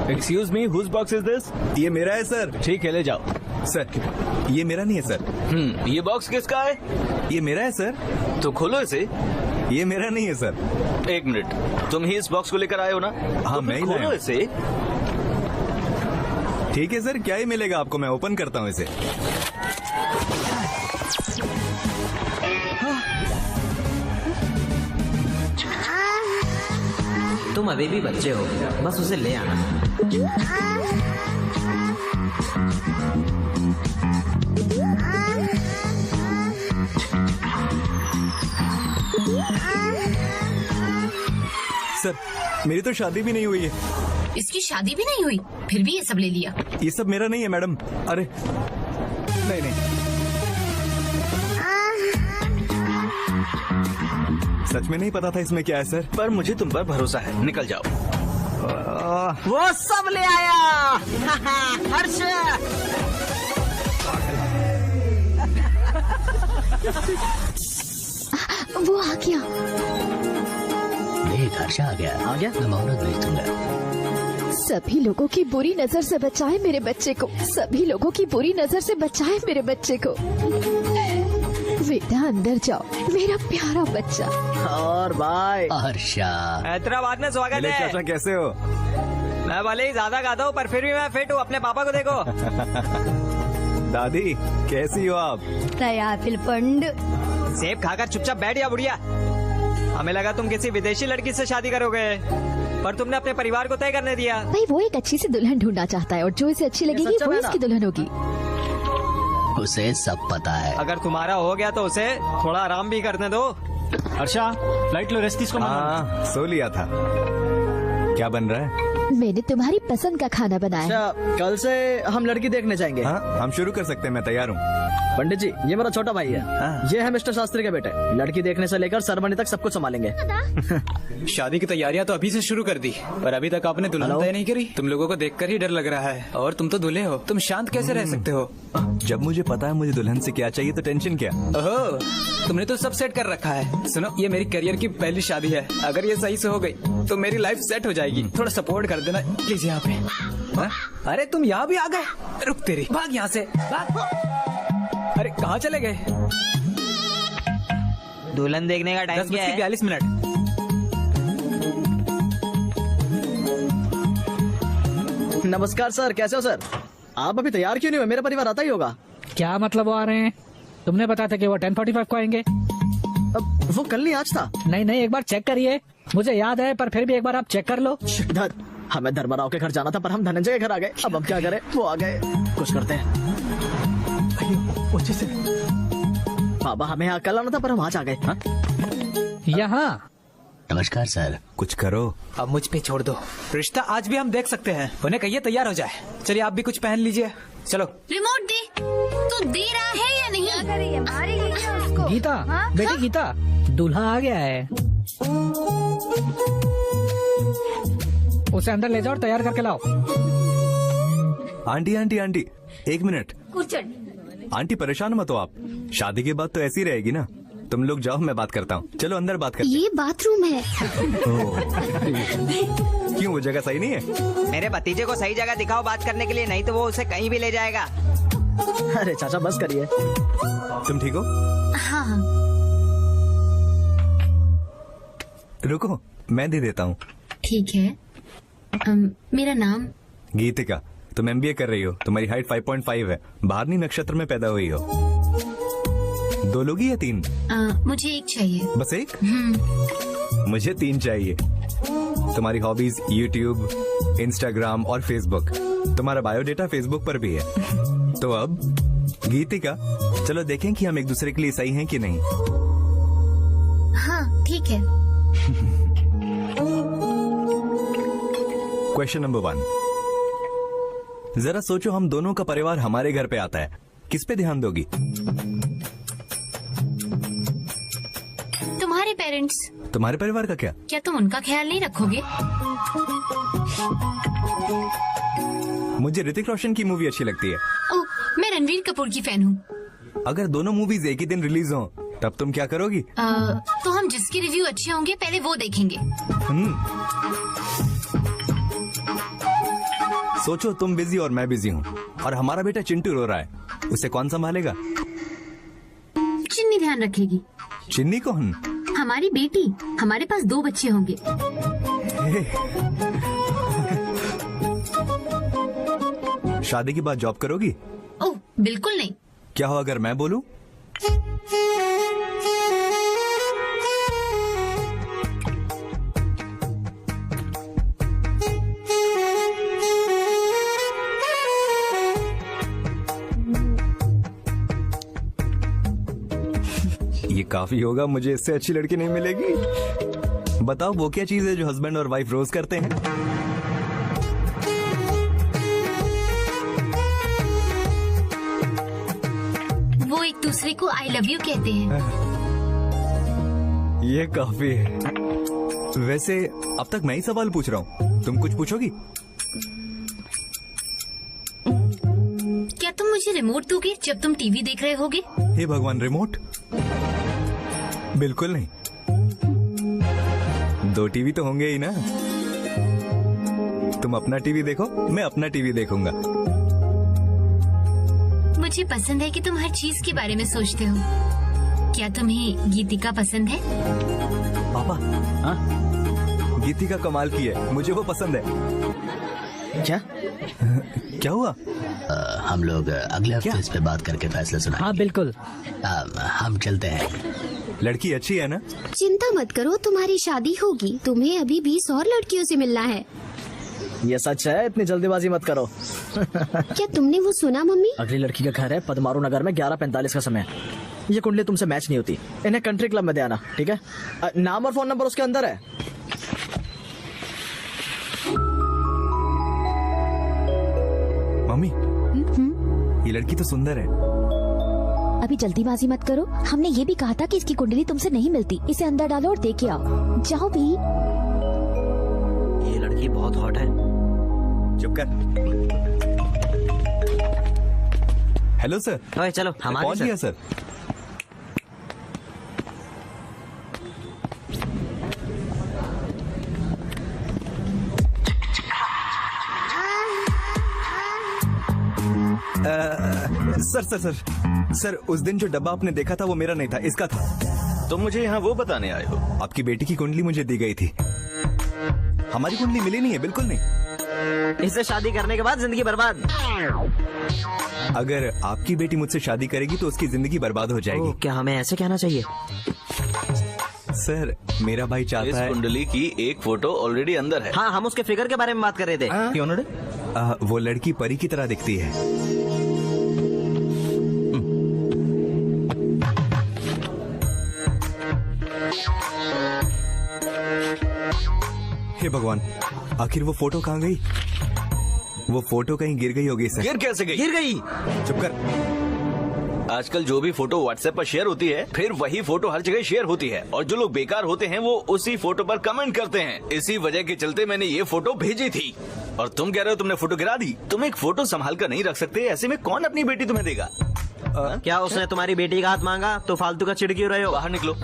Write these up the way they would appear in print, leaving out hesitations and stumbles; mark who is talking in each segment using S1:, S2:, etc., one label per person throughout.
S1: Excuse me, whose box is this?
S2: ये मेरा है सर।
S1: ठीक है, ले जाओ।
S2: सर ये मेरा नहीं है सर।
S1: ये बॉक्स किसका है?
S2: ये मेरा है सर।
S1: तो खोलो इसे।
S2: ये मेरा नहीं है सर।
S1: एक मिनट, तुम ही इस बॉक्स को लेकर आए हो ना?
S2: हाँ,
S1: तो
S2: मैं ही
S1: फिर
S2: लाया
S1: खोलो
S2: हूँ।
S1: इसे।
S2: ठीक है सर, क्या ही मिलेगा आपको, मैं ओपन करता हूँ इसे।
S3: तुम अभी भी बच्चे हो, बस उसे ले आना।
S2: सर मेरी तो शादी भी नहीं हुई है।
S4: इसकी शादी भी नहीं हुई, फिर भी ये सब ले लिया।
S2: ये सब मेरा नहीं है मैडम। अरे नहीं नहीं, सच में नहीं पता था इसमें क्या है सर।
S1: पर मुझे तुम पर भरोसा है, निकल जाओ।
S3: वो सब ले आया। हर्ष,
S5: वो आ गया।
S6: देख हर्षा आ गया। मैं मुहूर्त भेज दूंगा।
S5: सभी लोगों की बुरी नजर से बचाए मेरे बच्चे को। सभी लोगों की बुरी नजर से बचाए मेरे बच्चे को। बेटा अंदर जाओ, मेरा प्यारा बच्चा।
S3: और भाई
S6: हर्षा,
S3: हैदराबाद में स्वागत
S2: मिले
S3: है।
S2: चाचा, कैसे हो?
S3: मैं भले ही ज्यादा खाता हूँ, पर फिर भी मैं फिट हूँ। अपने पापा को देखो।
S2: दादी कैसी हो आप?
S5: दयाफिलपंड।
S3: सेब खाकर चुपचाप बैठ जा बुढ़िया। हमें लगा तुम किसी विदेशी लड़की से शादी करोगे, पर तुमने अपने परिवार को तय करने दिया।
S5: भाई वो एक अच्छी सी दुल्हन ढूंढना चाहता है और जो इसे अच्छी लगेगी
S3: सच्चा
S5: वो
S3: है ना?
S5: इसकी दुल्हन होगी।
S6: उसे सब पता है।
S3: अगर तुम्हारा हो गया तो उसे थोड़ा आराम भी करने दो।
S1: हर्षा, फ्लाइट लो, रेस्ट इसको।
S2: हाँ सो लिया था। क्या बन रहा है?
S5: मैंने तुम्हारी पसंद का खाना बनाया है।
S7: कल से हम लड़की देखने जाएंगे।
S2: हाँ हम शुरू कर सकते हैं, मैं तैयार हूँ।
S7: पंडित जी, ये मेरा छोटा भाई है।
S2: हाँ।
S7: ये है मिस्टर शास्त्री के बेटे। लड़की देखने से लेकर सेरेमनी तक सब कुछ संभालेंगे।
S8: शादी की तैयारियां तो अभी से शुरू कर दी, पर अभी तक आपने दुल्हन
S7: हेलो?
S8: तय नहीं करी। तुम लोगों को देखकर ही डर लग रहा है। और तुम तो दूल्हे हो, तुम शांत कैसे रह सकते हो?
S2: जब मुझे पता है मुझे दुल्हन से क्या चाहिए तो टेंशन क्या।
S8: ओहो, तुमने तो सब सेट कर रखा है। सुनो, ये मेरी करियर की पहली शादी है। अगर ये सही से हो गई तो मेरी लाइफ सेट हो जाएगी। थोड़ा सपोर्ट कर देना प्लीज यहाँ पे। हाँ? अरे तुम यहाँ भी आ गए? रुक तेरी, भाग यहाँ से भाग। अरे कहाँ चले गए?
S3: दुल्हन देखने का टाइम क्या है?
S8: 10:42 मिनट।
S7: नमस्कार सर, कैसे हो सर? आप अभी तैयार क्यों नहीं हुए? मेरा परिवार आता ही होगा।
S9: क्या मतलब वो आ रहे हैं? तुमने बताया था कि वो 10:45 को आएंगे।
S7: अब वो कल नहीं आज था।
S9: नहीं नहीं, एक बार चेक करिए। मुझे याद है, पर फिर भी एक बार आप चेक कर लो।
S7: धत, हमें धर्मराव के घर जाना था, पर हम धनंजय के घर आ गए। अब हम क्या करें? वो आ गए, कुछ करते हैं। बाबा हमें यहाँ कल आना था, पर हम आज आ गए। हाँ?
S9: यहाँ
S6: नमस्कार सर।
S2: कुछ करो।
S8: अब मुझ पे छोड़ दो, रिश्ता आज भी हम देख सकते हैं। उन्हें कहिए तैयार हो जाए। चलिए आप भी कुछ पहन लीजिए। चलो।
S4: रिमोट दे। तू दे रहा है या नहीं?
S9: गीता, बेटी गीता, दूल्हा आ गया है। उसे अंदर ले जाओ और तैयार करके लाओ।
S2: आंटी आंटी आंटी, एक मिनट। आंटी परेशान मत हो आप, शादी के बाद तो ऐसी रहेगी ना। तुम लोग जाओ, मैं बात करता हूँ। चलो अंदर बात करते
S5: ये बाथरूम है।
S2: क्यों, वो जगह सही नहीं है?
S3: मेरे भतीजे को सही जगह दिखाओ बात करने के लिए, नहीं तो वो उसे कहीं भी ले जाएगा।
S7: अरे चाचा बस करिए।
S2: तुम ठीक हो?
S4: हाँ।
S2: रुको, मैं दे देता हूँ।
S4: ठीक है। मेरा नाम?
S2: गीतिका। तुम MBA कर रही हो, तुम्हारी हाइट 5.5 है, बाहरनी नक्षत्र में पैदा हुई हो। 2 लोग ही या 3?
S4: मुझे एक चाहिए।
S2: बस एक? मुझे 3 चाहिए। तुम्हारी हॉबीज YouTube, Instagram और Facebook। तुम्हारा बायोडेटा Facebook पर भी है। तो अब गीतिका, चलो देखें कि हम एक दूसरे के लिए सही हैं कि नहीं।
S4: हाँ ठीक है।
S2: क्वेश्चन नंबर 1, जरा सोचो, हम दोनों का परिवार हमारे घर पे आता है, किस पे ध्यान दोगी?
S4: तुम्हारे पेरेंट्स।
S2: तुम्हारे परिवार का क्या?
S4: क्या तुम उनका ख्याल नहीं रखोगे?
S2: मुझे ऋतिक रोशन की मूवी अच्छी लगती है।
S4: ओह, मैं रणवीर कपूर की फैन हूँ।
S2: अगर दोनों मूवीज एक ही दिन रिलीज हो तब तुम क्या करोगी?
S4: तो हम जिसके रिव्यू अच्छे होंगे पहले वो देखेंगे।
S2: सोचो तुम बिजी और मैं बिजी हूँ और हमारा बेटा चिंटू रो रहा है, उसे कौन संभालेगा?
S4: चिन्नी ध्यान रखेगी।
S2: चिन्नी कौन?
S4: हमारी बेटी। हमारे पास 2 बच्चे होंगे।
S2: शादी के बाद जॉब करोगी?
S4: ओह बिल्कुल नहीं।
S2: क्या हो अगर मैं बोलूं? ये काफी होगा, मुझे इससे अच्छी लड़की नहीं मिलेगी। बताओ वो क्या चीज है जो हस्बैंड और वाइफ रोज करते हैं?
S4: वो एक दूसरे को आई लव यू कहते हैं।
S2: ये काफी है। वैसे अब तक मैं ही सवाल पूछ रहा हूँ, तुम कुछ पूछोगी?
S4: क्या तुम मुझे रिमोट दोगे जब तुम टीवी देख रहे होगे?
S2: हे भगवान, रिमोट? बिल्कुल नहीं। 2 टीवी तो होंगे ही ना। तुम अपना टीवी देखो, मैं अपना टीवी देखूंगा।
S4: मुझे पसंद है कि तुम हर चीज के बारे में सोचते हो। क्या तुम्हें गीतिका पसंद है?
S2: पापा, हाँ? गीतिका कमाल की है, मुझे वो पसंद है।
S7: क्या?
S2: क्या हुआ?
S6: हम लोग अगले हफ्ते इस पे बात करके फैसला सुनाएंगे।
S9: हाँ बिल्कुल।
S6: हम चलते हैं।
S2: लड़की अच्छी है ना?
S5: चिंता मत करो, तुम्हारी शादी होगी। तुम्हें अभी 20 और लड़कियों से मिलना है।
S7: ये सच है, इतनी जल्दीबाजी मत करो।
S5: क्या तुमने वो सुना मम्मी?
S7: अगली लड़की का घर है पदमारू नगर में 11:45 का समय। ये कुंडली तुमसे मैच नहीं होती, इन्हें कंट्री क्लब में दे आना, ठीक है? नाम और फोन नंबर उसके अंदर है।
S2: मम्मी, ये लड़की तो सुंदर है।
S5: अभी जल्दीबाजी मत करो। हमने ये भी कहा था कि इसकी कुंडली तुमसे नहीं मिलती। इसे अंदर डालो और दे के आओ। जाओ भी।
S3: ये लड़की बहुत हॉट है।
S2: चुप कर। Hello sir.
S3: ओए चलो हमारे
S2: पहुंच गया sir. Sir sir sir sir, उस दिन जो डब्बा आपने देखा था वो मेरा नहीं था, इसका था।
S1: तुम मुझे यहाँ वो बताने आए हो?
S2: आपकी बेटी की कुंडली मुझे दी गई थी। हमारी कुंडली मिली नहीं है, बिल्कुल नहीं।
S3: इससे शादी करने के बाद जिंदगी बर्बाद।
S2: अगर आपकी बेटी मुझसे शादी करेगी तो उसकी जिंदगी बर्बाद हो जाएगी।
S3: क्या हमें ऐसे कहना चाहिए?
S2: सर, मेरा भाई
S1: इस
S2: चाहता है।
S1: कुंडली की एक फोटो ऑलरेडी अंदर है।
S3: हाँ, हम उसके फिगर के बारे में बात कर रहे थे।
S1: क्यों नड़े?
S2: वो लड़की परी की तरह दिखती है। हे भगवान, आखिर वो फोटो कहाँ गई? वो फोटो कहीं गिर गई होगी सर।
S1: गिर कैसे गई?
S3: गिर गई।
S2: चुप कर।
S1: आजकल जो भी फोटो व्हाट्सएप पर शेयर होती है, फिर वही फोटो हर जगह शेयर होती है, और जो लोग बेकार होते हैं वो उसी फोटो पर कमेंट करते हैं। इसी वजह के चलते मैंने ये फोटो भेजी थी, और तुम कह रहे हो तुमने फोटो गिरा दी। तुम एक फोटो संभाल कर नहीं रख सकते, ऐसे में कौन अपनी बेटी तुम्हें देगा?
S3: क्या उसने तुम्हारी बेटी का हाथ मांगा तो फालतू का चिढ़ क्यों रहे हो?
S1: बाहर निकलो।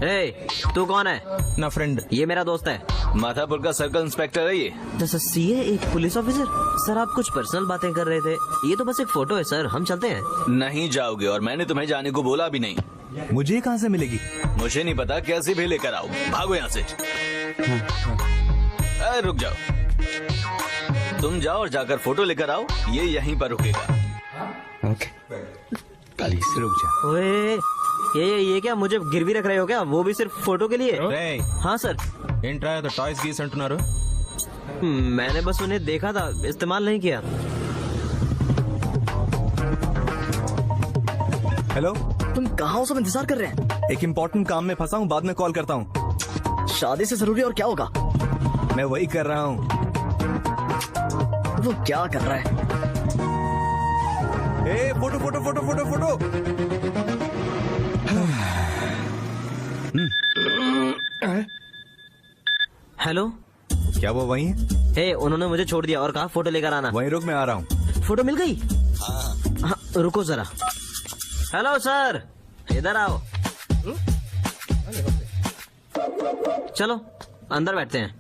S3: ए, तू कौन है?
S8: ना फ्रेंड।
S3: ये मेरा दोस्त है।
S1: माथापुर का सर्कल इंस्पेक्टर है ये।
S3: सीए एक पुलिस ऑफिसर। सर, आप कुछ पर्सनल बातें कर रहे थे। ये तो बस एक फोटो है सर, हम चलते हैं।
S1: नहीं जाओगे, और मैंने तुम्हें जाने को बोला भी नहीं।
S2: मुझे कहाँ से मिलेगी?
S1: मुझे नहीं पता, कैसे भी लेकर आओ। भागो यहाँ से। रुक जाओ। तुम जाओ और जाकर फोटो लेकर आओ, ये यहीं पर रुकेगा।
S2: प्लीज रुक जा।
S3: ओए, ये क्या मुझे गिरवी रख रहे हो क्या? वो भी सिर्फ फोटो के लिए? हाँ सर। मैंने बस उन्हें देखा था, इस्तेमाल नहीं किया।
S2: हेलो,
S7: तुम कहाँ हो? सब इंतजार कर रहे हैं।
S2: एक इम्पोर्टेंट काम में फंसा हूँ, बाद में कॉल करता हूँ।
S7: शादी से जरूरी और क्या होगा?
S2: मैं वही कर रहा हूँ।
S7: वो क्या कर रहा है?
S2: ए, photo photo photo photo photo.
S3: Hello,
S2: क्या वो वही है?
S3: हे, उन्होंने मुझे छोड़ दिया और कहा फोटो लेकर आना।
S2: वहीं रुक, मैं आ रहा हूँ।
S3: फोटो मिल गई? हाँ, रुको जरा। हेलो सर, इधर आओ। चलो अंदर बैठते हैं।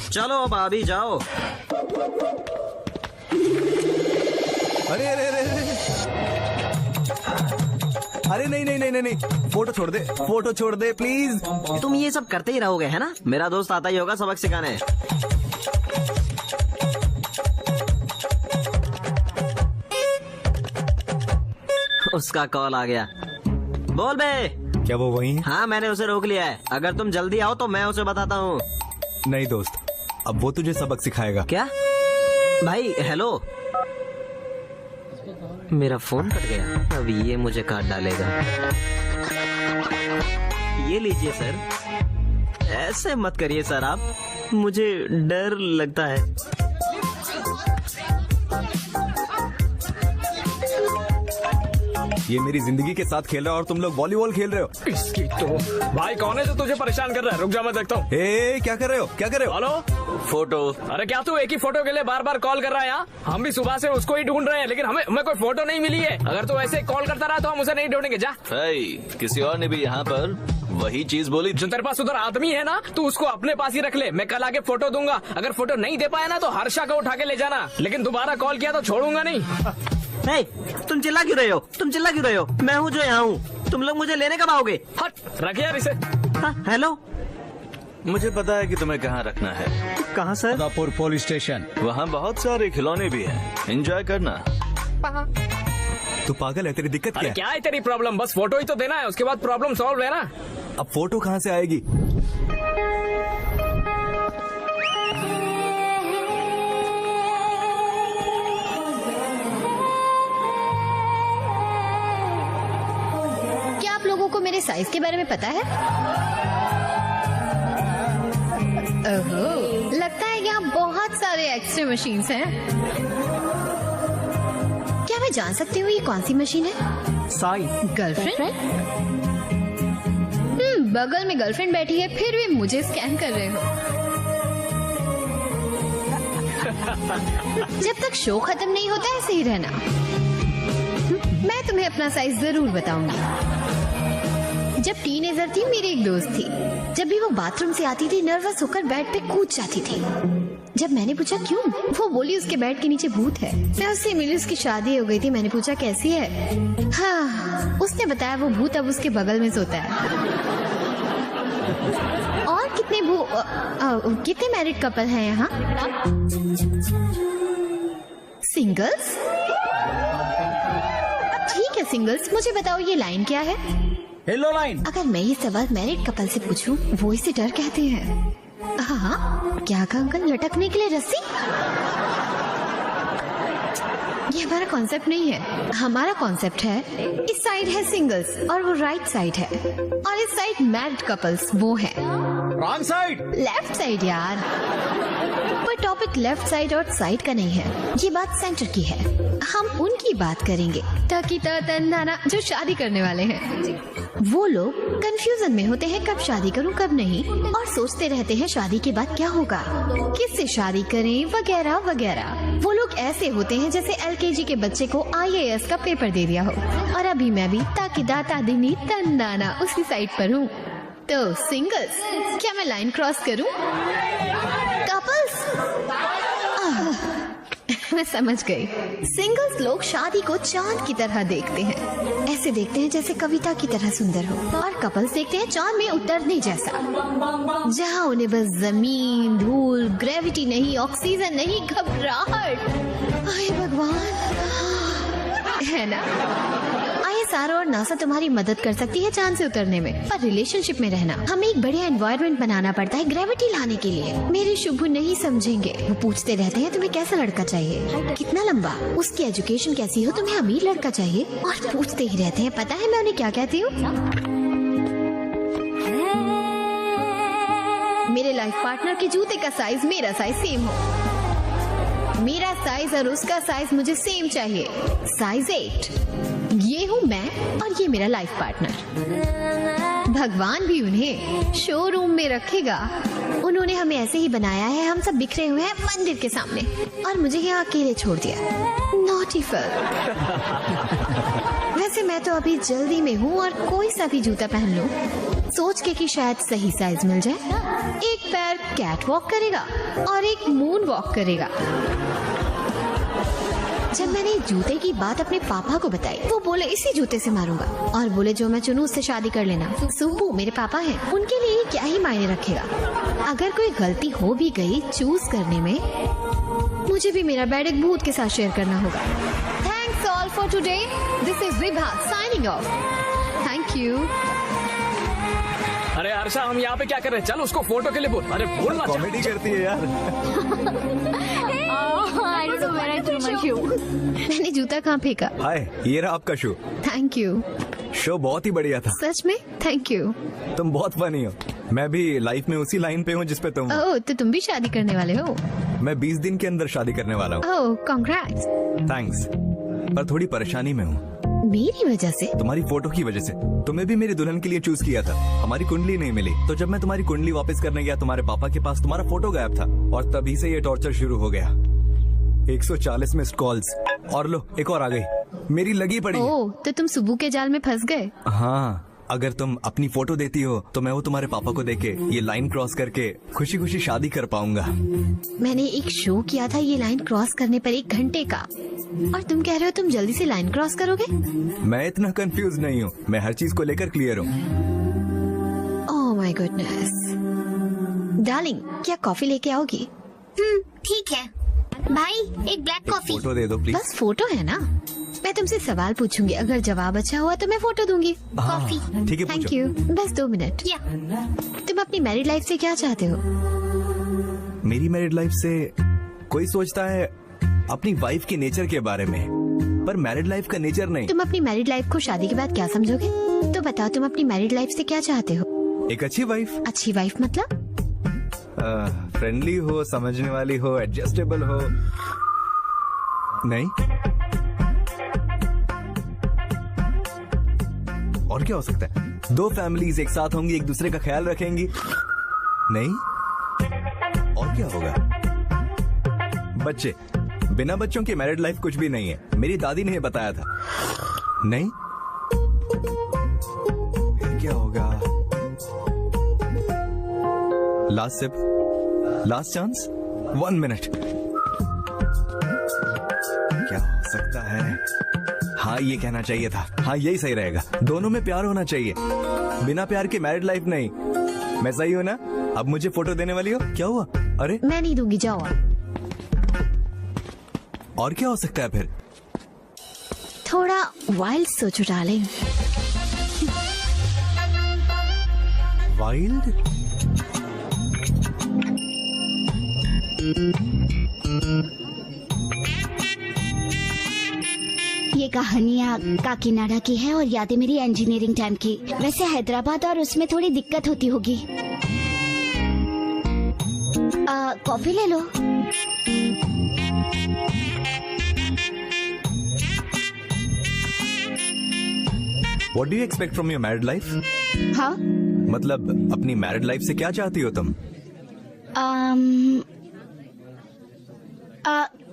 S10: चलो अब अभी जाओ।
S2: अरे अरे अरे अरे नहीं नहीं नहीं नहीं नहीं, फोटो छोड़ दे प्लीज।
S10: तुम ये सब करते ही रहोगे है ना? मेरा दोस्त आता ही होगा सबक सिखाने। उसका कॉल आ गया। बोल बे।
S2: क्या वो वही है?
S10: हाँ मैंने उसे रोक लिया है। अगर तुम जल्दी आओ तो मैं उसे बताता हूँ।
S2: नहीं दोस्त, अब वो तुझे सबक सिखाएगा।
S10: क्या भाई? हेलो, मेरा फोन कट गया। अब ये मुझे काट डालेगा। ये लीजिए सर। ऐसे मत करिए सर, आप मुझे डर लगता है।
S2: ये मेरी जिंदगी के साथ खेल रहा है और तुम लोग वॉलीबॉल खेल रहे हो।
S11: इसकी तो भाई कौन है जो तुझे परेशान कर रहा है? रुक जा मैं देखता हूँ।
S2: क्या कर रहे हो?
S11: Hello,
S1: photo.
S11: अरे क्या तू एक ही फोटो के लिए बार बार कॉल कर रहा है यहाँ? हम भी सुबह से उसको ही ढूंढ रहे हैं, लेकिन हमें कोई फोटो नहीं मिली है। अगर तू ऐसे कॉल करता रहा तो हम उसे नहीं ढूंढेंगे। जा।
S1: किसी और ने भी यहाँ पर वही चीज बोली।
S11: जो तेरे पास उधर आदमी है ना, तू उसको अपने पास ही रख ले। मैं कल आके फोटो दूंगा। अगर फोटो नहीं दे पाया ना तो हर्षा को उठा के ले जाना, लेकिन दोबारा कॉल किया तो छोड़ूंगा नहीं।
S10: तुम चिल्ला क्यों रहे हो? मैं हूँ जो यहाँ हूँ। तुम लोग मुझे लेने कब आओगे?
S11: हट, रख यार इसे।
S10: हेलो,
S1: मुझे पता है कि तुम्हें कहाँ रखना है।
S10: कहाँ सर?
S9: Dapur police station.
S1: वहाँ बहुत सारे खिलौने भी हैं, एंजॉय करना।
S2: तू पागल है? तेरी दिक्कत क्या
S11: अरे
S2: है?
S11: क्या है तेरी प्रॉब्लम? बस फोटो ही तो देना है, उसके बाद प्रॉब्लम सॉल्व है ना।
S2: अब फोटो कहाँ से आएगी?
S5: क्या आप लोगों को मेरे साइज के बारे में पता है? ओहो, लगता है यहाँ बहुत सारे एक्सरे मशीन्स हैं। क्या मैं जान सकती हूँ ये कौन सी मशीन है?
S10: साई।
S5: गर्लफ्रेंड? बगल में गर्लफ्रेंड बैठी है, फिर भी मुझे स्कैन कर रहे हो। जब तक शो खत्म नहीं होता ऐसे ही रहना। मैं तुम्हें अपना साइज जरूर बताऊंगी। जब टीनेजर थी, मेरी एक दोस्त थी। जब भी वो बाथरूम से आती थी, नर्वस होकर बेड पे कूद जाती थी। जब मैंने पूछा क्यों, वो बोली उसके बेड के नीचे भूत है। मैं उससे मिली, उसकी शादी हो गई थी। मैंने पूछा कैसी है? हाँ, उसने बताया वो भूत अब उसके बगल में सोता है। और कितने मैरिड कपल हैं यहाँ? सिंगल्स? ठीक है सिंगल्स, मुझे बताओ ये लाइन क्या है?
S9: Hello line.
S5: अगर मैं ये सवाल मैरिड कपल से पूछूं, वो इसे डर कहते हैं। हाँ, क्या कहा अंकल? लटकने के लिए रस्सी? ये हमारा कॉन्सेप्ट नहीं है। हमारा कॉन्सेप्ट है, इस साइड है सिंगल्स और वो राइट साइड है, और इस साइड मैरिड कपल्स वो है।
S9: Wrong side.
S5: लेफ्ट साइड यार। पर टॉपिक लेफ्ट साइड और साइड का नहीं है, ये बात सेंटर की है। हम उनकी बात करेंगे ताकि तंदाना जो शादी करने वाले हैं। वो लोग कंफ्यूजन में होते हैं, कब शादी करूं कब नहीं, और सोचते रहते हैं शादी के बाद क्या होगा, किससे शादी करें वगैरह वगैरह। वो लोग ऐसे होते हैं जैसे LKG के बच्चे को IAS का पेपर दे दिया हो। और अभी मैं भी ताकि दाता दिनी तंदाना उसी साइड पर हूँ। तो सिंगल्स, क्या मैं लाइन क्रॉस करूं? कपल्स? मैं समझ गई। सिंगल्स लोग शादी को चांद की तरह देखते हैं, ऐसे देखते हैं जैसे कविता की तरह सुंदर हो। और कपल्स देखते हैं चांद में उतरने जैसा, जहां उन्हें बस जमीन, धूल, ग्रेविटी नहीं, ऑक्सीजन नहीं, घबराहट। आए भगवान, है ना? ISRO और नासा तुम्हारी मदद कर सकती है चांद से उतरने में, पर रिलेशनशिप में रहना हमें एक बढ़िया एनवायरनमेंट बनाना पड़ता है ग्रेविटी लाने के लिए। मेरे शुभु नहीं समझेंगे। वो पूछते रहते हैं तुम्हें कैसा लड़का चाहिए, कितना लंबा, उसकी एजुकेशन कैसी हो, तुम्हें अमीर लड़का चाहिए, और पूछते ही रहते हैं। पता है मैं उन्हें क्या कहती हूँ? मेरे लाइफ पार्टनर के जूते का साइज मेरा साइज सेम हो। मेरा साइज और उसका साइज मुझे सेम चाहिए, साइज 8। ये हूँ मैं और ये मेरा लाइफ पार्टनर। भगवान भी उन्हें शोरूम में रखेगा। उन्होंने हमें ऐसे ही बनाया है, हम सब बिखरे हुए हैं मंदिर के सामने, और मुझे यहाँ अकेले छोड़ दिया। नॉटी फर्क। वैसे मैं तो अभी जल्दी में हूँ और कोई सा भी जूता पहन लूं, सोच के कि शायद सही साइज मिल जाए। एक पैर कैट वॉक करेगा और एक मून वॉक करेगा। जब मैंने जूते की बात अपने पापा को बताई, वो बोले इसी जूते से मारूंगा, और बोले जो मैं चुनूं उससे शादी कर लेना। सुब्बू मेरे पापा हैं, उनके लिए क्या ही मायने रखेगा। अगर कोई गलती हो भी गई चूज करने में, मुझे भी मेरा बेड एक भूत के साथ शेयर करना होगा। Thanks all for today. This is Vibha signing off. Thank you.
S11: अरे हर्षा, हम यहाँ पे क्या कर रहे हैं? चल उसको फोटो के लिए बोल। अरे बोल ना।
S2: कॉमेडी करती है यार।
S5: मैंने जूता कहाँ फेंका?
S2: हाय, ये रहा आपका शो।
S5: Thank you.
S2: शो बहुत ही बढ़िया था।
S5: सच में? Thank you.
S2: तुम बहुत फनी हो। मैं भी लाइफ में उसी लाइन पे हूँ जिस पे तुम हो।
S5: ओह, तो तुम भी शादी करने वाले हो?
S2: मैं 20 दिन के अंदर शादी करने वाला हूँ।
S5: ओह, कांग्रेट्स।
S2: थैंक्स, पर थोड़ी परेशानी में हूँ।
S5: मेरी वजह से?
S2: तुम्हारी फोटो की वजह से। तुम्हें भी मेरी दुल्हन के लिए चूज किया था, हमारी कुंडली नहीं मिली, तो जब मैं तुम्हारी कुंडली वापस करने गया तुम्हारे पापा के पास, तुम्हारा फोटो गायब था, और तभी से ये टॉर्चर शुरू हो गया। 140 मिस्ड कॉल्स, और लो एक और आ गई। मेरी लगी पड़ी।
S5: ओह, तो तुम सुब्बू के जाल में फंस गए?
S2: हाँ, अगर तुम अपनी फोटो देती हो तो मैं वो तुम्हारे पापा को देके ये लाइन क्रॉस करके खुशी खुशी शादी कर पाऊंगा।
S5: मैंने एक शो किया था ये लाइन क्रॉस करने पर 1 घंटे का, और तुम कह रहे हो तुम जल्दी से लाइन क्रॉस करोगे?
S2: मैं इतना कंफ्यूज नहीं हूँ, मैं हर चीज को लेकर क्लियर हूँ।
S5: Oh my goodness. डार्लिंग, क्या कॉफी लेके आओगी?
S4: ठीक है भाई, एक ब्लैक कॉफी।
S2: फोटो दे दो प्लीज।
S5: बस फोटो है ना? मैं तुमसे सवाल पूछूंगी, अगर जवाब अच्छा हुआ तो मैं फोटो दूंगी।
S4: कॉफी।
S2: ठीक है,
S5: थैंक
S2: पूछो।
S5: यू। बस 2 मिनट।
S4: या
S5: तुम अपनी मैरिड लाइफ से क्या चाहते हो?
S2: मेरी मैरिड लाइफ से कोई सोचता है अपनी वाइफ के नेचर के बारे में, पर मैरिड लाइफ का नेचर नहीं।
S5: तुम अपनी मैरिड लाइफ को शादी के बाद क्या समझोगे? तो बताओ, तुम अपनी मैरिड लाइफ से क्या चाहते हो?
S2: एक अच्छी वाइफ।
S5: अच्छी वाइफ मतलब?
S2: फ्रेंडली हो, समझने वाली हो, एडजस्टेबल हो। नहीं और क्या हो सकता है? 2 फैमिलीज एक साथ होंगी, एक दूसरे का ख्याल रखेंगी। नहीं और क्या होगा? बच्चे। बिना बच्चों की मैरिड लाइफ कुछ भी नहीं है, मेरी दादी ने बताया था। नहीं फिर क्या होगा? Last sip, last chance, 1 minute. क्या हो सकता है? हाँ, ये कहना चाहिए था। हाँ, यही सही रहेगा। दोनों में प्यार होना चाहिए, बिना प्यार के मैरिड लाइफ नहीं। मैं सही हूँ ना? अब मुझे फोटो देने वाली हो? क्या हुआ? अरे
S5: मैं नहीं दूंगी, जाओ।
S2: और क्या हो सकता है फिर?
S5: थोड़ा वाइल्ड सोचो डार्लिंग।
S2: वाइल्ड?
S12: ये कहानियाँ काकीनाडा की है और यादें मेरी इंजीनियरिंग टाइम की। वैसे हैदराबाद और उसमें थोड़ी दिक्कत होती होगी। कॉफी ले लो।
S2: What do you expect from your married life?
S12: हाँ?
S2: मतलब अपनी मैरिड लाइफ से क्या चाहती हो तुम?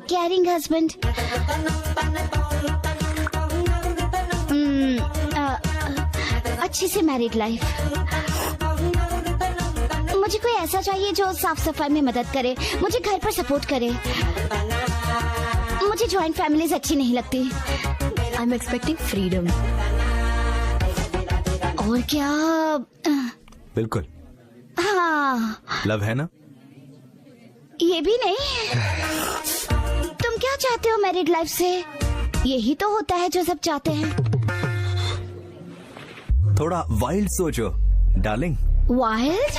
S12: Carrying husband. अच्छी सी मैरिड लाइफ। मुझे कोई ऐसा चाहिए जो साफ सफाई में मदद करे, मुझे घर पर सपोर्ट करे। मुझे जॉइंट फैमिलीज अच्छी नहीं लगती।
S5: I am expecting freedom.
S12: और क्या?
S2: बिल्कुल।
S12: हाँ,
S2: लव है ना?
S12: ये भी नहीं। तुम क्या चाहते हो मैरिड लाइफ से? यही तो होता है जो सब चाहते हैं।
S2: थोड़ा वाइल्ड सोचो डार्लिंग।
S12: वाइल्ड?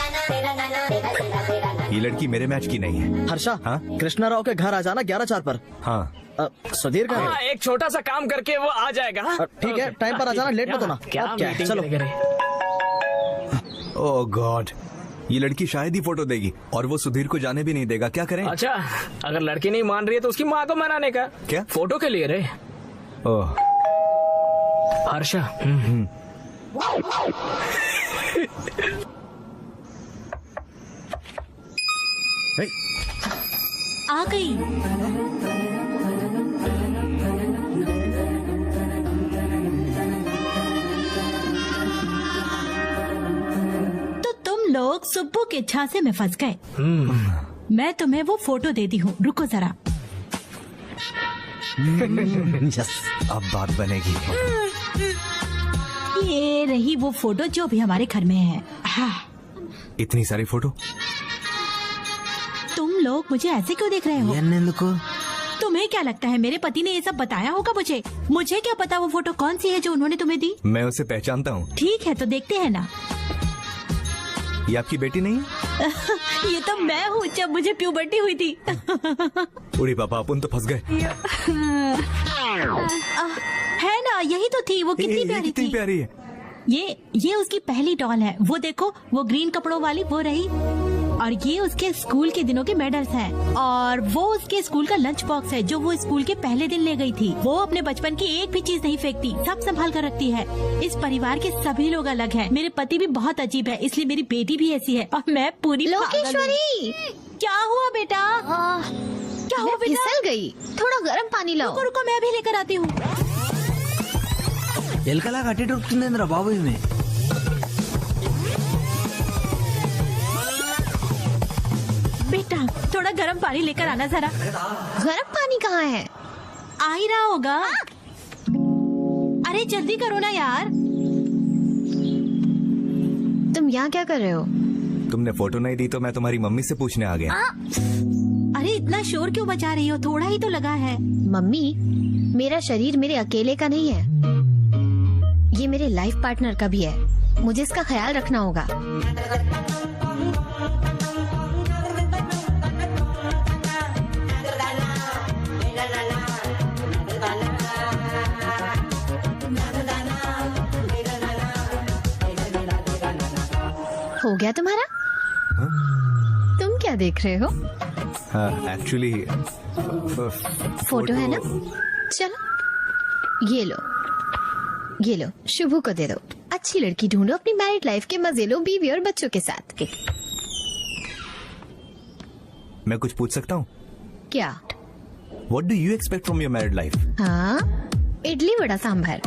S2: ये लड़की मेरे मैच की नहीं है।
S7: हर्षा,
S2: हाँ?
S7: कृष्णा राव के घर आ जाना 11:04 पर।
S2: हाँ।
S7: सुधीर का
S11: हाँ, एक छोटा सा काम करके वो आ जाएगा।
S7: ठीक है, टाइम पर आ जाना, लेट मत होना।
S11: क्या
S7: अब क्या है?
S11: मीटिंग
S7: चलो।
S2: ओह गॉड, ये लड़की शायद ही फोटो देगी और वो सुधीर को जाने भी नहीं देगा। क्या करें?
S11: अच्छा, अगर लड़की नहीं मान रही है तो उसकी माँ को मनाने का।
S2: क्या?
S11: फोटो के लिए रे।
S2: ओह
S11: हर्षा।
S13: आ गई। तो तुम लोग सुब्बू के झांसे में फंस गए। मैं तुम्हें वो फोटो देती हूँ, रुको जरा।
S2: अब बात बनेगी।
S13: ये रही वो फोटो जो भी हमारे घर में है। हाँ।
S2: इतनी सारी फोटो?
S13: तुम लोग मुझे ऐसे क्यों देख रहे हो? तुम्हें क्या लगता है मेरे पति ने ये सब बताया होगा मुझे? मुझे क्या पता वो फोटो कौन सी है जो उन्होंने तुम्हें दी?
S2: मैं उसे पहचानता हूँ।
S13: ठीक है तो देखते हैं ना।
S2: ये आपकी बेटी नहीं है?
S13: ये तो मैं हूँ जब मुझे प्यूबर्टी हुई थी।
S2: उड़ी पापा, अपन तो फंस गए।
S13: है ना, यही तो थी। वो कितनी प्यारी
S2: कितनी
S13: थी।
S2: प्यारी है।
S13: ये उसकी पहली डॉल है। वो देखो, वो ग्रीन कपड़ों वाली वो रही। और ये उसके स्कूल के दिनों के मेडल्स हैं। और वो उसके स्कूल का लंच बॉक्स है जो वो स्कूल के पहले दिन ले गई थी। वो अपने बचपन की एक भी चीज नहीं फेंकती, सब संभाल कर रखती है। इस परिवार के सभी लोग अलग हैं। मेरे पति भी बहुत अजीब है, इसलिए मेरी बेटी भी ऐसी है। और मैं पूरी
S5: लोकेश्वरी,
S13: क्या हुआ बेटा? क्या हुआ बेटा?
S5: फिसल गई। थोड़ा गर्म पानी लाओ।
S13: रुको रुको, मैं भी लेकर आती हूँ।
S10: ఎలకలా కట్టేటొస్తుందిరా బాబు ఈమె.
S13: बेटा थोड़ा गर्म पानी लेकर आना जरा।
S5: गर्म पानी कहाँ है?
S13: आ ही रहा होगा। अरे जल्दी करो ना यार।
S5: तुम यहाँ क्या कर रहे हो?
S2: तुमने फोटो नहीं दी तो मैं तुम्हारी मम्मी से पूछने आ गया।
S13: अरे इतना शोर क्यों मचा रही हो? थोड़ा ही तो लगा है।
S5: मम्मी, मेरा शरीर मेरे अकेले का नहीं है, ये मेरे लाइफ पार्टनर का भी है। मुझे इसका ख्याल रखना होगा। हो गया तुम्हारा? तुम क्या देख रहे हो?
S2: एक्चुअली
S5: फोटो है ना? चलो ये लो, शुभू को दे दो। अच्छी लड़की ढूंढो, अपनी मैरिड लाइफ के मजे लो, बीवी और बच्चों के साथ।
S2: मैं कुछ पूछ सकता हूँ?
S5: क्या?
S2: What do you expect from your married life?
S5: हाँ, इडली वड़ा सांभर।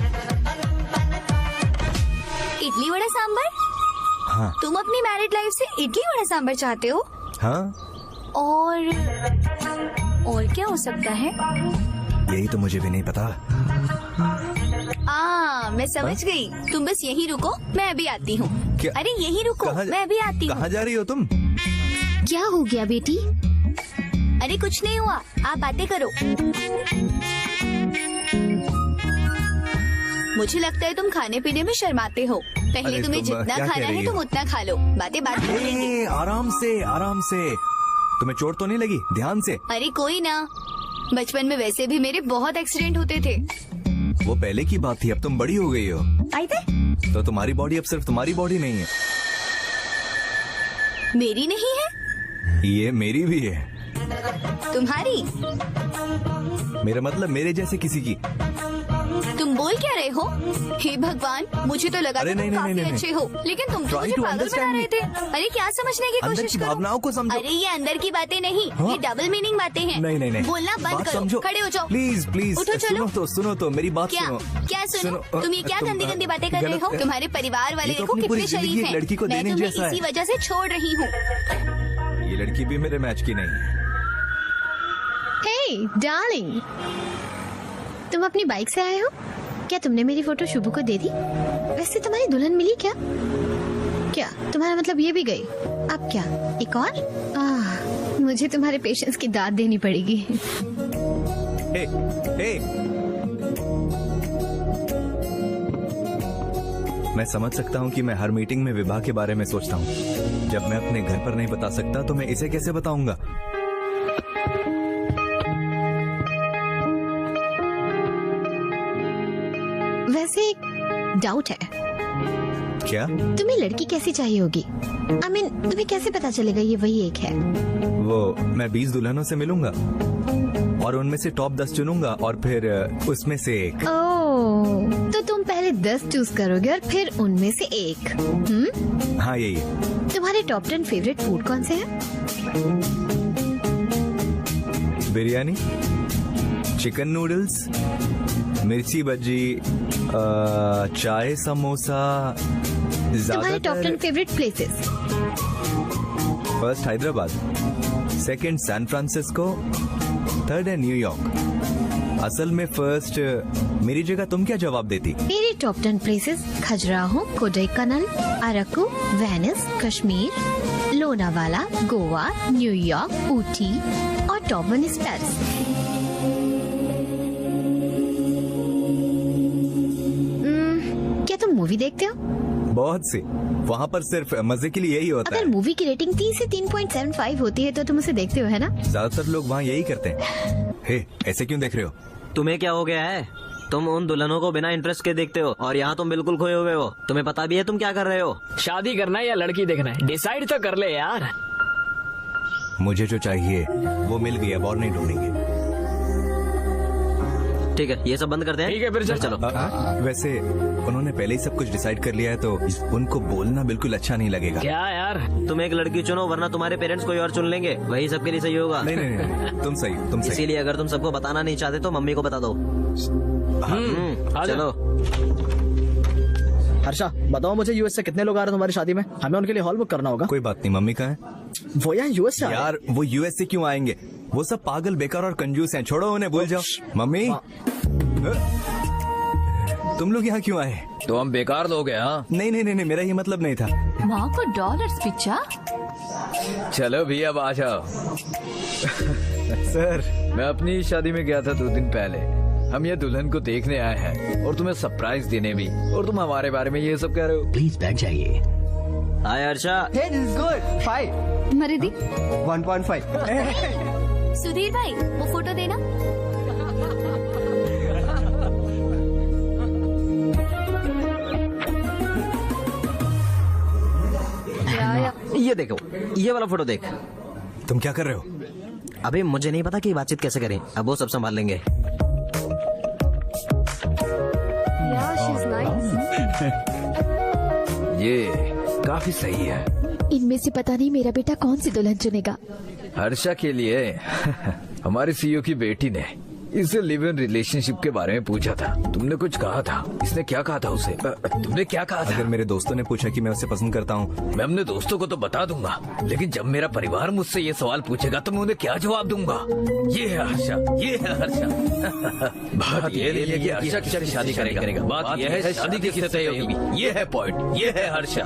S12: इडली वड़ा सांभर?
S2: हाँ।
S12: तुम अपनी मैरिड लाइफ से इडली वड़ा सांभर चाहते हो?
S2: हाँ।
S12: और क्या हो सकता है?
S2: यही तो मुझे भी नहीं पता।
S12: मैं समझ गई। तुम बस यहीं रुको, मैं अभी आती हूँ। अरे यहीं रुको, मैं अभी आती हूँ।
S2: कहाँ जा रही हो तुम?
S5: क्या हो गया बेटी?
S12: अरे कुछ नहीं हुआ, आप बातें करो। मुझे लगता है तुम खाने पीने में शर्माते हो। पहले तुम्हें जितना खाना है तुम उतना खा लो, बातें बात में करेंगे।
S2: आराम से। तुम्हें चोट तो नहीं लगी? ध्यान से।
S12: अरे कोई ना, बचपन में वैसे भी मेरे बहुत एक्सीडेंट होते थे।
S2: वो पहले की बात थी, अब तुम बड़ी हो गई हो। तो तुम्हारी बॉडी अब सिर्फ तुम्हारी बॉडी नहीं है।
S12: मेरी नहीं है?
S2: ये मेरी भी है।
S12: तुम्हारी?
S2: मेरा मतलब मेरे जैसे किसी की।
S12: तुम बोल क्या रहे हो? हे भगवान, मुझे तो लगा था तुम काफी अच्छे हो, लेकिन तुम तो मुझे पागल बना रहे थे। अरे क्या समझने की कोशिश करो।
S2: भावनाओं को समझो।
S12: अरे ये अंदर की बातें नहीं, ये डबल मीनिंग बातें हैं।
S2: नहीं।
S12: बोलना बंद करो, खड़े हो जाओ।
S2: प्लीज
S12: उठो, चलो।
S2: सुनो तो मेरी बात सुनो।
S12: क्या सुनो? तुम ये क्या गंदी गंदी बातें कर रहे हो? तुम्हारे परिवार वाले देखो कितने शरीफ हैं।
S2: लड़की को
S12: मैं
S2: देने
S12: तुम्हें
S2: जैसा
S12: इसी वजह से छोड़ रही हूँ।
S2: ये लड़की भी मेरे मैच की नहीं है।
S5: हे डार्लिंग, तुम अपनी बाइक से आए हो? क्या तुमने मेरी फोटो शुभू को दे दी? वैसे तुम्हारी दुल्हन मिली क्या? क्या तुम्हारा मतलब ये भी गई? अब क्या, एक और? मुझे तुम्हारे पेशेंस की दाद देनी पड़ेगी।
S2: हे। मैं समझ सकता हूँ कि मैं हर मीटिंग में विवाह के बारे में सोचता हूँ। जब मैं अपने घर पर नहीं बता सकता तो मैं इसे कैसे बताऊंगा?
S5: वैसे एक डाउट है।
S2: क्या?
S5: तुम्हें लड़की कैसी चाहिए होगी? I mean, तुम्हें कैसे पता चलेगा ये वही एक है?
S2: वो मैं 20 दुल्हनों से मिलूंगा और उनमें से टॉप 10 चुनूंगा और फिर उसमें से एक।
S5: ओह, तो तुम पहले 10 चूज करोगे और फिर उनमें से एक।
S2: हाँ यही है।
S5: तुम्हारे टॉप 10 फेवरेट फूड कौन से हैं?
S2: बिरयानी, चिकन नूडल्स, मिर्ची बज्जी, चाय समोसा।
S5: तुम्हारे टॉप 10
S2: ज्यादातर
S5: favourite places?
S2: First Hyderabad, second San Francisco, third है न्यूयॉर्क। असल में फर्स्ट मेरी जगह तुम क्या जवाब देती?
S5: मेरे top 10 places Khajuraho, Kodaikanal, Araku, Venice, Kashmir, Lonavala, Goa, New York, Ooty और टॉप 1 इज पेरिस। क्या तुम मूवी देखते हो?
S2: बहुत सी। वहाँ पर सिर्फ मजे के लिए यही होता
S5: अगर
S2: है।
S5: मूवी की रेटिंग 3 से 3.75 होती है तो तुम उसे देखते हो, है ना?
S2: ज्यादातर लोग वहाँ यही करते हैं। हे, ऐसे क्यों देख रहे हो?
S10: तुम्हें क्या हो गया है? तुम उन दुल्हनों को बिना इंटरेस्ट के देखते हो और यहाँ तुम बिल्कुल खोए हुए हो। तुम्हें पता भी है तुम क्या कर रहे हो?
S11: शादी करना है या लड़की देखना है, डिसाइड तो कर ले यार।
S2: मुझे जो चाहिए वो मिल गया, अब और नहीं ढूंढेंगे।
S10: ठीक है, ये सब बंद करते हैं।
S11: ठीक है, फिर
S10: चलो।
S2: वैसे उन्होंने पहले ही सब कुछ डिसाइड कर लिया है तो उनको बोलना बिल्कुल अच्छा नहीं लगेगा।
S11: क्या यार?
S10: तुम एक लड़की चुनो वरना तुम्हारे पेरेंट्स कोई और चुन लेंगे, वही सबके लिए सही होगा।
S2: नहीं नहीं नहीं, तुम सही।
S10: इसीलिए अगर तुम सबको बताना नहीं चाहते तो मम्मी को बता दो। चलो।
S7: हर्षा, बताओ मुझे यूएस से कितने लोग आ रहे हैं तुम्हारी शादी में? हमें उनके लिए हॉल बुक करना होगा।
S2: कोई बात नहीं, मम्मी कहाँ है?
S7: वो यहाँ यूएस से
S2: यार वो यूएस से क्यों आएंगे? वो सब पागल, बेकार और कंजूस हैं, छोड़ो उन्हें, भूल जाओ। मम्मी, तुम लोग यहाँ क्यों आए?
S11: तो हम बेकार लोग हैं। हाँ,
S2: नहीं नहीं नहीं, मेरा ये मतलब नहीं था।
S13: माँ को डॉलर्स पिक्चर।
S11: चलो भी अब आ जाओ।
S2: सर,
S11: मैं अपनी शादी में गया था 2 दिन पहले। हम ये दुल्हन को देखने आए हैं और तुम्हें सरप्राइज देने भी, और तुम हमारे बारे में ये सब कह रहे हो।
S6: प्लीज बैठ जाइए।
S10: हाय Harsha.
S14: Hey, this is good. 5.
S5: मरिदी
S14: 1.5.
S4: Sudhir भाई वो फोटो देना।
S10: ये देखो, ये वाला फोटो देख।
S2: तुम क्या कर रहे हो?
S10: अबे मुझे नहीं पता कि बातचीत कैसे करें, अब वो सब संभाल लेंगे।
S11: ये काफी सही है।
S12: इनमें से पता नहीं मेरा बेटा कौन सी दुल्हन चुनेगा।
S11: हर्षा के लिए हमारे सीईओ की बेटी ने इससे लिव इन रिलेशनशिप के बारे में पूछा था। तुमने कुछ कहा था? इसने क्या कहा था उसे? तुमने क्या कहा था?
S2: अगर मेरे दोस्तों ने पूछा कि मैं उसे पसंद करता हूँ,
S11: मैं अपने दोस्तों को तो बता दूंगा, लेकिन जब मेरा परिवार मुझसे ये सवाल पूछेगा तो मैं उन्हें क्या जवाब दूंगा? ये है हर्षा, ये है हर्षा। बात ये नहीं है कि हर्षा किससे शादी करेगा, बात यह है शादी किससे तय होगी। ये है पॉइंट, ये है हर्षा।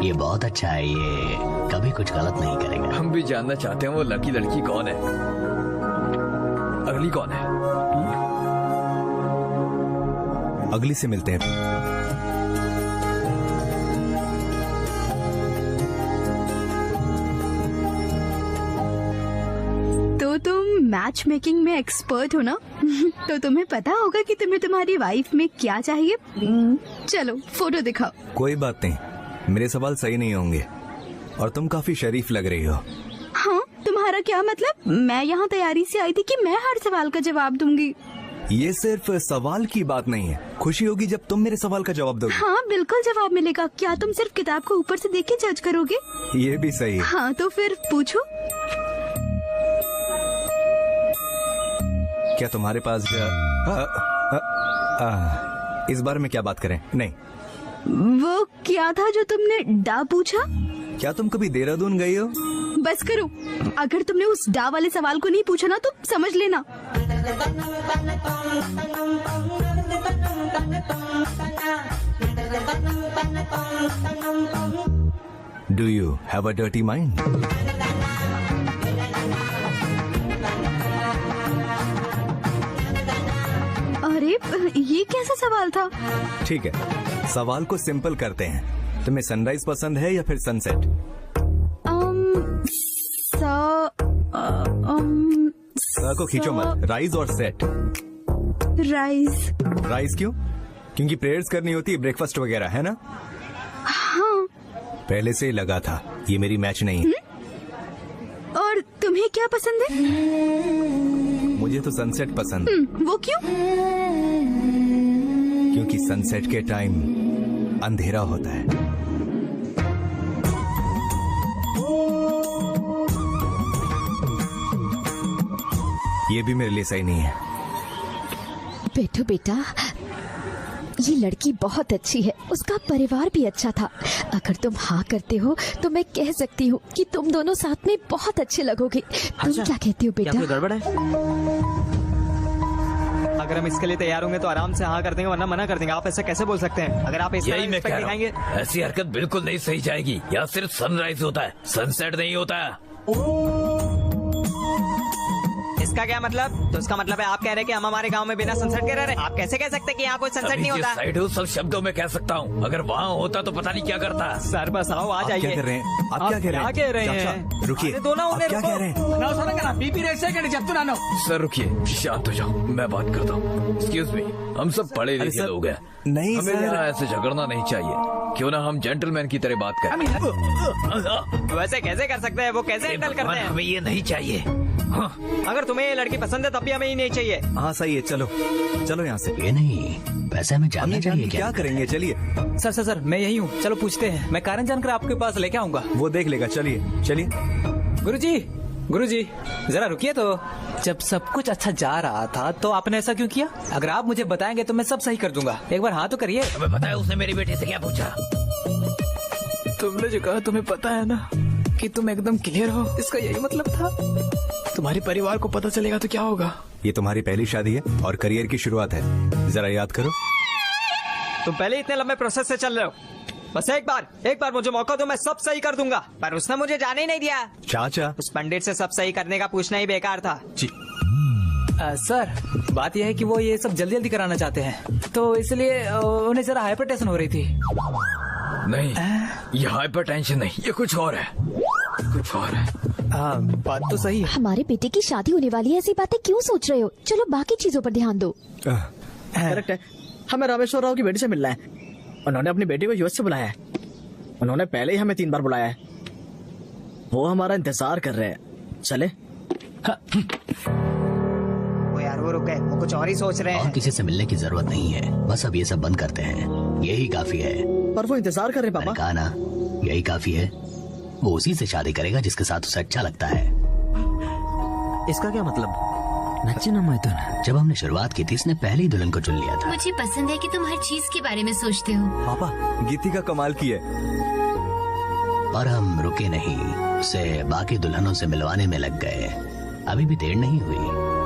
S6: ये बहुत अच्छा है, ये कभी कुछ गलत नहीं करेगा।
S11: हम भी जानना चाहते हैं वो लकी लड़की कौन है, अगली कौन है?
S2: अगली से मिलते हैं।
S12: तो तुम मैच मेकिंग में एक्सपर्ट हो ना? तो तुम्हें पता होगा कि तुम्हें तुम्हारी वाइफ में क्या चाहिए। चलो फोटो दिखाओ।
S2: कोई बात नहीं, मेरे सवाल सही नहीं होंगे और तुम काफी शरीफ लग रही हो।
S12: हाँ, तुम्हारा क्या मतलब? मैं यहाँ तैयारी से आई थी कि मैं हर सवाल का जवाब दूंगी।
S2: ये सिर्फ सवाल की बात नहीं है, खुशी होगी जब तुम मेरे सवाल का जवाब दोगे।
S12: हाँ बिल्कुल जवाब मिलेगा। क्या तुम सिर्फ किताब को ऊपर से देख के जज करोगे?
S2: ये भी सही है।
S12: हाँ तो फिर पूछो।
S2: क्या तुम्हारे पास इस बारे में क्या बात करें? नहीं।
S12: वो क्या था जो तुमने डा पूछा?
S2: क्या तुम कभी देहरादून गई हो?
S12: बस करो, अगर तुमने उस डा वाले सवाल को नहीं पूछा ना तो समझ लेना।
S2: Do you have a dirty mind?
S12: अरे ये कैसा सवाल था?
S2: ठीक है, सवाल को सिंपल करते हैं। तुम्हें सनराइज पसंद है या फिर सनसेट? को खींचो मत, राइज और सेट।
S12: राइज।
S2: राइज क्यों? क्योंकि प्रेयर्स करनी होती है, ब्रेकफास्ट वगैरह, है ना?
S12: हाँ।
S2: पहले से ही लगा था ये मेरी मैच नहीं है।
S12: और तुम्हें क्या पसंद है?
S2: मुझे तो सनसेट पसंद।
S12: वो क्यों?
S2: क्योंकि सनसेट के टाइम अंधेरा होता है। ये भी मेरे लिए सही नहीं है।
S5: बैठो बेटा, ये लड़की बहुत अच्छी है, उसका परिवार भी अच्छा था। अगर तुम हाँ करते हो तो मैं कह सकती हूँ कि तुम दोनों साथ में बहुत अच्छे लगोगे। तुम क्या कहते हो बेटा?
S10: क्या कोई गड़बड़ है?
S3: अगर हम इसके लिए तैयार होंगे तो आराम से हाँ कर देंगे, वरना मना कर देंगे। आप ऐसे कैसे बोल सकते हैं? अगर आप
S11: यही मैं कह रहा हूँ, ऐसी हरकत बिल्कुल नहीं सही जाएगी। यहाँ सिर्फ सनराइज होता है, सनसेट नहीं होता है।
S3: इसका क्या मतलब? तो इसका मतलब है आप कह रहे हैं कि हम हमारे गांव में बिना सनसेट के रह रहे हैं? आप कैसे कह सकते हैं कि यहाँ कोई सनसेट नहीं होता?
S11: साइड हूँ सब शब्दों में कह सकता हूँ, अगर वहाँ होता तो पता नहीं क्या करता।
S3: सर बस आओ, आ जाइए।
S2: क्या कह रहे हैं? आप क्या कह रहे हैं?
S3: हैं?
S2: रुकिए,
S3: दोनों
S2: आप क्या कह रहे हैं?
S11: सर रुकिए, शांत हो जाओ, मैं बात करता हूँ। एक्सक्यूज मी, हम सब पढ़े लिखे लोग हैं,
S2: नहीं
S11: हमें
S2: सर।
S11: यहाँ ऐसे झगड़ना नहीं चाहिए। क्यों ना हम जेंटलमैन की तरह बात करें।
S3: वैसे कैसे कर सकते हैं? वो कैसे हैंडल करते हैं?
S11: हमें ये नहीं चाहिए।
S3: अगर तुम्हें ये लड़की पसंद है तब भी हमें ही नहीं चाहिए।
S2: हाँ सही है, चलो चलो यहाँ से।
S6: ये नहीं, वैसे हमें जानना चाहिए
S2: क्या करेंगे? चलिए।
S8: सर मैं यही हूँ, चलो पूछते हैं। मैं कारण जानकर आपके पास लेके आऊंगा।
S2: वो देख लेगा, चलिए चलिए।
S8: गुरुजी जरा रुकिए तो। जब सब कुछ अच्छा जा रहा था तो आपने ऐसा क्यों किया? अगर आप मुझे बताएंगे तो मैं सब सही कर दूंगा। एक बार हाँ तो करिए।
S11: हमें पता है उसने मेरी बेटी से क्या पूछा।
S8: तुमने जो कहा तुम्हें पता है ना कि तुम एकदम क्लियर हो, इसका यही मतलब था। तुम्हारे परिवार को पता चलेगा तो क्या होगा?
S2: ये तुम्हारी पहली शादी है और करियर की शुरुआत है, जरा याद करो।
S3: तुम पहले इतने लंबे प्रोसेस से चल रहे हो। बस एक बार मुझे मौका दो, मैं सब सही कर दूंगा। पर उसने मुझे जाने ही नहीं दिया।
S2: चाचा,
S3: उस पंडित से सब सही करने का पूछना ही बेकार था।
S2: जी
S8: सर, बात यह है कि वो ये सब जल्दी जल्दी कराना चाहते हैं, तो इसलिए उन्हें जरा हाइपरटेंशन हो रही थी।
S11: नहीं, ये हाइपरटेंशन नहीं, ये कुछ और है, कुछ और है।
S8: हाँ, बात तो सही है।
S5: हमारे बेटे की शादी होने वाली है, ऐसी बातें क्यों सोच रहे हो? चलो बाकी चीजों पर ध्यान दो।
S7: करेक्ट है, हमें रामेश्वर राव की बेटी से मिलना है। उन्होंने अपनी बेटी को यूएस से बुलाया है। उन्होंने पहले ही हमें 3 बार बुलाया है। वो हमारा इंतजार कर रहे हैं। चले?
S3: वो यार वो रुक गए, वो कुछ और ही सोच रहे हैं।
S6: और किसी से मिलने की जरूरत नहीं है, बस अब ये सब बंद करते हैं, यही काफी है।
S7: पर वो इंतजार कर रहे हैं पापा।
S6: कहा ना, यही काफी है। वो उसी से शादी करेगा जिसके साथ उसे अच्छा लगता है।
S10: इसका क्या मतलब? नच्चे ना मैदान।
S6: जब हमने शुरुआत की थी, इसने पहली दुल्हन को चुन लिया था।
S4: मुझे पसंद है कि तुम हर चीज के बारे में सोचते हो।
S2: पापा, गीतिका कमाल की है।
S6: और हम रुके नहीं, उसे बाकी दुल्हनों से मिलवाने में लग गए। अभी भी देर नहीं हुई।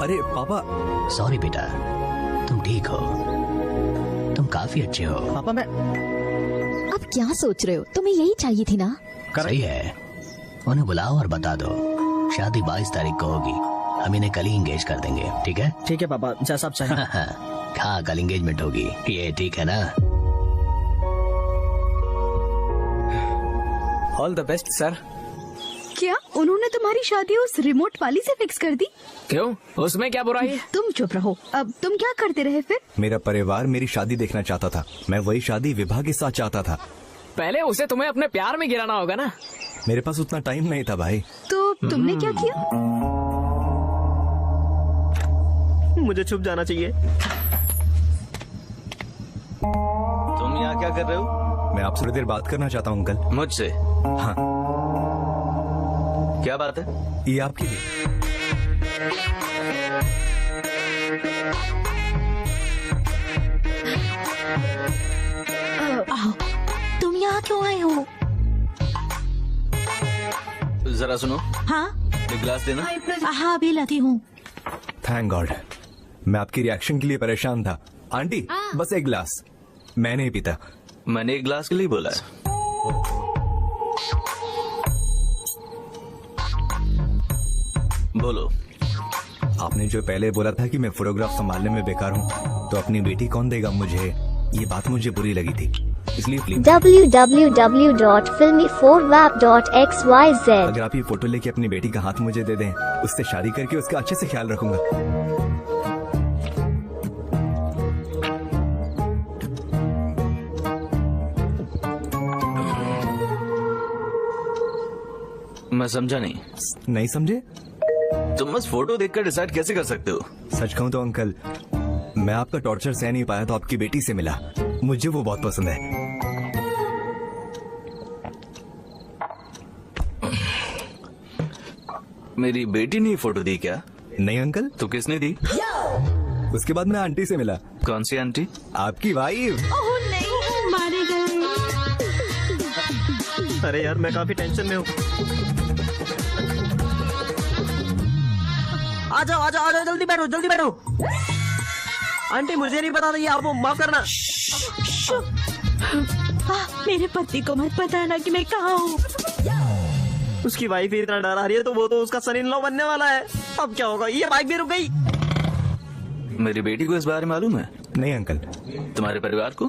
S2: अरे पापा।
S6: सॉरी बेटा, तुम ठीक हो, तुम काफी अच्छे हो।
S7: पापा मैं
S5: अब क्या सोच रहे हो? तुम्हें यही चाहिए थी ना?
S6: सही है, उन्हें बुलाओ और बता दो शादी 22 तारीख को होगी। हम इन्हें कल ही इंगेज कर देंगे, ठीक है?
S7: ठीक है पापा, जैसा आप चाहें।
S6: हाँ, कल इंगेजमेंट होगी, ये ठीक है ना?
S8: All the best sir.
S12: क्या उन्होंने तुम्हारी शादी उस रिमोट वाली से फिक्स कर दी?
S9: क्यों? उसमें क्या बुराई है?
S12: तुम चुप रहो। अब तुम क्या करते रहे फिर?
S2: मेरा परिवार मेरी शादी देखना चाहता था। मैं वही शादी विभा के साथ चाहता था।
S9: पहले उसे तुम्हें अपने प्यार में गिराना होगा ना।
S2: मेरे पास उतना टाइम नहीं था भाई।
S12: तो तुमने क्या किया?
S10: मुझे छुप जाना चाहिए।
S1: तुम यहाँ क्या कर रहे हो?
S2: मैं आपसे थोड़ी देर बात करना चाहता हूँ अंकल।
S1: मुझसे?
S2: हाँ।
S1: क्या बात है?
S2: ये आपके लिए।
S13: तुम यहाँ क्यों आए हो?
S1: जरा सुनो।
S13: हाँ,
S1: एक गिलास देना।
S13: हाँ अभी लाती हूँ।
S2: थैंक गॉड, मैं आपकी रिएक्शन के लिए परेशान था। आंटी, बस एक गिलास। मैं नहीं पीता।
S1: मैंने एक गिलास के लिए बोला है। बोलो।
S2: आपने जो पहले बोला था कि मैं फोटोग्राफ संभालने में बेकार हूँ, तो अपनी बेटी कौन देगा मुझे, ये बात मुझे बुरी लगी थी, इसलिए प्लीज
S15: www.filmy4wap.xyz
S2: अगर आप ये फोटो लेके अपनी बेटी का हाथ मुझे दे दें, उससे शादी करके उसका अच्छे से ख्याल रखूंगा।
S1: मैं समझा नहीं।
S2: नहीं समझे?
S1: तुम बस फोटो देखकर डिसाइड कैसे कर सकते हो?
S2: सच कहूं तो अंकल, मैं आपका टॉर्चर सह नहीं पाया तो आपकी बेटी से मिला। मुझे वो बहुत पसंद है।
S1: मेरी बेटी ने फोटो दी क्या?
S2: नहीं अंकल।
S1: तो किसने दी?
S2: उसके बाद मैं आंटी से मिला।
S1: कौन सी आंटी?
S2: आपकी वाइफ।
S13: ओह नहीं, मारे गए।
S10: अरे यार मैं काफी टेंशन में हूँ। आ जाओ जल्दी बैठो। आंटी मुझे नहीं पता था ये, आपको माफ करना।
S13: मेरे पति को मत बताना कि मैं कहाँ हूँ।
S10: उसकी वाइफ ही इतना डरा रही है तो वो तो उसका सन इन लॉ बनने वाला है। अब क्या होगा? ये बाइक भी रुक गई।
S1: मेरी बेटी को इस बारे में मालूम है?
S2: नहीं अंकल।
S1: तुम्हारे परिवार को?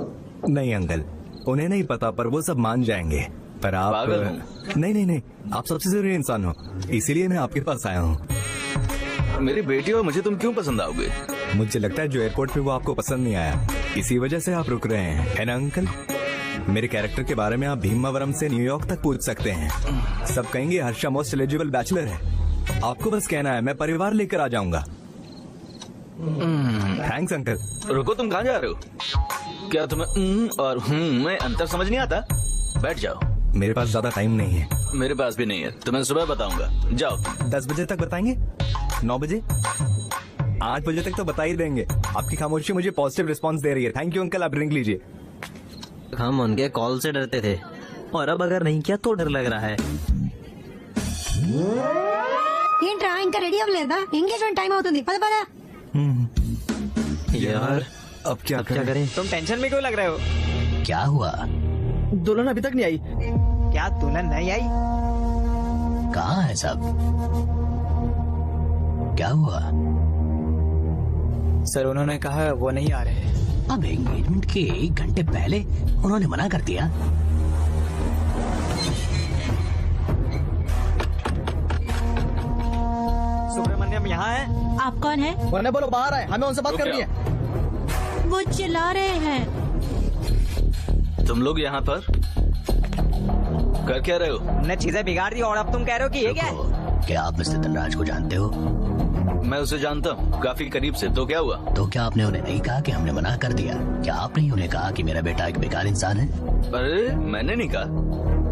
S2: नहीं अंकल, उन्हें नहीं पता, पर वो सब मान जाएंगे। पर आप
S1: पागल हो?
S2: नहीं, आप सबसे जरूरी इंसान हो, इसीलिए मैं आपके पास आया हूँ।
S1: मेरी बेटी और मुझे तुम क्यों पसंद आओगे?
S2: मुझे लगता है जो एयरपोर्ट पे वो आपको पसंद नहीं आया, इसी वजह से आप रुक रहे हैं, है ना अंकल? मेरे कैरेक्टर के बारे में आप भीमावरम से न्यूयॉर्क तक पूछ सकते हैं। सब कहेंगे हर्षा मोस्ट एलिजिबल बैचलर है। आपको बस कहना है, मैं परिवार लेकर आ जाऊंगा। Thanks uncle.
S1: रुको, तुम कहाँ जा रहे हो? क्या तुम्हें और में अंतर समझ नहीं आता? बैठ जाओ।
S2: मेरे पास ज्यादा टाइम नहीं है।
S1: मेरे पास भी नहीं है, तो मैं सुबह बताऊंगा। जाओ।
S2: 10 बजे तक बताएंगे? 9 बजे? 8 बजे तक तो बता ही देंगे। आपकी खामोशी मुझे पॉजिटिव रिस्पांस दे रही है। थैंक यू अंकल, आप ड्रिंक लीजिए।
S10: हम उनके कॉल से डरते थे और अब अगर नहीं किया तो डर लग रहा है।
S16: ఇంకా రెడీ అవ్వలేదా? ఎంగేజ్మెంట్ టైం అవుతుంది, పద పద।
S10: यार
S2: अब क्या
S10: करें?
S3: तुम टेंशन में क्यों लग रहे हो?
S6: क्या हुआ?
S7: दुल्हन अभी तक नहीं आई।
S3: क्या दुल्हन नहीं आई?
S6: कहाँ है सब? क्या हुआ?
S8: सर उन्होंने कहा वो नहीं आ रहे।
S6: अब एंगेजमेंट के 1 घंटे पहले उन्होंने मना कर दिया।
S3: सुब्रमण्यम यहाँ है?
S13: आप कौन है?
S7: वरना बोलो बाहर आए, हमें उनसे बात करनी है।
S13: वो चिल्ला रहे हैं।
S1: तुम लोग यहाँ पर कर क्या रहे हो?
S3: हमने चीजें बिगाड़ दी और अब तुम कह रहे हो कि ये क्या है?
S6: क्या आप मिस्टर धनराज को जानते हो?
S1: मैं उसे जानता हूँ काफी करीब से। तो क्या हुआ?
S6: तो क्या आपने उन्हें नहीं कहा कि हमने मना कर दिया? क्या आपने ही उन्हें कहा कि मेरा बेटा एक बेकार इंसान है?
S1: अरे मैंने नहीं कहा,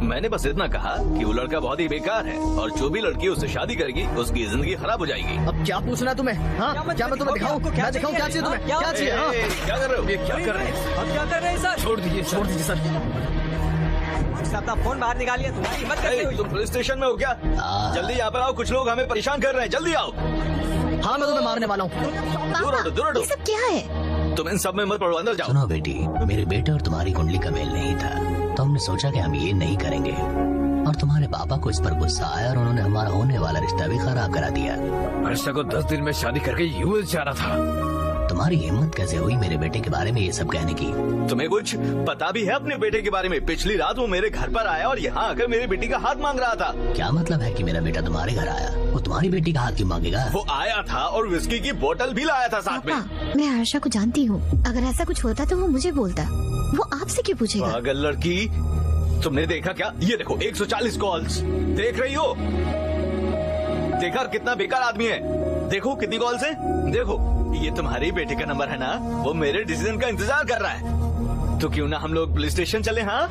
S1: मैंने बस इतना कहा कि वो लड़का बहुत ही बेकार है और जो भी लड़की उससे शादी करेगी उसकी जिंदगी खराब हो जाएगी।
S7: अब क्या पूछना है तुम्हें? हाँ? क्या मैं तुम्हें दिखाऊं? क्या दिखाऊं? क्या चाहिए तुम्हें? क्या चाहिए? हाँ?
S1: क्या कर रहे हो?
S11: क्या कर रहे हैं?
S3: अब क्या कर रहे हैं सर?
S11: छोड़ दीजिए
S7: सर।
S3: अपना फोन बाहर निकालिए। तुम्हारी हिम्मत कैसे हुई?
S1: तुम पुलिस स्टेशन में हो क्या? जल्दी यहाँ पर आओ, कुछ लोग हमें परेशान कर रहे हैं। जल्दी आओ।
S7: हाँ मैं तुम्हें मारने वाला हूँ।
S1: दूर हटो।
S5: ये सब क्या है?
S1: तुम इन सब में मत पड़ो, अंदर जाओ।
S6: सुनो बेटी, मेरे बेटे और तुम्हारी कुंडली का मेल नहीं था, तो हमने सोचा कि हम ये नहीं करेंगे। और तुम्हारे पापा को इस पर गुस्सा आया और उन्होंने हमारा होने वाला रिश्ता भी खराब करा दिया।
S11: हर्षा को 10 दिन में शादी करके यूएस जाना था।
S6: तुम्हारी हिम्मत कैसे हुई मेरे बेटे के बारे में ये सब कहने की?
S1: तुम्हें कुछ पता भी है अपने बेटे के बारे में? पिछली रात वो मेरे घर पर आया और यहाँ आकर मेरी बेटी का हाथ मांग रहा था।
S6: क्या मतलब है कि मेरा बेटा तुम्हारे घर आया? वो तुम्हारी बेटी का हाथ क्यों मांगेगा?
S1: वो आया था और विस्की की बोतल भी लाया था साथ में।
S5: मैं हर्षा को जानती हूँ, अगर ऐसा कुछ होता तो वो मुझे बोलता। वो आपसे क्यों पूछेगा?
S1: पागल लड़की, तुमने देखा क्या? ये देखो 140 कॉल्स। देख रही हो? देखा कितना बेकार आदमी है? देखो कितनी कॉल्स हैं? देखो ये तुम्हारे बेटे का नंबर है ना? वो मेरे डिसीजन का इंतजार कर रहा है। तो क्यों ना हम लोग पुलिस स्टेशन चले? हाँ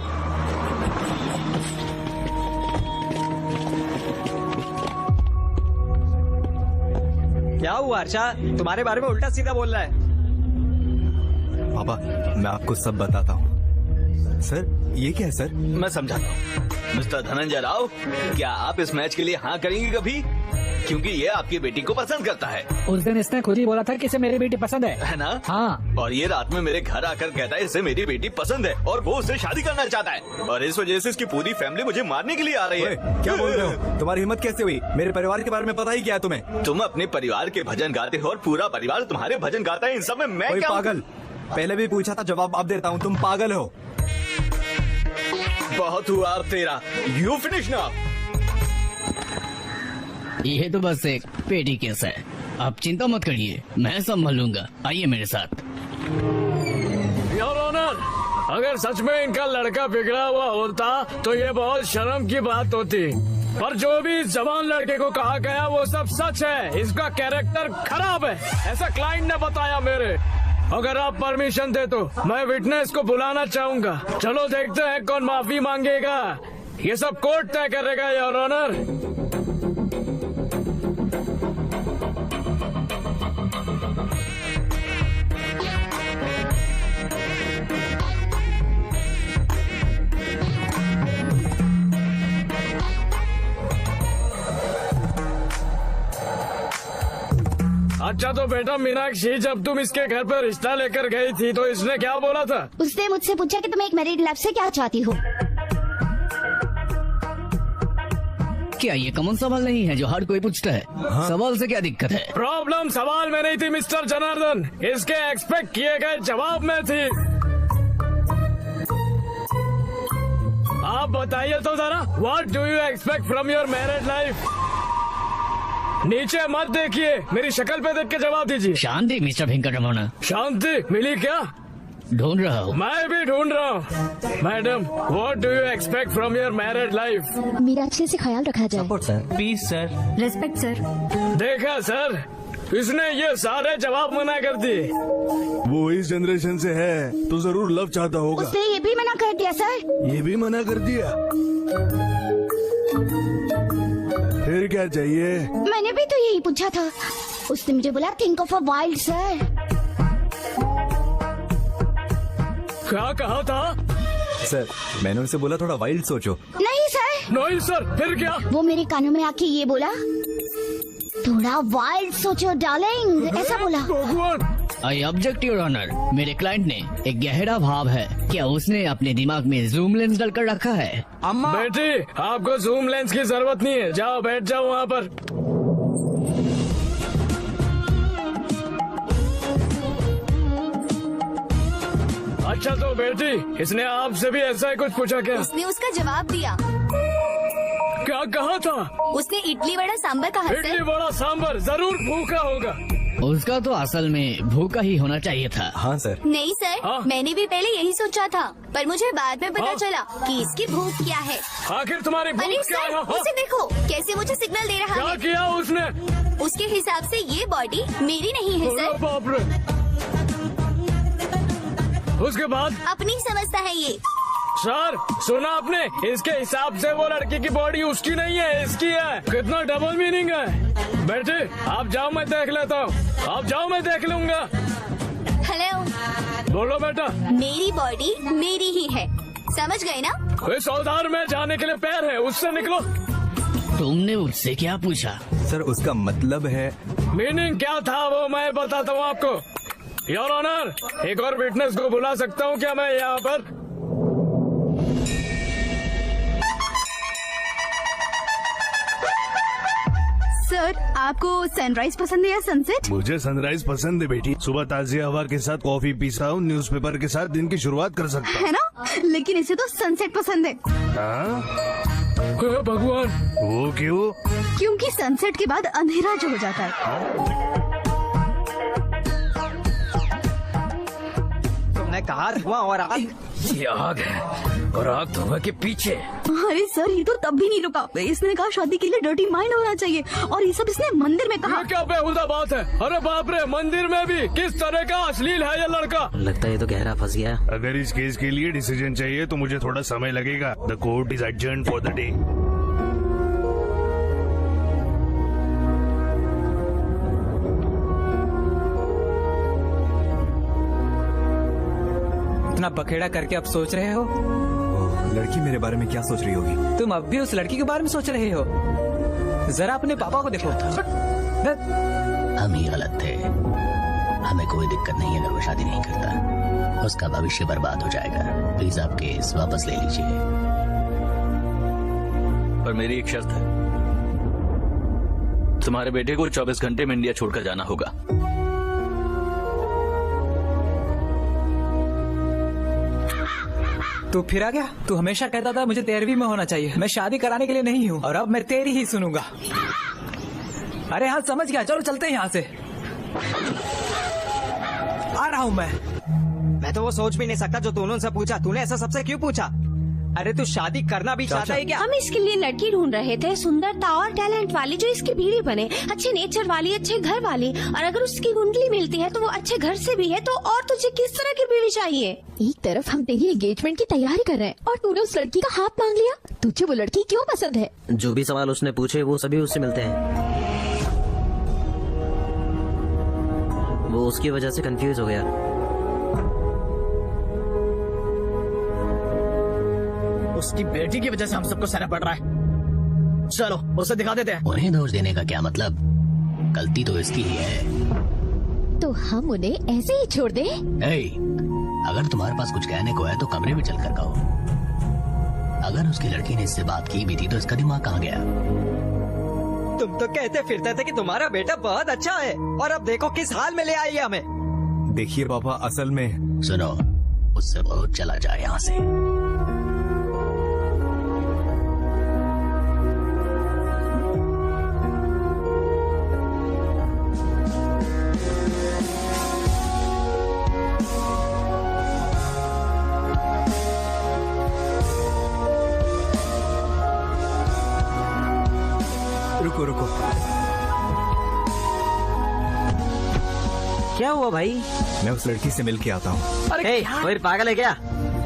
S3: क्या हुआ हर्षा? तुम्हारे बारे में उल्टा सीधा बोल रहा है।
S2: पापा मैं आपको सब बताता हूँ। सर ये क्या है सर?
S1: मैं समझाता हूँ। मिस्टर धनंजय राव, क्या आप इस मैच के लिए हाँ करेंगे कभी? क्योंकि ये आपकी बेटी को पसंद करता है।
S9: उस दिन इसने खुद ही बोला था कि इसे मेरी बेटी पसंद है
S1: ना?
S9: हाँ।
S1: और ये रात में मेरे घर आकर कहता है इसे मेरी बेटी पसंद है और वो उससे शादी करना चाहता है। और इस वजह से इसकी पूरी फैमिली मुझे मारने के लिए आ रही है।
S2: क्या बोल रहे हो? तुम्हारी हिम्मत कैसे हुई? मेरे परिवार के बारे में पता ही क्या है तुम्हें?
S1: तुम अपने परिवार के भजन गाते हो और पूरा परिवार तुम्हारे भजन गाता है। इन सब में मैं क्या?
S2: पागल। पहले भी पूछा था, जवाब आप देता हूँ। तुम पागल हो।
S1: बहुत हुआ अब तेरा। You finish now.
S17: ये तो बस एक पेटी केस है, आप चिंता मत करिए, मैं संभाल लूंगा। आइए मेरे साथ।
S11: योर ऑनर, अगर सच में इनका लड़का बिगड़ा हुआ होता तो ये बहुत शर्म की बात होती। पर जो भी जवान लड़के को कहा गया वो सब सच है। इसका कैरेक्टर खराब है, ऐसा क्लाइंट ने बताया मेरे।
S18: अगर आप परमिशन दे तो मैं विटनेस को बुलाना चाहूंगा। चलो देखते हैं कौन माफी मांगेगा। ये सब कोर्ट तय करेगा योर ऑनर। अच्छा तो बेटा मीनाक्षी, जब तुम इसके घर पर रिश्ता लेकर गई थी तो इसने क्या बोला था?
S5: उसने मुझसे पूछा कि तुम एक मैरिड लाइफ से क्या चाहती हो।
S17: क्या ये कॉमन सवाल नहीं है जो हर कोई पूछता है? सवाल से क्या दिक्कत है?
S18: प्रॉब्लम सवाल में नहीं थी मिस्टर जनार्दन, इसके एक्सपेक्ट किए गए जवाब में थी। आप बताइए तो जरा, what do you expect from your married life? नीचे मत देखिए, मेरी शक्ल पे देख के जवाब दीजिए।
S17: शांति मिस्टर वेंकटरमण।
S18: शांति मिली क्या?
S17: ढूंढ रहा हूँ।
S18: मैं भी ढूंढ रहा हूँ। Madam, what do you expect from your married life?
S5: मेरा अच्छे से ख्याल रखा जाए।
S9: Support sir, please sir,
S16: respect sir.
S18: देखा सर, इसने ये सारे जवाब मना कर दिए।
S19: वो इस जनरेशन से है तो जरूर लव चाहता होगा।
S5: उसने ये भी मना कर दिया सर।
S19: ये भी मना कर दिया? फिर क्या चाहिए?
S5: मैंने भी तो यही पूछा था। उसने मुझे बोला think of a wild sir.
S18: क्या कहा था?
S2: सर मैंने उनसे बोला थोड़ा वाइल्ड सोचो।
S5: नहीं सर।
S18: नहीं सर, फिर क्या?
S5: वो मेरे कानों में आके ये बोला थोड़ा वाइल्ड सोचो डार्लिंग, ऐसा बोला।
S18: भगवान!
S17: I object your honour. मेरे क्लाइंट ने एक गहरा भाव है। क्या उसने अपने दिमाग में जूम लेंस डालकर रखा है?
S18: अम्मा बेटी, आपको जूम लेंस की जरूरत नहीं है, जाओ बैठ जाओ वहाँ पर। अच्छा तो बेटी, इसने आपसे भी ऐसा ही कुछ पूछा क्या?
S5: उसने उसका जवाब दिया।
S18: क्या कहा था?
S5: उसने इडली वड़ा सांबर कहा।
S18: इडली वड़ा सांबर, जरूर भूखा होगा।
S17: उसका तो असल में भूखा ही होना चाहिए था।
S2: हाँ सर।
S5: नहीं सर, मैंने भी पहले यही सोचा था, पर मुझे बाद में पता चला कि इसकी भूख क्या है।
S18: आखिर तुम्हारी भूख क्या है?
S5: उसे देखो कैसे मुझे सिग्नल दे रहा है।
S18: क्या किया उसने?
S5: उसके हिसाब से ये बॉडी मेरी नहीं है सर।
S18: बाप रे। उसके बाद?
S5: अपनी समझता है ये।
S18: सर सुना आपने, इसके हिसाब से वो लड़की की बॉडी उसकी नहीं है, इसकी है। कितना डबल मीनिंग है। बेटे आप जाओ, मैं देख लेता हूँ। आप जाओ, मैं देख लूंगा।
S5: हेलो।
S18: बोलो बेटा।
S5: मेरी बॉडी मेरी ही है, समझ गए ना?
S18: इस औजार में जाने के लिए पैर है, उससे निकलो।
S17: तुमने उससे क्या पूछा?
S2: सर उसका मतलब है।
S18: मीनिंग क्या था वो मैं बताता हूँ आपको। योर ऑनर, एक और विटनेस को बुला सकता हूँ क्या मैं यहाँ पर?
S12: सर आपको सनराइज पसंद है या सनसेट?
S19: मुझे सनराइज पसंद है बेटी। सुबह ताजी हवा के साथ कॉफी पीता हूँ, न्यूज़पेपर के साथ दिन की शुरुआत कर सकता हूँ।
S12: है ना? लेकिन इसे तो सनसेट पसंद है।
S18: भगवान!
S19: वो क्यों?
S12: क्योंकि सनसेट के बाद अंधेरा जो हो जाता है।
S3: तुमने कहा धुआं और आग।
S11: ये आग है और आग धुआं के पीछे।
S12: अरे सर ये तो तब भी नहीं रुका। इसने कहा शादी के लिए डर्टी माइंड होना चाहिए, और ये सब इसने मंदिर में कहा।
S18: ये क्या बेहुदा बात है? अरे बाप रे, मंदिर में भी? किस तरह का अश्लील है ये लड़का।
S10: लगता है ये तो गहरा फंस गया।
S19: अगर इस केस के लिए डिसीजन चाहिए तो मुझे थोड़ा समय लगेगा। The court is adjourned for the day.
S8: इतना बखेड़ा करके अब सोच रहे हो?
S2: लड़की मेरे बारे में क्या सोच रही होगी?
S8: तुम अब भी उस लड़की के बारे में सोच रहे हो? जरा अपने पापा को देखो।
S6: हम ही गलत थे। हमें कोई दिक्कत नहीं अगर वो शादी नहीं करता। उसका भविष्य बर्बाद हो जाएगा। प्लीज आप केस वापस ले लीजिए।
S1: पर मेरी एक शर्त है, तुम्हारे बेटे को 24 घंटे में इंडिया छोड़कर जाना होगा।
S8: तू फिर आ गया? तू हमेशा कहता था मुझे 13वीं में होना चाहिए, मैं शादी कराने के लिए नहीं हूँ, और अब मैं तेरी ही सुनूंगा। अरे हाँ समझ गया, चलो चलते हैं यहाँ से। आ रहा हूँ मैं।
S3: तो वो सोच भी नहीं सकता जो तूने उनसे पूछा। तूने ऐसा सबसे क्यों पूछा? अरे तू शादी करना भी चाहता है क्या?
S20: हम इसके लिए लड़की ढूंढ रहे थे, सुंदरता और टैलेंट वाली, जो इसकी बीवी बने, अच्छे नेचर वाली, अच्छे घर वाली। और अगर उसकी कुंडली मिलती है तो वो अच्छे घर से भी है, तो और तुझे किस तरह की बीवी चाहिए?
S5: एक तरफ हम तेरी एंगेजमेंट की तैयारी कर रहे हैं और तूने उस लड़की का हाथ मांग लिया। तुझे वो लड़की क्यों पसंद है?
S10: जो भी सवाल उसने पूछे वो सभी उससे मिलते हैं। वो उसकी वजह से कंफ्यूज हो गया।
S7: उसकी बेटी की वजह से हम सबको सहना पड़ रहा है। चलो उसे दिखा देते हैं।
S6: उन्हें दोष देने का क्या मतलब? गलती तो इसकी ही है।
S5: तो हम उन्हें ऐसे ही छोड़ दें?
S6: अगर तुम्हारे पास कुछ कहने को है तो कमरे में चलकर कहो। अगर उसकी लड़की ने इससे बात की भी थी तो इसका दिमाग कहाँ गया?
S3: तुम तो कहते फिरते थे कि तुम्हारा बेटा बहुत अच्छा है, और अब देखो किस हाल में ले आई है हमें।
S2: देखिए पापा, असल में
S6: सुनो, उससे बहुत चला जाए यहाँ से।
S2: रुको रुको,
S10: क्या हुआ भाई?
S2: मैं उस लड़की से मिल के आता हूँ।
S10: कोई पागल है क्या?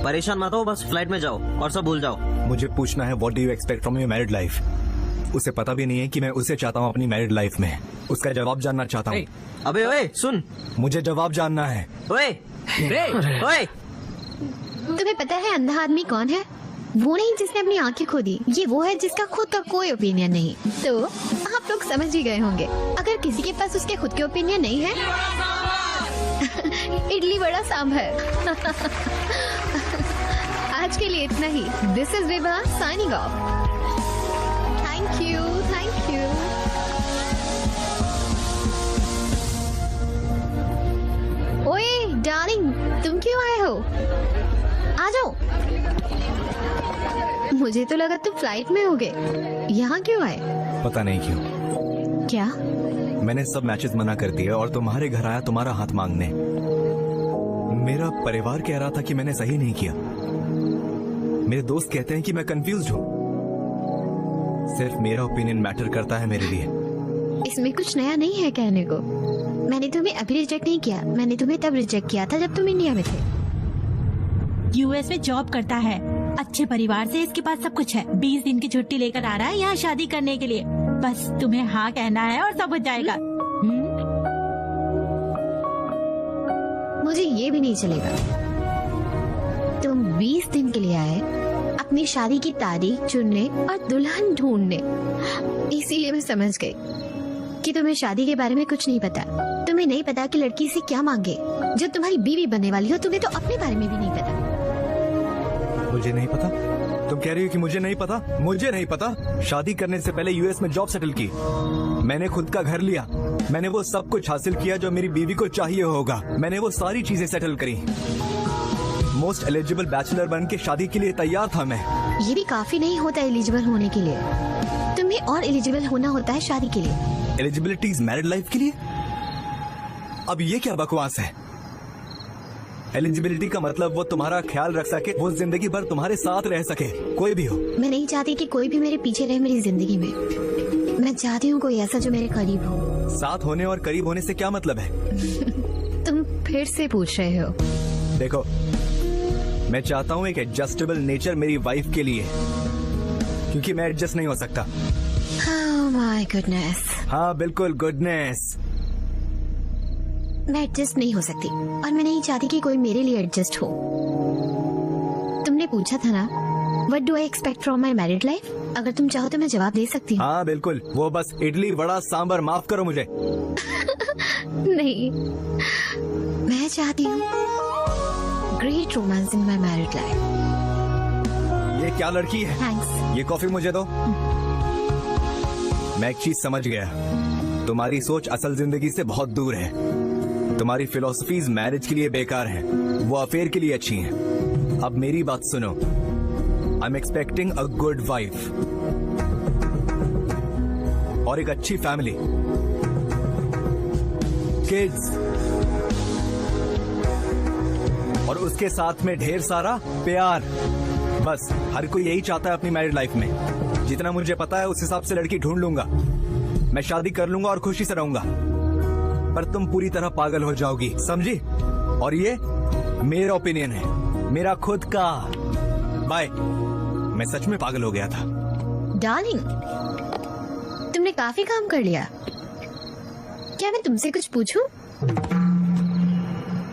S10: परेशान मत हो, बस फ्लाइट में जाओ और सब भूल जाओ।
S2: मुझे पूछना है, what do you expect from your married life? उसे पता भी नहीं है कि मैं उसे चाहता हूँ अपनी मैरिड लाइफ में। उसका जवाब जानना चाहता हूँ।
S10: अबे ओए सुन,
S2: मुझे जवाब जानना है।
S10: ओए ओए,
S5: तुम्हें पता है अंधा आदमी कौन है? वो नहीं जिसने अपनी आंखें खोदी, ये वो है जिसका खुद का कोई ओपिनियन नहीं। तो आप लोग समझ ही गए होंगे। अगर किसी के पास उसके खुद के ओपिनियन नहीं है इडली वड़ा सांभर। आज के लिए इतना ही। This is Vibha signing off. Thank you, thank you. ओए डार्लिंग, तुम क्यों आए हो? आ जाओ। मुझे तो लगा तुम फ्लाइट में होगे। यहाँ क्यों आए?
S2: पता नहीं क्यों।
S5: क्या?
S2: मैंने सब मैचेस मना कर दिए और तुम्हारे घर आया तुम्हारा हाथ मांगने। मेरा परिवार कह रहा था कि मैंने सही नहीं किया। मेरे दोस्त कहते हैं कि मैं कंफ्यूज्ड हूँ। सिर्फ मेरा ओपिनियन मैटर करता है मेरे लिए।
S5: इसमें कुछ नया नहीं है कहने को। मैंने तुम्हें अभी रिजेक्ट नहीं किया, मैंने तुम्हें तब रिजेक्ट किया था जब तुम इंडिया में थे।
S13: यूएस में जॉब करता है, अच्छे परिवार से, इसके पास सब कुछ है। 20 दिन की छुट्टी लेकर आ रहा है यहाँ शादी करने के लिए। बस तुम्हें हाँ कहना है और सब हो जाएगा।
S5: मुझे ये भी नहीं चलेगा। तुम 20 दिन के लिए आए अपनी शादी की तारीख चुनने और दुल्हन ढूंढने। इसीलिए मैं समझ गई कि तुम्हें शादी के बारे में कुछ नहीं पता। तुम्हें नहीं पता कि लड़की से क्या मांगे। जब तुम्हारी बीवी बनने वाली हो तुम्हें तो अपने बारे में भी नहीं पता।
S2: मुझे नहीं पता? तुम कह रही हो कि मुझे नहीं पता? मुझे नहीं पता। शादी करने से पहले यूएस में जॉब सेटल की, मैंने खुद का घर लिया, मैंने वो सब कुछ हासिल किया जो मेरी बीवी को चाहिए होगा। मैंने वो सारी चीजें सेटल करी। मोस्ट एलिजिबल बैचलर बन के शादी के लिए तैयार था मैं।
S5: ये भी काफी नहीं होता एलिजिबल होने के लिए। तुम्हें और एलिजिबल होना होता है शादी के लिए।
S2: एलिजिबिलिटी इज मैरिड लाइफ के लिए? अब ये क्या बकवास है? एलिजिबिलिटी का मतलब वो तुम्हारा ख्याल रख सके, वो जिंदगी भर तुम्हारे साथ रह सके, कोई भी हो।
S5: मैं नहीं चाहती कि कोई भी मेरे पीछे रहे मेरी जिंदगी में। मैं चाहती हूँ कोई ऐसा जो मेरे करीब हो।
S2: साथ होने और करीब होने से क्या मतलब है?
S5: तुम फिर से पूछ रहे हो।
S2: देखो, मैं चाहता हूँ एक एडजस्टेबल नेचर मेरी वाइफ के लिए, क्योंकि मैं एडजस्ट नहीं हो सकता।
S5: Oh my goodness।
S2: हाँ बिल्कुल, गुडनेस।
S5: मैं एडजस्ट नहीं हो सकती और मैं नहीं चाहती कि कोई मेरे लिए एडजस्ट हो। तुमने पूछा था ना, What do I expect from my married life? अगर तुम चाहो तो मैं जवाब दे सकती हूँ।
S2: हाँ बिल्कुल, वो बस इडली वड़ा सांबर, माफ करो मुझे।
S5: नहीं, मैं चाहती हूँ great romance in my married life.
S2: ये क्या लड़की है?
S5: थैंक्स।
S2: ये कॉफी मुझे दो। मैं एक चीज समझ गया, तुम्हारी सोच असल जिंदगी से बहुत दूर है। तुम्हारी फिलोसफीज मैरिज के लिए बेकार हैं, वो अफेयर के लिए अच्छी हैं। अब मेरी बात सुनो। I am expecting a good wife और एक अच्छी फैमिली, किड्स, और उसके साथ में ढेर सारा प्यार। बस हर कोई यही चाहता है अपनी मैरिड लाइफ में। जितना मुझे पता है उस हिसाब से लड़की ढूंढ लूंगा, मैं शादी कर लूंगा और खुशी से रहूंगा। पर तुम पूरी तरह पागल हो जाओगी, समझी? और ये मेरा ओपिनियन है, मेरा खुद का। बाय। मैं सच में पागल हो गया था।
S5: डार्लिंग, तुमने काफी काम कर लिया। क्या मैं तुमसे कुछ पूछूं?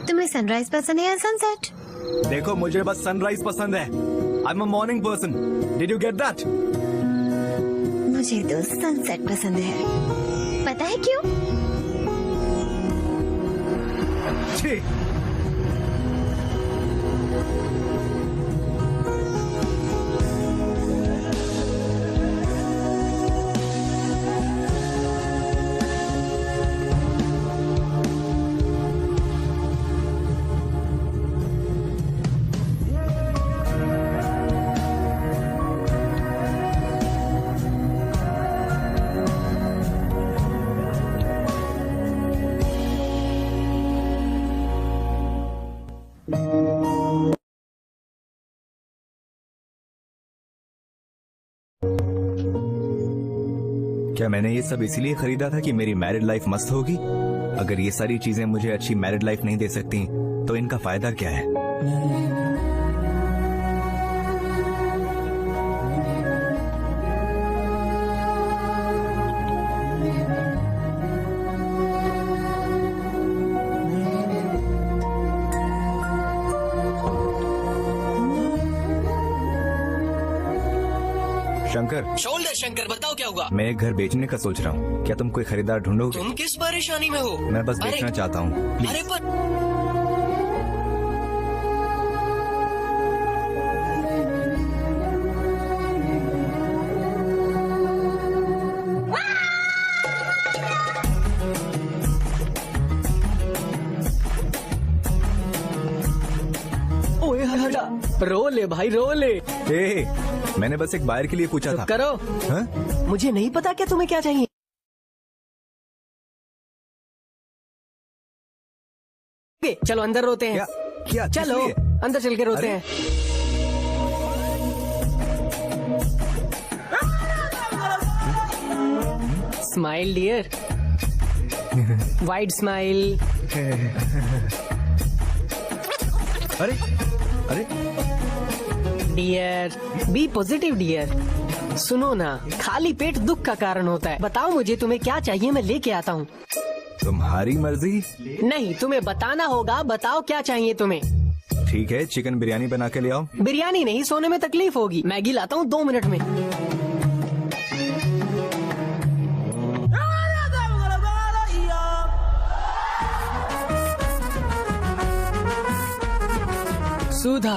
S5: तुम्हें सनराइज पसंद है या सनसेट?
S2: देखो, मुझे बस सनराइज पसंद है। I am a morning person. Did you get that?
S5: मुझे तो सनसेट पसंद है। पता है क्यों?
S2: छी। क्या मैंने ये सब इसीलिए खरीदा था कि मेरी मैरिड लाइफ मस्त होगी? अगर ये सारी चीजें मुझे अच्छी मैरिड लाइफ नहीं दे सकती तो इनका फायदा क्या है? शंकर,
S17: शोल्डर शंकर, बताओ क्या हुआ?
S2: मैं एक घर बेचने का सोच रहा हूँ। क्या तुम कोई खरीदार ढूंढोगे?
S17: तुम किस परेशानी में हो?
S2: मैं बस बेचना चाहता हूँ, प्लीज।
S17: अरे पर
S10: ओए हटा, रो ले भाई, रो ले।
S2: मैंने बस एक बायर के लिए पूछा था।
S10: करो।
S2: हाँ?
S10: मुझे नहीं पता क्या तुम्हें क्या चाहिए। चलो अंदर रोते हैं।
S2: क्या?
S10: चलो अंदर चल के रोते हैं। Smile dear, wide smile.
S2: अरे अरे
S10: डियर, बी पॉजिटिव डियर। सुनो ना, खाली पेट दुख का कारण होता है। बताओ मुझे तुम्हें क्या चाहिए, मैं लेके आता हूँ।
S2: तुम्हारी मर्जी।
S10: नहीं, तुम्हें बताना होगा। बताओ क्या चाहिए तुम्हें।
S2: ठीक है, चिकन बिरयानी बना के ले आओ।
S10: बिरयानी नहीं, सोने में तकलीफ होगी। मैगी लाता हूँ 2 मिनट में। सुधा,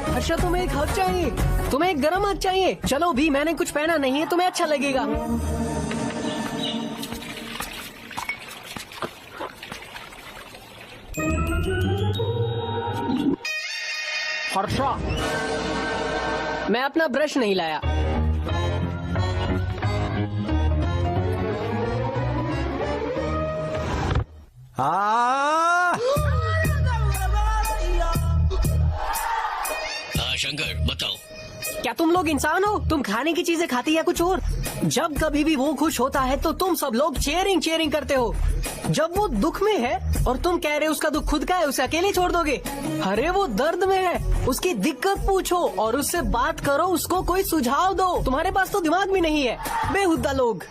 S10: हर्षा, तुम्हें एक हक चाहिए। तुम्हें एक गरम हक चाहिए। चलो भी, मैंने कुछ पहना नहीं है, तुम्हें अच्छा लगेगा। हर्षा, मैं अपना ब्रश नहीं लाया।
S17: शंकर, बताओ।
S10: क्या तुम लोग इंसान हो? तुम खाने की चीजें खाती या कुछ और? जब कभी भी वो खुश होता है तो तुम सब लोग चेयरिंग करते हो। जब वो दुख में है और तुम कह रहे हो उसका दुख खुद का है, उसे अकेले छोड़ दोगे? अरे वो दर्द में है, उसकी दिक्कत पूछो और उससे बात करो, उसको कोई सुझाव दो। तुम्हारे पास तो दिमाग भी नहीं है, बेहुदा लोग।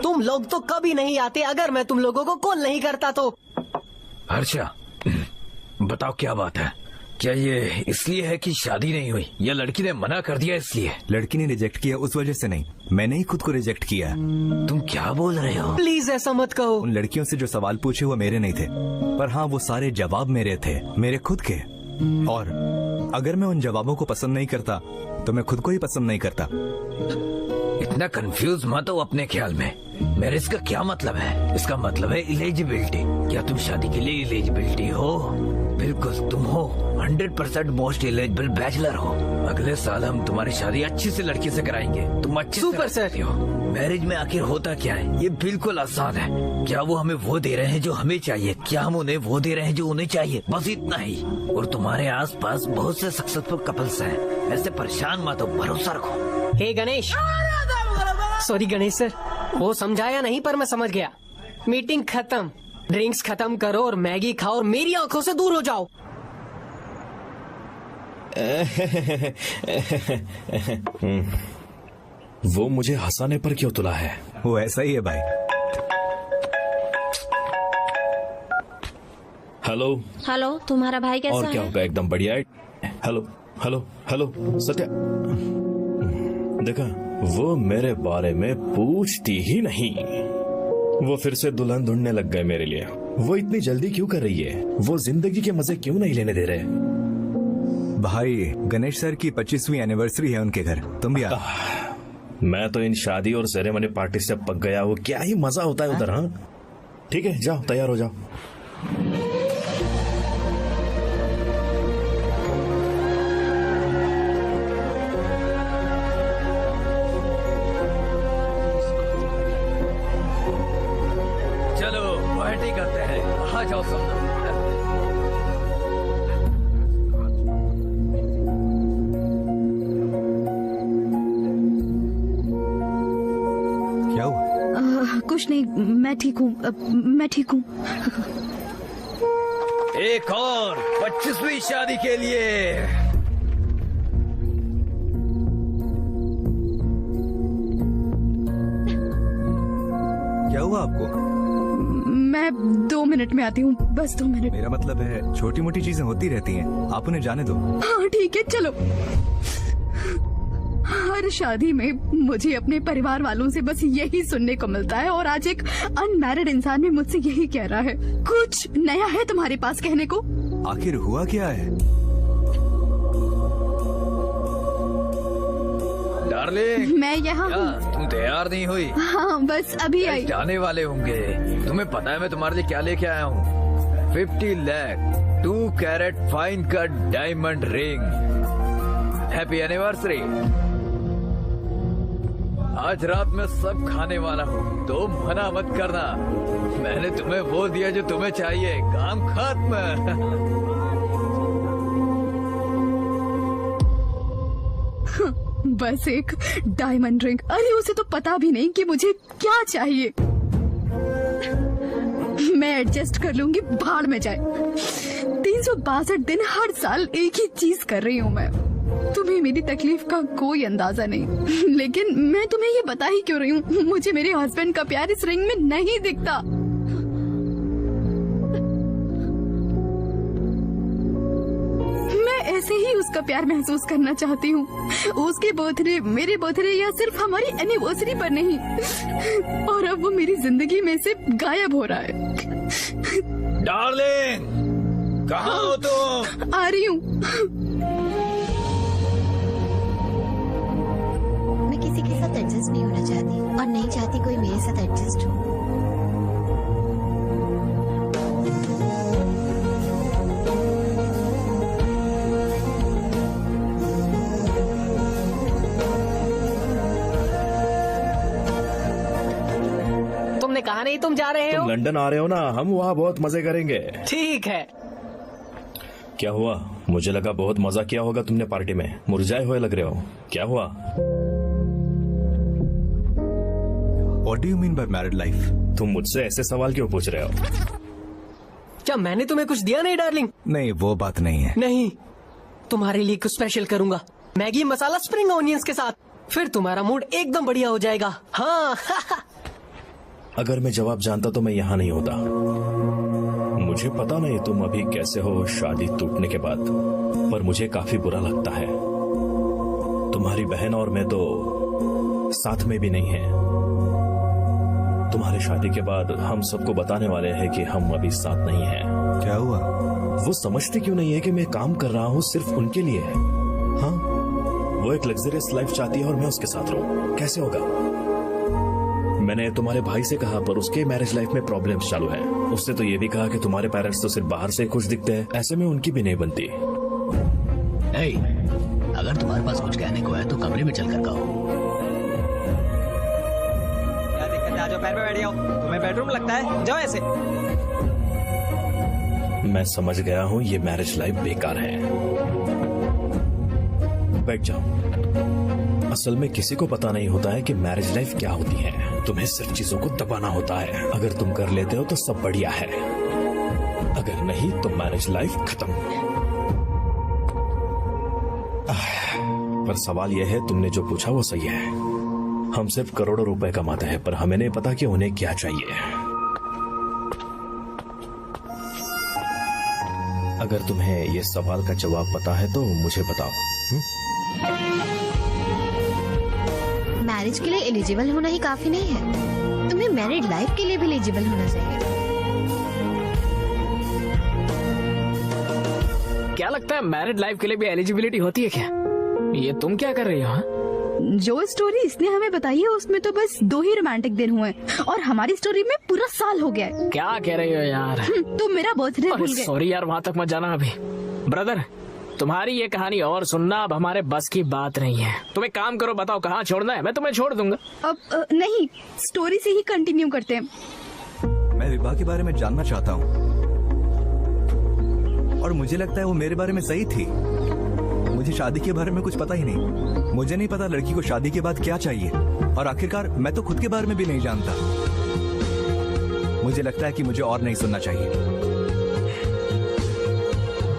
S10: तुम लोग तो कभी नहीं आते अगर मैं तुम लोगों को कॉल नहीं करता तो।
S11: हर्षा, बताओ क्या बात है? क्या ये इसलिए है कि शादी नहीं हुई या लड़की ने मना कर दिया इसलिए?
S2: लड़की ने रिजेक्ट किया उस वजह से नहीं, मैंने ही खुद को रिजेक्ट किया।
S11: तुम क्या बोल रहे हो?
S10: प्लीज ऐसा मत कहो।
S2: उन लड़कियों से जो सवाल पूछे वो मेरे नहीं थे, पर हाँ वो सारे जवाब मेरे थे, मेरे खुद के। और अगर मैं उन जवाबों को पसंद नहीं करता तो मैं खुद को ही पसंद नहीं करता।
S11: इतना कंफ्यूज मत हो अपने ख्याल में। मैरिज का क्या मतलब है? इसका मतलब है एलिजिबिलिटी। क्या तुम शादी के लिए एलिजिबिलिटी हो? बिल्कुल तुम हो। 100% मोस्ट एलिजिबल बैचलर हो। अगले साल हम तुम्हारी शादी अच्छी से लड़की से कराएंगे। तुम अच्छी
S10: सुपर सर
S11: हो। मैरिज में आखिर होता क्या है? ये बिल्कुल आसान है। क्या वो हमें वो दे रहे हैं जो हमें चाहिए? क्या हम उन्हें वो दे रहे हैं जो उन्हें चाहिए? बस इतना ही। और तुम्हारे आसपास बहुत से सक्सेसफुल कपल्स हैं। ऐसे परेशान मत हो, भरोसा रखो।
S10: हे गणेश, सॉरी गणेश सर, वो समझाया नहीं पर मैं समझ गया। मीटिंग खत्म, ड्रिंक्स खत्म करो और मैगी खाओ और मेरी आंखों से दूर हो जाओ।
S21: वो मुझे हंसाने पर क्यों तुला है?
S2: वो ऐसा ही है भाई।
S21: हेलो
S20: हेलो, तुम्हारा भाई कैसा
S21: और
S20: है?
S21: क्या होगा, एकदम बढ़िया है। हेलो हेलो हेलो सत्या, देखा वो मेरे बारे में पूछती ही नहीं। वो फिर से दुल्हन ढूंढने लग गए मेरे लिए। वो इतनी जल्दी क्यों कर रही है? वो जिंदगी के मजे क्यों नहीं लेने दे रहे?
S2: भाई गणेश सर की 25वीं एनिवर्सरी है उनके घर, तुम भी आ।
S21: मैं तो इन शादी और सेरेमनी पार्टी से पक गया। वो क्या ही मजा होता है उधर। हाँ ठीक है, जाओ तैयार हो जाओ।
S11: चलो पार्टी करते हैं, आ जाओ सब।
S2: क्या हुआ?
S12: कुछ नहीं, मैं ठीक हूँ, मैं ठीक हूँ।
S11: एक और 25वीं शादी के लिए।
S2: क्या हुआ आपको?
S12: मैं 2 मिनट में आती हूँ, बस 2 मिनट।
S2: मेरा मतलब है छोटी मोटी चीजें होती रहती हैं, आप उन्हें जाने दो।
S12: हाँ ठीक है, चलो। हर शादी में मुझे अपने परिवार वालों से बस यही सुनने को मिलता है, और आज एक अनमैरिड इंसान भी मुझसे यही कह रहा है। कुछ नया है तुम्हारे पास कहने को?
S2: आखिर हुआ क्या है?
S11: डार्लिंग,
S12: मैं यहाँ हूँ।
S11: तुम तैयार नहीं हुई?
S12: हाँ बस अभी आई।
S11: जाने वाले होंगे। तुम्हें पता है मैं तुम्हारे लिए क्या लेके आया हूँ? 50 lakh 2 carat fine cut diamond ring. Happy anniversary. आज रात में सब खाने वाला हूँ, तो मना मत करना। मैंने तुम्हें वो दिया जो तुम्हें चाहिए। काम खत्म।
S12: बस एक डायमंड रिंग। अरे उसे तो पता भी नहीं कि मुझे क्या चाहिए। मैं एडजस्ट कर लूंगी, भाड़ में जाए। 362 दिन हर साल एक ही चीज कर रही हूँ मैं। तुम्हें मेरी तकलीफ का कोई अंदाजा नहीं, लेकिन मैं तुम्हें ये बता ही क्यों रही हूँ, मुझे मेरे हस्बैंड का प्यार इस रिंग में नहीं दिखता। मैं ऐसे ही उसका प्यार महसूस करना चाहती हूँ। उसके बर्थडे, मेरे बर्थडे या सिर्फ हमारी एनिवर्सरी पर नहीं। और अब वो मेरी जिंदगी में से गायब हो रहा है।
S11: डार्लिंग, कहाँ हो तुम?
S12: आ रही हूँ।
S5: मैं किसी के साथ एडजस्ट नहीं होना चाहती, और नहीं चाहती कोई मेरे साथ एडजस्ट हो।
S10: तुमने कहा नहीं तुम जा रहे हो?
S21: तुम लंदन आ रहे हो ना, हम वहाँ बहुत मजे करेंगे।
S10: ठीक है।
S21: क्या हुआ? मुझे लगा बहुत मजा किया होगा तुमने पार्टी में। मुरझाए हुए लग रहे हो, क्या हुआ?
S2: What do you mean by married life?
S21: तुम मुझसे ऐसे सवाल क्यों पूछ रहे हो?
S10: क्या मैंने तुम्हें कुछ दिया नहीं डार्लिंग?
S2: नहीं, वो बात नहीं है।
S10: नहीं, तुम्हारे लिए कुछ स्पेशल करूंगा। मैगी मसाला स्प्रिंग ऑनियंस के साथ। फिर तुम्हारा मूड एकदम बढ़िया हो जाएगा। हाँ।
S21: अगर मैं जवाब जानता तो मैं यहाँ नहीं होता। मुझे पता नहीं तुम अभी कैसे हो शादी टूटने के बाद, पर मुझे काफी बुरा लगता है। तुम्हारी बहन और मैं तो साथ में भी नहीं है। तुम्हारी शादी के बाद हम सबको बताने वाले हैं कि हम अभी साथ नहीं हैं।
S2: क्या हुआ?
S21: वो समझते क्यों नहीं है कि मैं काम कर रहा हूँ सिर्फ उनके लिए? हाँ, वो एक लग्जरियस लाइफ चाहती है और मैं उसके साथ रहूं, कैसे होगा? मैंने तुम्हारे भाई से कहा, पर उसके मैरिज लाइफ में प्रॉब्लम्स चालू है। उसने तो ये भी कहा कि तुम्हारे पेरेंट्स तो सिर्फ बाहर से खुश दिखते हैं, ऐसे में उनकी भी नहीं बनती।
S6: अगर तुम्हारे पास कुछ कहने को है तो कमरे में चलकर कहो।
S3: क्या दिक्कत है? आ जाओ, पैर पे बैठ जाओ। तुम्हें बेडरूम लगता है? जाओ ऐसे।
S21: मैं समझ गया हूँ ये मैरिज लाइफ बेकार है। बैठ जाओ। असल में किसी को पता नहीं होता है कि मैरिज लाइफ क्या होती है। तुम्हें सिर्फ चीजों को दबाना होता है। अगर तुम कर लेते हो तो सब बढ़िया है, अगर नहीं तो मैरिज लाइफ खत्म। पर सवाल यह है, तुमने जो पूछा वो सही है। हम सिर्फ करोड़ों रुपए कमाते हैं, पर हमें नहीं पता कि उन्हें क्या चाहिए। अगर तुम्हें ये सवाल का जवाब पता है तो मुझे बताओ।
S5: मैरिज के लिए एलिजिबल होना ही काफी नहीं है, तुम्हें मैरिड लाइफ के लिए भी एलिजिबल होना चाहिए।
S18: क्या लगता है मैरिड लाइफ के लिए भी एलिजिबिलिटी होती है क्या? ये तुम क्या कर रही हो?
S12: जो स्टोरी इसने हमें बताई है उसमें तो बस 2 ही रोमांटिक दिन हुए और हमारी स्टोरी में पूरा साल हो गया है।
S18: क्या कह रही हो यार?
S12: तुम मेरा बर्थडे भूल गए।
S18: सॉरी यार, वहाँ तक मत जाना अभी। ब्रदर, तुम्हारी ये कहानी और सुनना अब हमारे बस की बात नहीं है। तुम एक काम करो, बताओ कहाँ छोड़ना है, मैं तुम्हें छोड़ दूंगा।
S12: अब नहीं, स्टोरी से ही कंटिन्यू करते हैं।
S2: मैं विवाह के बारे में जानना चाहता हूँ और मुझे लगता है वो मेरे बारे में सही थी। मुझे शादी के बारे में कुछ पता ही नहीं। मुझे नहीं पता लड़की को शादी के बाद क्या चाहिए, और आखिरकार मैं तो खुद के बारे में भी नहीं जानता। मुझे लगता है कि मुझे और नहीं सुनना चाहिए।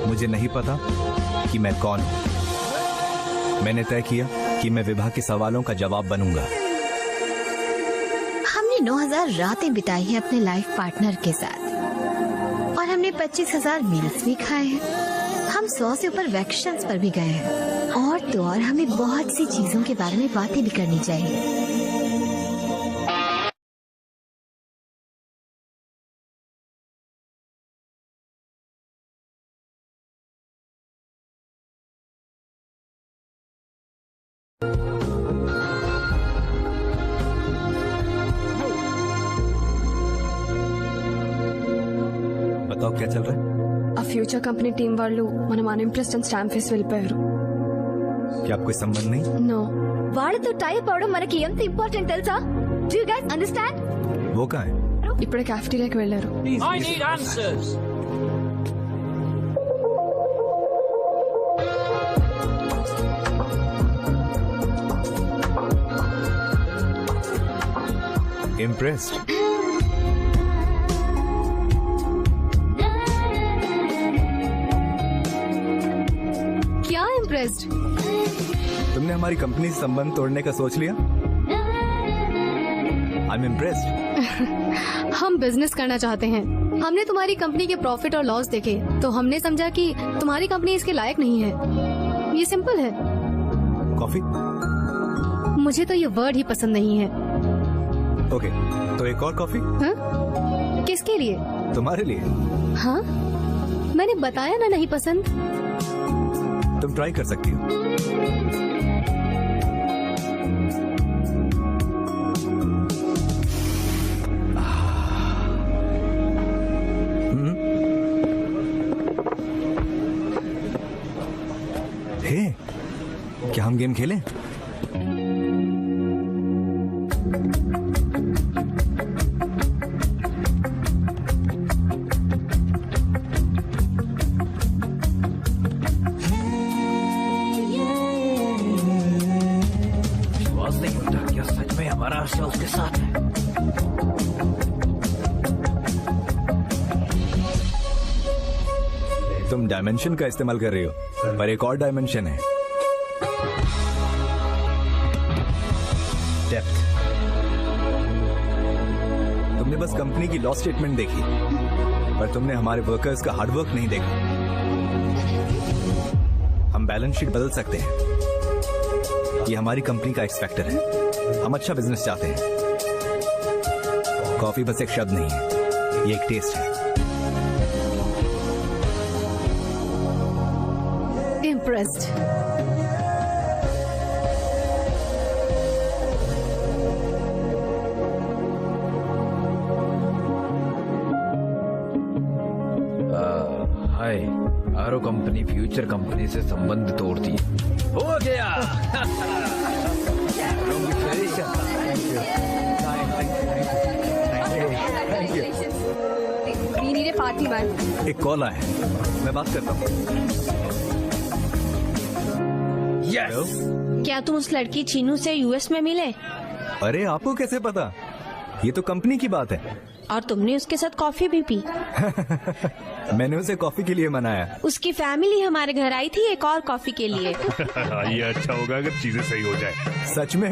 S2: मुझे नहीं पता कि मैं कौन हूं। मैंने तय किया कि मैं विवाह के सवालों का जवाब बनूंगा।
S5: हमने 9000 रातें बिताई हैं अपने लाइफ पार्टनर के साथ और हमने 25,000 मील्स भी खाए हैं। हम 100 से ऊपर वैकेशंस पर भी गए हैं और तो और हमें बहुत सी चीजों के बारे में बातें भी करनी चाहिए।
S2: बताओ क्या चल रहा है?
S14: ఆ ఫ్యూచర్ కంపెనీ టీం వాళ్ళు మనం అన్ఇంప్రెస్డ్ అని స్టాంప్ వేసి వెళ్ళిపోయారు.
S2: क्या कोई संबंध नहीं?
S14: నో.
S22: వాళ్ళతో టైప్ అవడం మనకి ఎంత ఇంపార్టెంట్ తెలుసా? Do you guys understand?
S2: वो कहाँ है?
S14: ఇప్పుడే క్యాఫెటీరియాకి వెళ్ళారు.
S18: I need answers.
S2: Impressed?
S14: क्या इम्प्रेस्ड?
S2: तुमने हमारी कंपनी से संबंध तोड़ने का सोच लिया? I am impressed.
S14: हम बिजनेस करना चाहते हैं। हमने तुम्हारी कंपनी के प्रॉफिट और लॉस देखे तो हमने समझा कि तुम्हारी कंपनी इसके लायक नहीं है। ये सिंपल है।
S2: कॉफी?
S14: मुझे तो ये वर्ड ही पसंद नहीं है।
S2: ओके, तो एक और कॉफी?
S14: हाँ? किसके लिए?
S2: तुम्हारे लिए।
S14: हाँ? मैंने बताया ना नहीं पसंद।
S2: तुम ट्राई कर सकती हो। हे, क्या हम गेम खेलें?
S11: विश्वास नहीं होता, क्या सच में हमारा आशा उसके साथ है?
S2: तुम डायमेंशन का इस्तेमाल कर रही हो, पर एक और डायमेंशन है, डेप्थ। तुमने बस कंपनी की लॉस स्टेटमेंट देखी, पर तुमने हमारे वर्कर्स का हार्डवर्क नहीं देखा। हम बैलेंस शीट बदल सकते हैं, ये हमारी कंपनी का एक्स फैक्टर है। हम अच्छा बिजनेस चाहते हैं। कॉफी बस एक शब्द नहीं है, ये एक टेस्ट है।
S14: इम्प्रेस्ड।
S11: चारों कंपनी फ्यूचर कंपनी से संबंध तोड़ती है। हो गया।
S22: We need a party man.
S2: एक कॉल आया है, मैं बात करता हूँ।
S20: यस। क्या तुम उस लड़की चीनू से यूएस में मिले?
S2: अरे आपको कैसे पता? ये तो कंपनी की बात है।
S20: और तुमने उसके साथ कॉफी भी पी?
S2: मैंने उसे कॉफी के लिए मनाया।
S20: उसकी फैमिली हमारे घर आई थी एक और कॉफी के लिए।
S19: ये अच्छा होगा अगर चीजें सही हो जाए।
S2: सच में?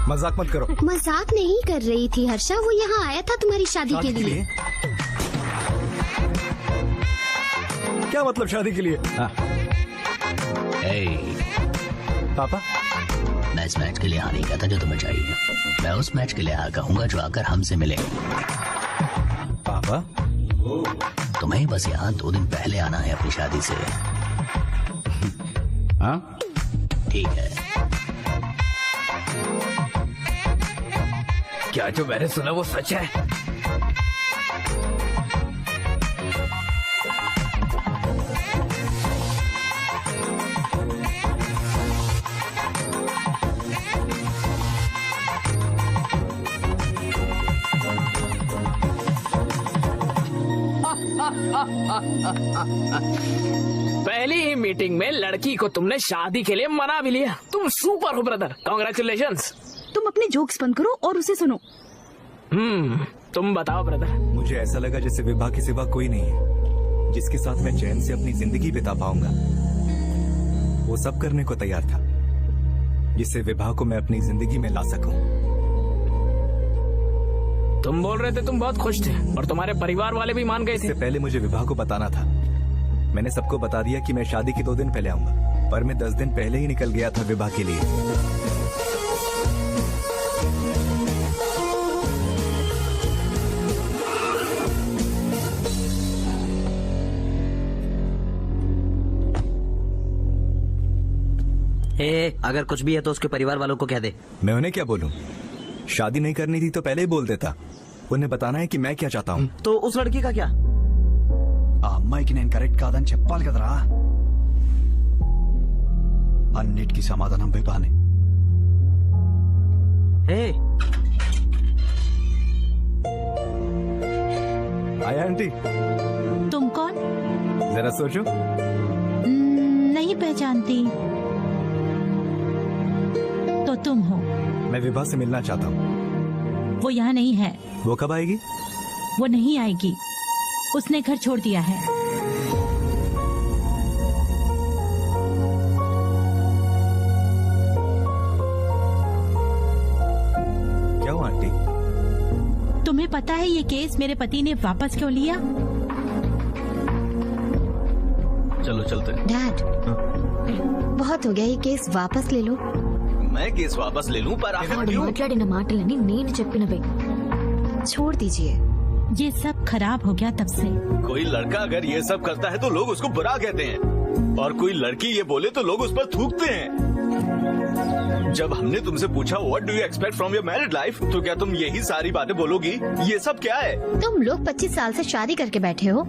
S2: मजाक मत करो।
S5: मजाक नहीं कर रही थी हर्षा, वो यहाँ आया था तुम्हारी शादी के लिए।
S2: क्या मतलब शादी के लिए? पापा,
S6: मैं इस मैच के लिए हाँ नहीं कहता जो तुम्हें चाहिए। मैं उस मैच के लिए हाँ कहूंगा जो आकर हमसे मिले।
S2: पापा,
S6: तुम्हें बस यहाँ 2 दिन पहले आना है अपनी शादी से। हाँ ठीक है।
S11: क्या जो मैंने सुना वो सच है?
S18: पहली ही मीटिंग में लड़की को तुमने शादी के लिए मना भी लिया। तुम सुपर हो ब्रदर, कांग्रेचुलेशंस।
S12: तुम अपने जोक्स बंद करो और उसे सुनो।
S18: तुम बताओ ब्रदर।
S2: मुझे ऐसा लगा जैसे विभा के सिवा कोई नहीं है जिसके साथ मैं चैन से अपनी जिंदगी बिता पाऊंगा। वो सब करने को तैयार था जिससे विभा को मैं अपनी जिंदगी में ला सकूं।
S18: तुम बोल रहे थे तुम बहुत खुश थे और तुम्हारे परिवार वाले भी मान गए थे।
S2: इससे पहले मुझे विभा को बताना था। मैंने सबको बता दिया कि मैं शादी के 2 दिन पहले आऊंगा, पर मैं 10 दिन पहले ही निकल गया था विभा के लिए।
S3: अगर कुछ भी है तो उसके परिवार वालों को कह दे।
S2: मैं उन्हें क्या बोलूं? शादी नहीं करनी थी तो पहले ही बोल देता। उन्हें बताना है कि मैं क्या चाहता हूँ।
S3: तो उस लड़की का क्या?
S4: ఆ అమ్మాయికి నేను కరెక్ట్ కాదని చెప్పాలి కదరా. అన్నిటికీ సమాధానం విభానే.
S2: आया आंटी।
S13: तुम कौन?
S2: जरा सोचो।
S13: नहीं पहचानती। तो तुम हो?
S2: मैं विभा से मिलना चाहता हूँ।
S13: वो यहाँ नहीं है।
S2: वो कब आएगी?
S13: वो नहीं आएगी, उसने घर छोड़ दिया है।
S2: क्या हुआ आंटी?
S13: तुम्हें पता है ये केस मेरे पति ने वापस क्यों लिया?
S1: चलो चलते हैं।
S5: डैड, बहुत हो गया, ये केस वापस ले लो।
S1: मैं केस वापस ले लूं, पर आखिर क्यों?
S22: మాట్లాడిన మాటలని నేను చెప్పినవే.
S5: छोड़ दीजिए।
S13: ये सब खराब हो गया तब से।
S1: कोई लड़का अगर ये सब करता है तो लोग उसको बुरा कहते हैं, और कोई लड़की ये बोले तो लोग उस पर थूकते हैं। जब हमने तुमसे पूछा what do you expect from your married life, तो क्या तुम यही सारी बातें बोलोगी? ये सब क्या है?
S5: तुम लोग 25 साल से शादी करके बैठे हो,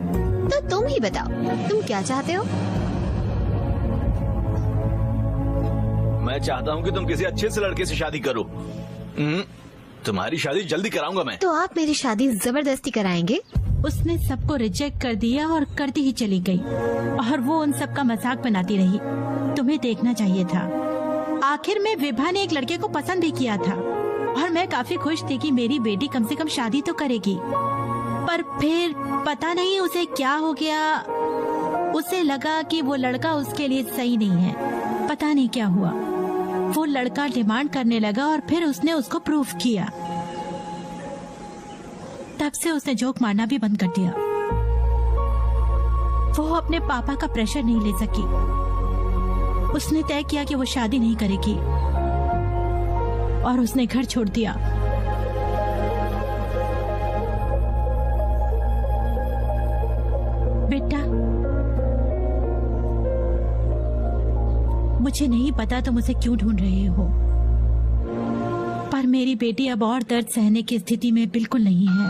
S5: तो तुम ही बताओ तुम क्या चाहते हो?
S1: मैं चाहता हूँ कि तुम किसी अच्छे से लड़के से शादी करो। तुम्हारी शादी जल्दी कराऊंगा मैं।
S5: तो आप मेरी शादी जबरदस्ती कराएंगे?
S13: उसने सबको रिजेक्ट कर दिया और करती ही चली गई, और वो उन सब का मजाक बनाती रही। तुम्हें देखना चाहिए था। आखिर में विभा ने एक लड़के को पसंद भी किया था, और मैं काफी खुश थी कि मेरी बेटी कम से कम शादी तो करेगी। पर फिर पता नहीं उसे क्या हो गया। उसे लगा कि वो लड़का उसके लिए सही नहीं है। पता नहीं क्या हुआ, वो लड़का डिमांड करने लगा और फिर उसने उसको प्रूफ किया। तब से उसने जोक मारना भी बंद कर दिया। वो अपने पापा का प्रेशर नहीं ले सकी। उसने तय किया कि वो शादी नहीं करेगी, और उसने घर छोड़ दिया। बेटा, मुझे नहीं पता तुम उसे क्यों ढूंढ रहे हो, पर मेरी बेटी अब और दर्द सहने की स्थिति में बिल्कुल नहीं है।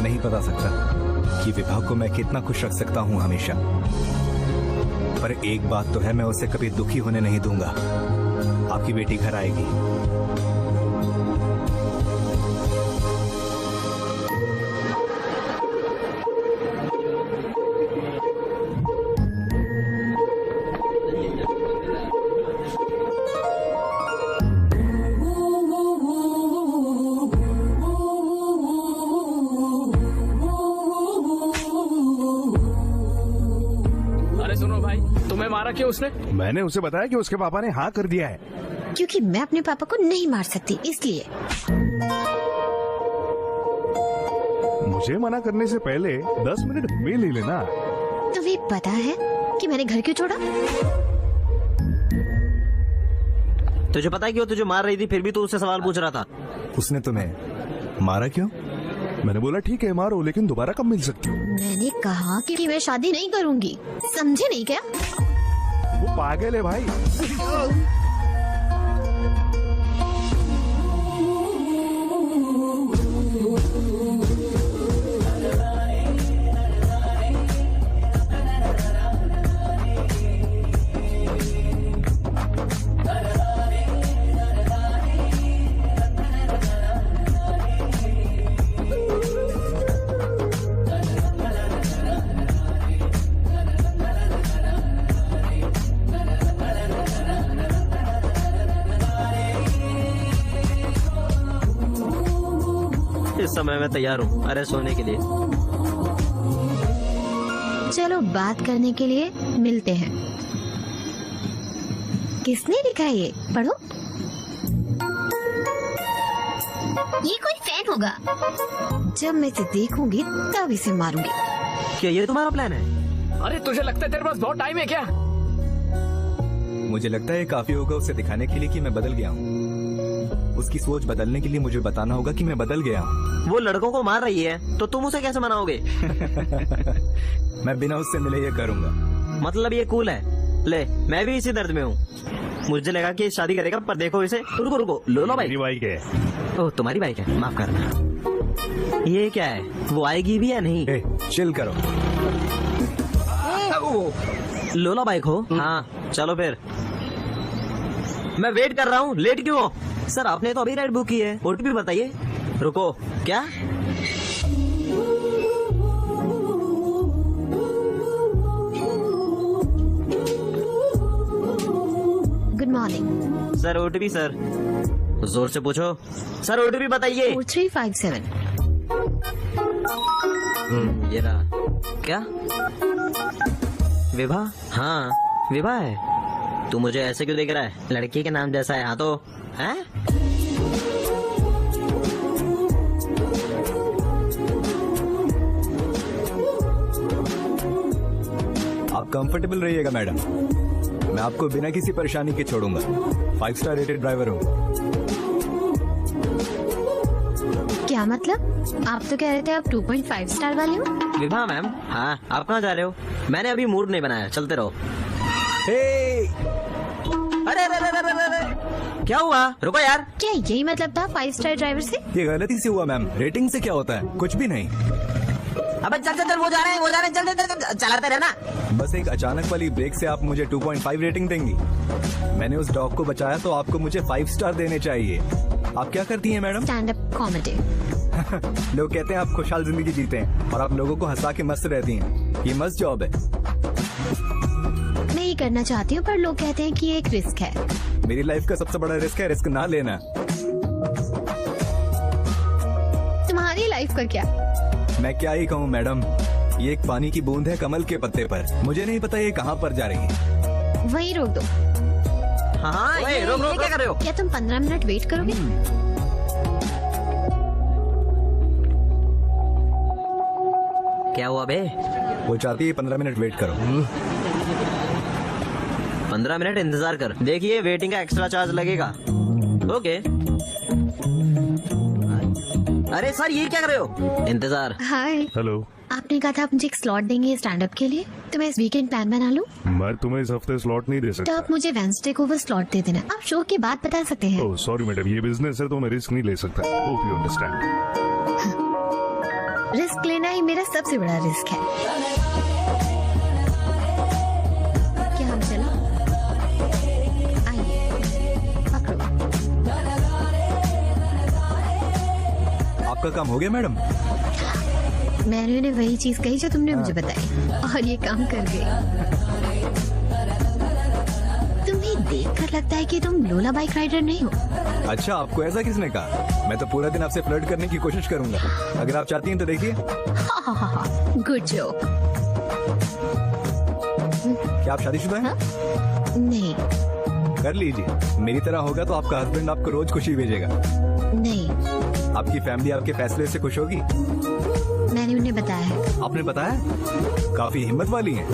S2: नहीं बता सकता। कि विभा को मैं कितना खुश रख सकता हूँ हमेशा। पर एक बात तो है, मैं उसे कभी दुखी होने नहीं दूंगा। आपकी बेटी घर आएगी।
S18: अरे सुनो भाई, तुम्हें मारा क्यों उसने?
S19: मैंने उसे बताया कि उसके पापा ने हाँ कर दिया है।
S5: क्योंकि मैं अपने पापा को नहीं मार सकती, इसलिए।
S19: मुझे मना करने से पहले 10 मिनट मिल ही लेना।
S5: तुम्हें पता है कि मैंने घर क्यों छोड़ा?
S3: तुझे पता है कि वो तुझे मार रही थी, फिर भी तू उससे सवाल पूछ रहा था।
S2: उसने तुम्हें मारा क्यों?
S19: मैंने बोला ठीक है मारो, लेकिन दोबारा कब मिल सकती हो?
S5: मैंने कहा कि मैं शादी नहीं करूंगी, समझे नहीं क्या?
S19: वो पागल है भाई।
S3: इस समय मैं तैयार हूँ अरे सोने के लिए।
S5: चलो बात करने के लिए मिलते हैं। किसने लिखा है ये? पढ़ो। ये कोई फैन होगा। जब मैं इसे देखूंगी तब इसे मारूंगी।
S3: क्या ये तुम्हारा प्लान है?
S18: अरे तुझे लगता है तेरे पास बहुत टाइम है क्या?
S2: मुझे लगता है काफी होगा उसे दिखाने के लिए कि मैं बदल गया हूँ। उसकी सोच बदलने के लिए मुझे बताना होगा कि मैं बदल गया हूँ।
S3: वो लड़कों को मार रही है तो तुम उसे कैसे मनाओगे?
S2: मैं बिना उससे मिले ये करूँगा।
S3: मतलब ये कूल है। ले मैं भी इसी दर्द में हूँ। मुझे लगा कि शादी करेगा, पर देखो इसे। रुको रुको, लो लो बाइक।
S19: बाइक है।
S3: ओह तुम्हारी बाइक है, माफ करना। ये क्या है? वो आएगी भी या नहीं?
S2: चिल करो।
S3: लोला बाइक हो? हाँ चलो फिर। मैं वेट कर रहा हूँ, लेट क्यों हो? सर आपने तो अभी राइड बुक की है, ओटीपी बताइए। रुको, क्या?
S5: Good morning
S3: sir. OTP sir, जोर से पूछो। सर ओटीपी बताइए।
S5: 4357।
S3: ये रहा। क्या? विभा? हाँ विभा है। तू मुझे ऐसे क्यों देख रहा है? लड़की के नाम जैसा है। हाँ तो है?
S2: आप कंफर्टेबल रहिएगा मैडम, मैं आपको बिना किसी परेशानी के छोड़ूंगा। 5 स्टार रेटेड ड्राइवर हूँ।
S5: क्या मतलब? आप तो कह रहे थे आप 2.5 स्टार वाले हो।
S3: विभा मैम, हाँ आप कहाँ जा रहे हो? मैंने अभी मूड नहीं बनाया, चलते रहो। अरे अरे अरे अरे अरे क्या हुआ? रुको यार।
S5: क्या यही मतलब था 5 स्टार ड्राइवर से?
S2: ये गलती से हुआ मैम, रेटिंग से क्या होता है? कुछ भी नहीं।
S3: अबे चल चल चल, वो जा रहे हैं चल चल चल, चलाते रहना।
S2: बस एक अचानक वाली ब्रेक से आप मुझे 2.5 रेटिंग देंगी? मैंने उस डॉग को बचाया तो आपको मुझे 5 स्टार देने चाहिए। आप क्या करती हैं मैडम?
S5: Stand up comedy.
S2: लोग कहते हैं आप खुशहाल जिंदगी जीते हैं और आप लोगों को हंसा के मस्त रहती हैं। ये मस्त जॉब है।
S5: मैं ये करना चाहती हूँ, पर लोग कहते हैं कि ये एक रिस्क है।
S2: मेरी लाइफ का सबसे बड़ा रिस्क है रिस्क ना लेना।
S5: तुम्हारी लाइफ का क्या?
S2: मैं क्या ही कहूँ मैडम, ये एक पानी की बूंद है कमल के पत्ते पर। मुझे नहीं पता ये कहाँ पर जा रही है।
S5: वहीं रोक दो।
S3: हाँ रोक रोक, क्या कर रहे हो?
S5: क्या तुम 15 मिनट वेट करोगे?
S3: क्या हुआ बे?
S2: वो चाहती है 15 मिनट वेट करो।
S3: 15 मिनट इंतजार कर। देखिए वेटिंग का एक्स्ट्रा चार्ज लगेगा। ओके। अरे सर ये क्या कर रहे हो? इंतजार।
S5: हाय।
S19: हेलो।
S5: आपने कहा था आप मुझे एक स्लॉट देंगे स्टैंड अप के लिए, तो मैं इस वीकेंड प्लान बना लूं।
S19: मैं तुम्हें इस हफ्ते स्लॉट नहीं दे
S5: तो
S19: सकता।
S5: आप मुझे वेंसडे को वो स्लॉट दे देना। आप शो के बाद बता सकते हैं।
S19: ओह सॉरी मैडम, ये बिजनेस है तो मैं रिस्क नहीं ले सकता। Hope you understand.
S5: रिस्क लेना ही मेरा सबसे बड़ा रिस्क है। क्या हम चलो? आइए, पकड़ो।
S2: आपका काम हो गया मैडम?
S5: मैंने उन्हें वही चीज कही जो तुमने मुझे बताई और ये काम कर गई। तुम्हें देखकर लगता है कि तुम लोला बाइक राइडर नहीं हो।
S2: अच्छा, आपको ऐसा किसने कहा? मैं तो पूरा दिन आपसे फ्लर्ट करने की कोशिश करूंगा। अगर आप चाहती हैं तो देखिए।
S5: Good joke.
S2: क्या आप शादीशुदा हैं?
S5: नहीं।
S2: कर लीजिए, मेरी तरह होगा तो आपका हस्बैंड आपको रोज खुशी भेजेगा।
S5: नहीं।
S2: आपकी फैमिली आपके फैसले से खुश होगी?
S5: मैंने उन्हें बताया है।
S2: आपने बताया? काफी हिम्मत वाली हैं।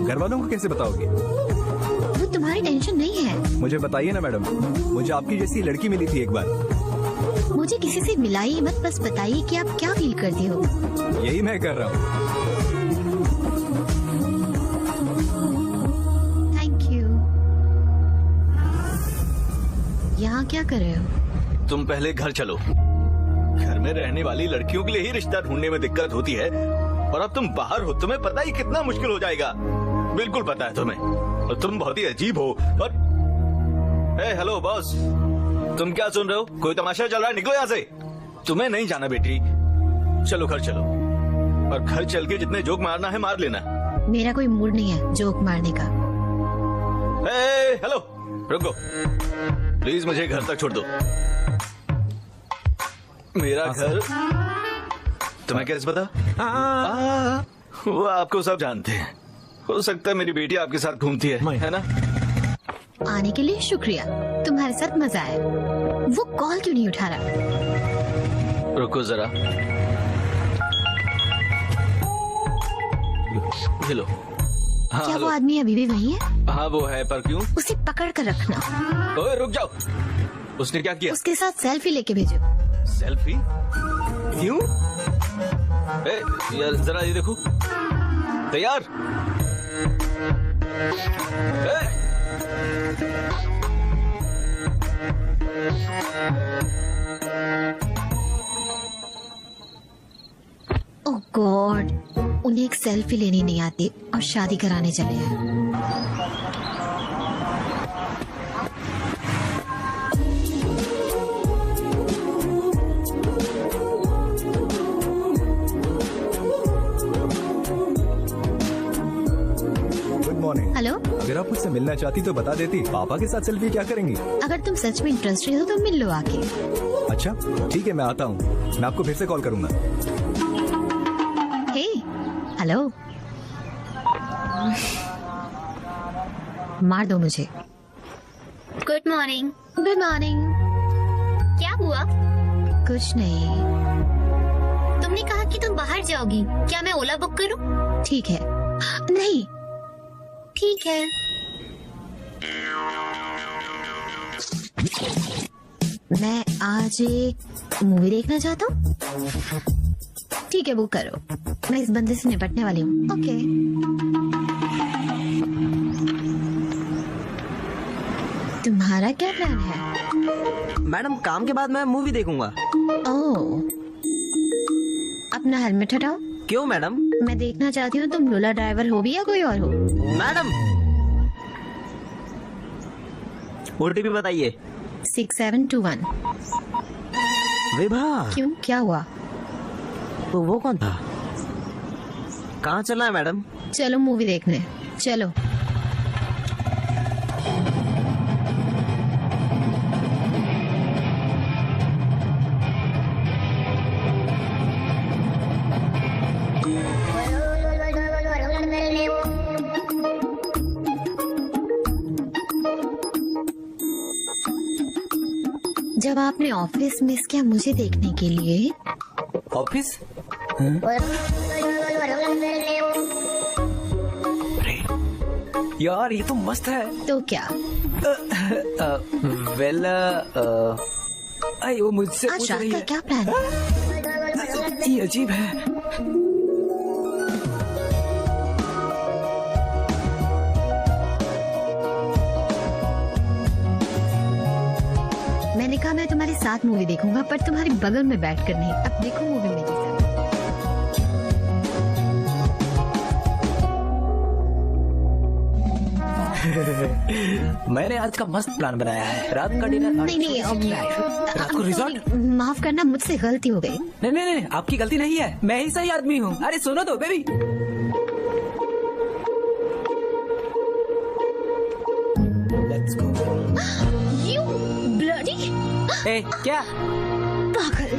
S2: घर वालों को कैसे बताओगे?
S5: वो तुम्हारी टेंशन नहीं है।
S2: मुझे बताइए ना मैडम, मुझे आपकी जैसी लड़की मिली थी एक बार।
S5: मुझे किसी से मिलाइए मत, बस बताइए कि आप क्या फील करती हो।
S2: यही मैं कर रहा हूँ।
S5: Thank you. यहाँ क्या कर रहे हो?
S1: तुम पहले घर चलो। घर में रहने वाली लड़कियों के लिए ही रिश्ता ढूंढने में दिक्कत होती है, और अब तुम बाहर हो, तुम्हें पता ही कितना मुश्किल हो जाएगा। बिल्कुल पता है तुम्हें, और तुम बहुत ही अजीब हो। और हेलो बॉस, तुम क्या सुन रहे हो? कोई तमाशा चल रहा है? निकलो यहाँ से। तुम्हें नहीं जाना बेटी, चलो घर चलो, और घर चल के जितने जोक मारना है मार लेना।
S5: मेरा कोई मूड नहीं है जोक मारने का।
S1: हेलो रुको, प्लीज मुझे घर तक छोड़ दो। मेरा घर तुम्हें कैसे पता? वो आपको सब जानते हैं। हो सकता है मेरी बेटी आपके साथ घूमती है ना?
S5: आने के लिए शुक्रिया, तुम्हारे साथ मजा आया। वो कॉल क्यों नहीं उठा रहा?
S1: रुको जरा, हेलो। हाँ,
S5: क्या
S1: हेलो।
S5: वो आदमी अभी भी वही है?
S1: हाँ वो है, पर क्यों?
S5: उसे पकड़ कर रखना।
S1: ओए रुक जाओ, उसने क्या किया?
S5: उसके साथ सेल्फी लेके भेजो।
S1: सेल्फी? क्यों? यार जरा ये देखो। तैयार?
S5: ओह गॉड, उन्हें एक सेल्फी लेनी नहीं आती और शादी कराने चले हैं। हेलो,
S2: अगर आप मुझसे मिलना चाहती तो बता देती। पापा के साथ सेल्फी क्या करेंगी?
S5: अगर तुम सच में इंटरेस्टेड हो तो मिल लो आके।
S2: अच्छा ठीक है, मैं आता हूँ। मैं आपको फिर से कॉल करूंगा।
S5: हे, हेलो। मार दो मुझे।
S22: Good morning.
S5: Good morning.
S22: क्या हुआ?
S5: कुछ नहीं।
S22: तुमने कहा कि तुम बाहर जाओगी, क्या मैं ओला बुक करूं?
S5: ठीक है। नहीं
S22: ठीक है।
S5: मैं आज एक मूवी देखना चाहता हूँ। ठीक है, बुक करो। मैं इस बंदे से निपटने वाली हूँ। ओके। तुम्हारा क्या प्लान है?
S3: मैडम काम के बाद मैं मूवी देखूंगा।
S5: ओह, अपना हेलमेट हटाओ।
S3: क्यों मैडम?
S5: मैं देखना चाहती हूँ तुम लोला ड्राइवर हो भी या कोई और हो।
S3: मैडम ओटीपी बताइए।
S5: 6721।
S3: विभा।
S5: क्यों, क्या हुआ?
S3: तो वो कौन था? कहाँ चलना है मैडम?
S5: चलो मूवी देखने, चलो। जब आपने ऑफिस मिस किया मुझे देखने के लिए।
S3: ऑफिस? यार ये तो मस्त है।
S5: तो क्या?
S3: वेल वो मुझसे
S5: आज
S3: पूछ
S5: रात
S3: रही
S5: का
S3: है।
S5: क्या प्लान है?
S3: ये अजीब है।
S5: मैंने कहा मैं तुम्हारे साथ मूवी देखूंगा, पर तुम्हारे बगल में बैठकर नहीं। अब देखो मूवी मेरे साथ।
S8: मैंने आज का मस्त प्लान बनाया है। रात का डिनर
S5: नहीं
S8: रात को रिजॉर्ट।
S5: माफ करना, मुझसे गलती हो गई।
S8: नहीं, आपकी गलती नहीं है, मैं ही सही आदमी हूँ। अरे सुनो तो baby. Let's go.
S5: You bloody!
S8: ए, क्या?
S5: पागल।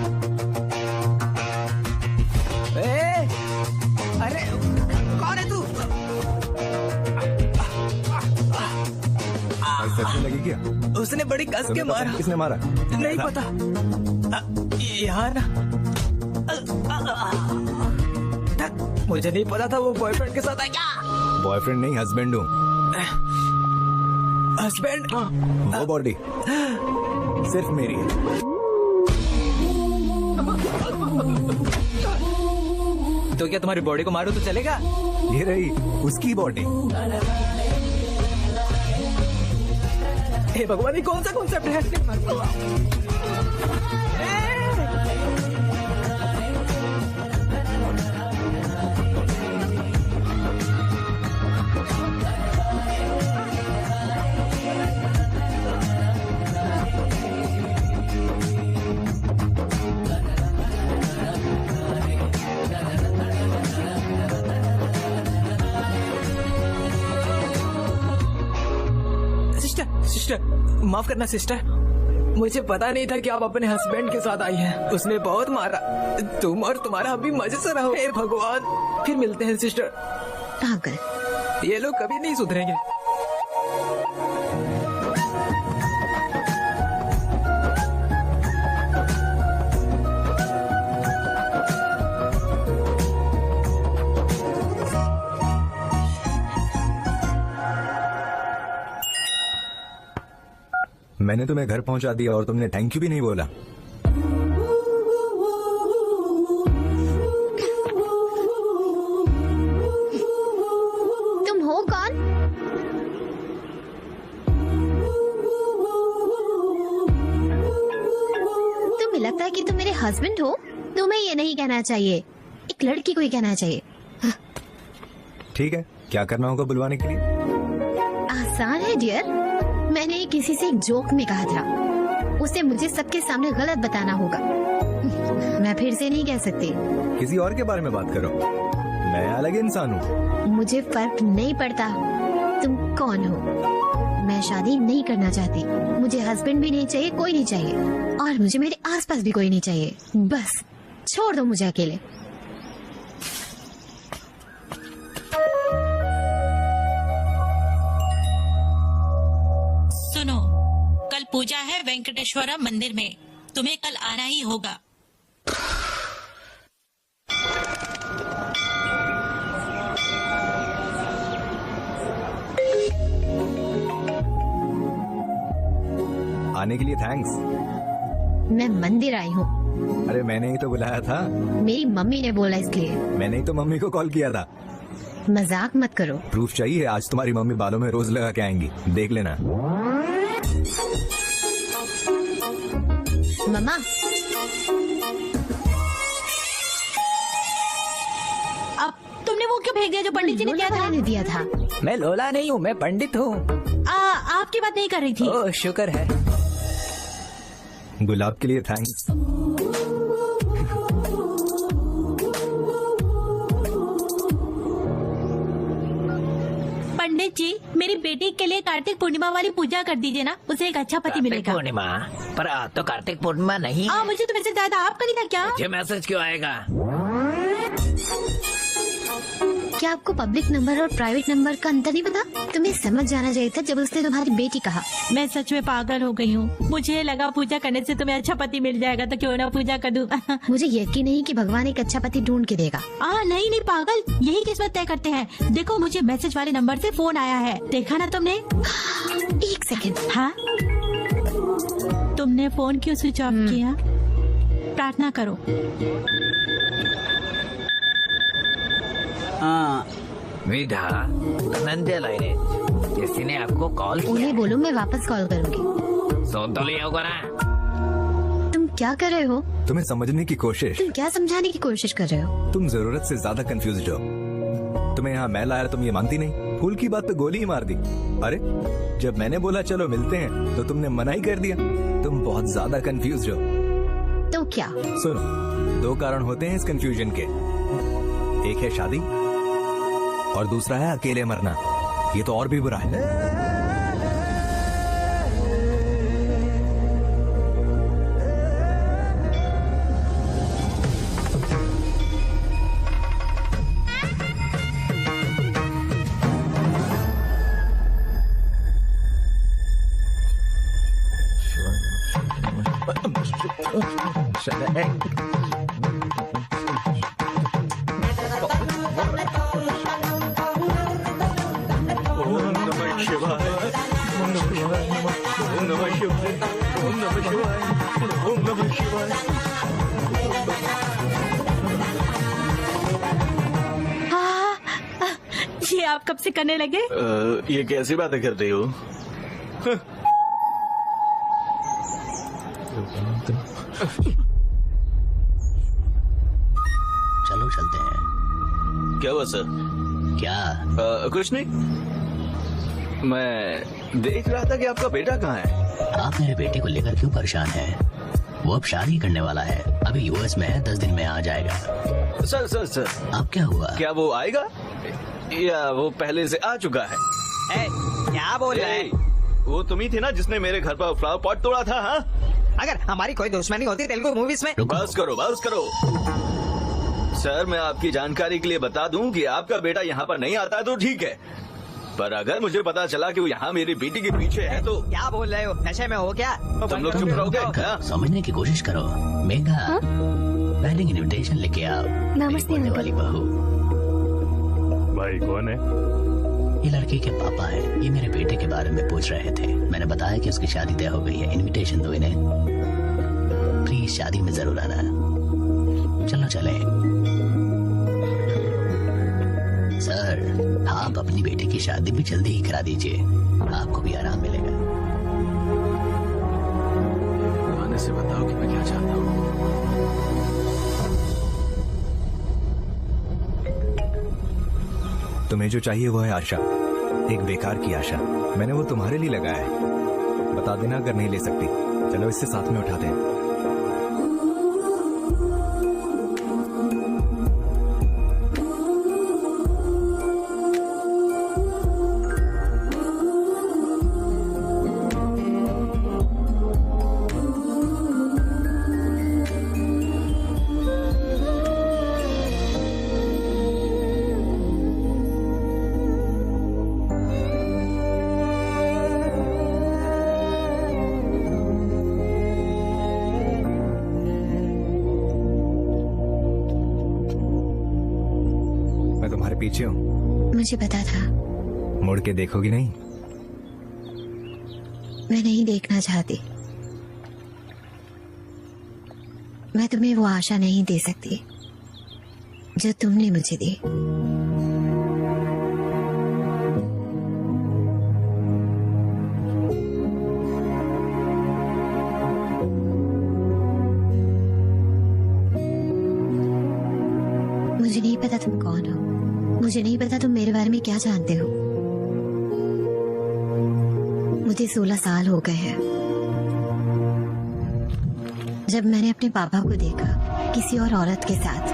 S8: अरे कौन है तू?
S2: सच में लगी क्या?
S8: उसने बड़ी कस के मारा।
S2: किसने मारा?
S8: नहीं पता यार। मुझे नहीं पता था वो बॉयफ्रेंड के साथ आया।
S2: बॉयफ्रेंड नहीं, हस्बैंड हूँ।
S8: हस्बैंड?
S2: वो बॉडी सिर्फ मेरी है।
S8: तो क्या तुम्हारी बॉडी को मारो तो चलेगा?
S2: ये रही उसकी बॉडी।
S8: हे भगवान, ये कौन सा कॉन्सेप्ट है? सिस्टर, माफ करना सिस्टर, मुझे पता नहीं था कि आप अपने हस्बैंड के साथ आई हैं। उसने बहुत मारा। तुम और तुम्हारा अभी मजे से रहो। हे भगवान, फिर मिलते हैं सिस्टर।
S5: पागल,
S8: ये लोग कभी नहीं सुधरेंगे।
S2: मैंने तुम्हें घर पहुंचा दिया और तुमने थैंक यू भी नहीं बोला।
S5: तुम हो कौन? तुम्हें लगता है कि तुम मेरे हस्बैंड हो? तुम्हें ये नहीं कहना चाहिए, एक लड़की को ही कहना चाहिए।
S2: ठीक है, क्या करना होगा बुलवाने के लिए?
S5: आसान है डियर। मैंने किसी से एक जोक में कहा था, उसे मुझे सबके सामने गलत बताना होगा। मैं फिर से नहीं कह सकती।
S2: किसी और के बारे में बात करो, मैं अलग इंसान हूँ।
S5: मुझे फर्क नहीं पड़ता तुम कौन हो। मैं शादी नहीं करना चाहती। मुझे हस्बैंड भी नहीं चाहिए, कोई नहीं चाहिए, और मुझे मेरे आसपास भी कोई नहीं चाहिए। बस छोड़ दो मुझे अकेले।
S13: सुनो, कल पूजा है वेंकटेश्वरा मंदिर में, तुम्हें कल आना ही होगा।
S2: आने के लिए थैंक्स।
S5: मैं मंदिर आई हूँ।
S2: अरे मैंने ही तो बुलाया था।
S5: मेरी मम्मी ने बोला इसलिए।
S2: मैंने ही तो मम्मी को कॉल किया था।
S5: मजाक मत करो।
S2: प्रूफ चाहिए? आज तुम्हारी मम्मी बालों में रोज लगा के आएंगी, देख लेना।
S5: मम्मा,
S13: अब तुमने वो क्यों फेंक दिया जो पंडित जी ने
S5: दिया था?
S8: मैं लोला नहीं हूँ, मैं पंडित हूँ।
S13: आपकी बात नहीं कर रही थी।
S8: ओह, शुक्र है।
S2: गुलाब के लिए थैंक्स।
S13: पंडित जी, मेरी बेटी के लिए कार्तिक पूर्णिमा वाली पूजा कर दीजिए ना, उसे एक अच्छा पति मिलेगा।
S11: पूर्णिमा? पर आज तो कार्तिक पूर्णिमा नहीं है।
S13: मुझे तो मैसेज आया था, आपका नहीं था क्या?
S11: मुझे मैसेज क्यों आएगा?
S5: क्या आपको पब्लिक नंबर और प्राइवेट नंबर का अंतर नहीं पता? तुम्हें समझ जाना चाहिए था जब उसने तुम्हारी बेटी कहा।
S13: मैं सच में पागल हो गई हूँ। मुझे लगा पूजा करने से तुम्हें अच्छा पति मिल जाएगा, तो क्यों ना पूजा कर दूं।
S5: मुझे यकीन नहीं कि भगवान एक अच्छा पति ढूंढ के देगा।
S13: नहीं पागल, यही किस्मत तय करते हैं। देखो, मुझे मैसेज वाले नंबर से फोन आया है, देखा ना तुमने?
S5: एक सेकंड।
S13: हाँ, तुमने फोन क्यों स्विच ऑफ किया? प्रार्थना करो।
S11: विधा नंदे लाइने, किसी ने आपको कॉल किया?
S5: उन्हें बोलो मैं वापस कॉल करूंगी।
S11: सुन तो लिया होगा ना?
S5: तुम क्या कर रहे हो?
S2: तुम्हें समझने की कोशिश।
S5: तुम क्या समझाने की कोशिश कर रहे हो?
S2: तुम जरूरत से ज्यादा कंफ्यूज्ड हो। तुम्हें यहाँ मैं लाया, तुम ये मानती नहीं? फूल की बात पे गोली ही मार दी। अरे जब मैंने बोला चलो मिलते हैं तो तुमने मना ही कर दिया। तुम बहुत ज्यादा कंफ्यूज हो।
S5: तो क्या?
S2: सुनो, 2 कारण होते हैं इस कंफ्यूजन के। एक है शादी और दूसरा है अकेले मरना। ये तो और भी बुरा है।
S13: ये आप कब से करने लगे?
S1: ये कैसी बातें कर रही हो?
S6: चलो चलते हैं।
S1: क्या हुआ सर?
S6: क्या?
S1: कुछ नहीं, मैं देख रहा था कि आपका बेटा कहाँ है।
S6: आप मेरे बेटे को लेकर क्यों परेशान हैं? वो अब शादी करने वाला है, अभी यूएस में है, 10 दिन में आ जाएगा।
S1: सर सर सर,
S6: अब क्या हुआ?
S1: क्या वो आएगा या वो पहले से आ चुका है?
S3: क्या बोल रहे हैं?
S1: वो तुम ही थे ना जिसने मेरे घर पर फ्लावर पॉट तोड़ा था? हाँ,
S3: अगर हमारी कोई दुश्मनी होती तेलुगु मूवीज में।
S1: बस करो बस करो। सर मैं आपकी जानकारी के लिए बता दूं कि आपका बेटा यहाँ पर नहीं आता है तो ठीक है, पर अगर मुझे पता चला कि वो यहाँ मेरी बेटी के पीछे है तो।
S3: क्या बोल रहे हो? नशे में हो क्या?
S1: तुम लोग चुप रहोगे?
S6: समझने की कोशिश करो। मेघा, वेडिंग इनविटेशन लेके आओ।
S14: नमस्ते
S6: मेरी वाली बहू।
S19: भाई कौन है?
S6: ये लड़की के पापा है। ये मेरे बेटे के बारे में पूछ रहे थे। मैंने बताया कि उसकी शादी तय हो गई है। इनविटेशन दो इन्हें, प्लीज शादी में जरूर आना। चलो चले। सर, आप अपनी बेटी की शादी भी जल्दी ही करा दीजिए, आपको भी आराम मिलेगा।
S1: आने से बताओ कि मैं क्या चाहता हूँ।
S2: तुम्हें जो चाहिए वो है आशा, एक बेकार की आशा। मैंने वो तुम्हारे लिए लगाया है। बता देना अगर नहीं ले सकती। चलो इससे साथ में उठाते हैं। पीछे हूँ।
S5: मुझे पता था।
S2: मुड़ के देखोगी नहीं?
S5: मैं नहीं देखना चाहती। मैं तुम्हें वो आशा नहीं दे सकती जो तुमने मुझे दी। मुझे नहीं पता तुम कौन हो। मुझे नहीं पता तुम मेरे बारे में क्या जानते हो। मुझे 16 साल हो गए हैं जब मैंने अपने पापा को देखा किसी और औरत के साथ।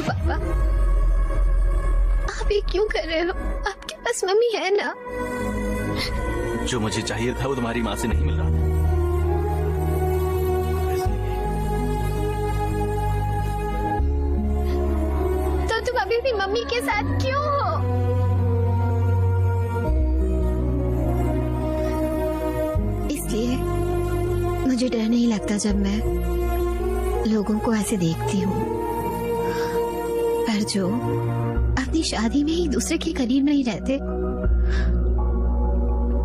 S5: पापा, आप ये क्यों कर रहे हो? आपके पास मम्मी है ना?
S1: जो मुझे चाहिए था वो तुम्हारी माँ से नहीं मिल रहा था।
S5: तो तुम अभी भी मम्मी के साथ क्यों हो? इसलिए मुझे डर नहीं लगता जब मैं लोगों को ऐसे देखती हूँ, पर जो अपनी शादी में एक दूसरे के करीब नहीं रहते,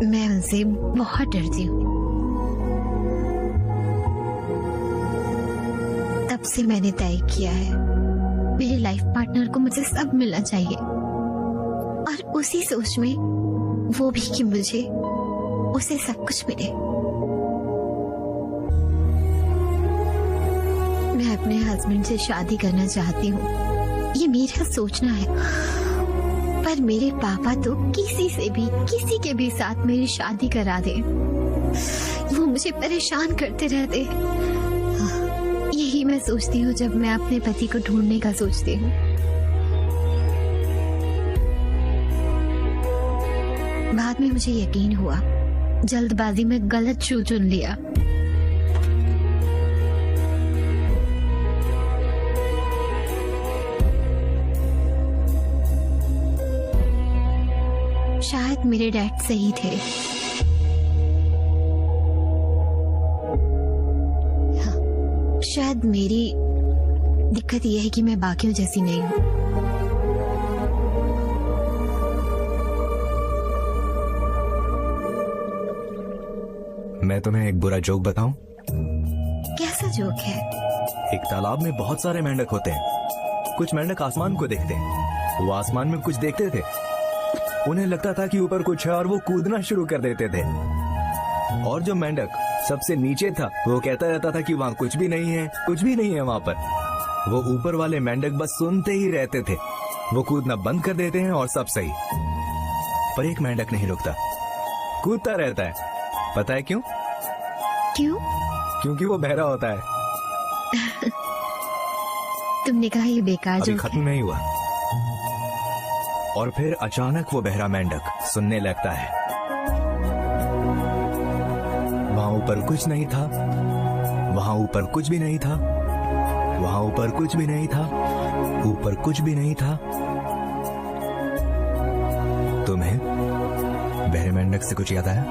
S5: मैं उनसे बहुत डरती हूँ। तब से मैंने तय किया है मेरे लाइफ पार्टनर को मुझे सब मिलना चाहिए, और उसी सोच में वो भी कि मुझे उसे सब कुछ मिले। मैं अपने हस्बैंड से शादी करना चाहती हूँ, ये मेरा सोचना है, पर मेरे पापा तो किसी के भी साथ मेरी शादी करा दे। वो मुझे परेशान करते रहते। यही मैं सोचती हूँ जब मैं अपने पति को ढूंढने का सोचती हूँ। बाद में मुझे यकीन हुआ, जल्दबाजी में गलत शू चुन लिया। शायद मेरे डैड सही थे। हाँ, शायद मेरी दिक्कत यह है कि मैं बाकियों जैसी नहीं हूँ।
S2: मैं तुम्हें एक बुरा जोक बताऊं?
S5: कैसा जोक है?
S2: एक तालाब में बहुत सारे मेंढक होते हैं। कुछ मेंढक आसमान को देखते हैं। वो आसमान में कुछ देखते थे। उन्हें लगता था कि ऊपर कुछ है और वो कूदना शुरू कर देते थे। और जो मेंढक सबसे नीचे था वो कहता रहता था कि वहाँ कुछ भी नहीं है, कुछ भी नहीं है वहाँ पर। वो ऊपर वाले मेंढक बस सुनते ही रहते थे। वो कूदना बंद कर देते हैं और सब सही। पर एक मेंढक नहीं रुकता, कूदता रहता है। पता है क्यों?
S5: क्यों?
S2: क्योंकि वो बहरा होता है।
S5: तुमने कहा ये बेकार
S2: अभी
S5: जोक
S2: खत्म नहीं हुआ। और फिर अचानक वो बहरा मेंढक सुनने लगता है। वहां ऊपर कुछ नहीं था, वहां ऊपर कुछ भी नहीं था, वहां ऊपर कुछ भी नहीं था, ऊपर कुछ भी नहीं था। तुम्हें बहरे मेंढक से कुछ याद आया?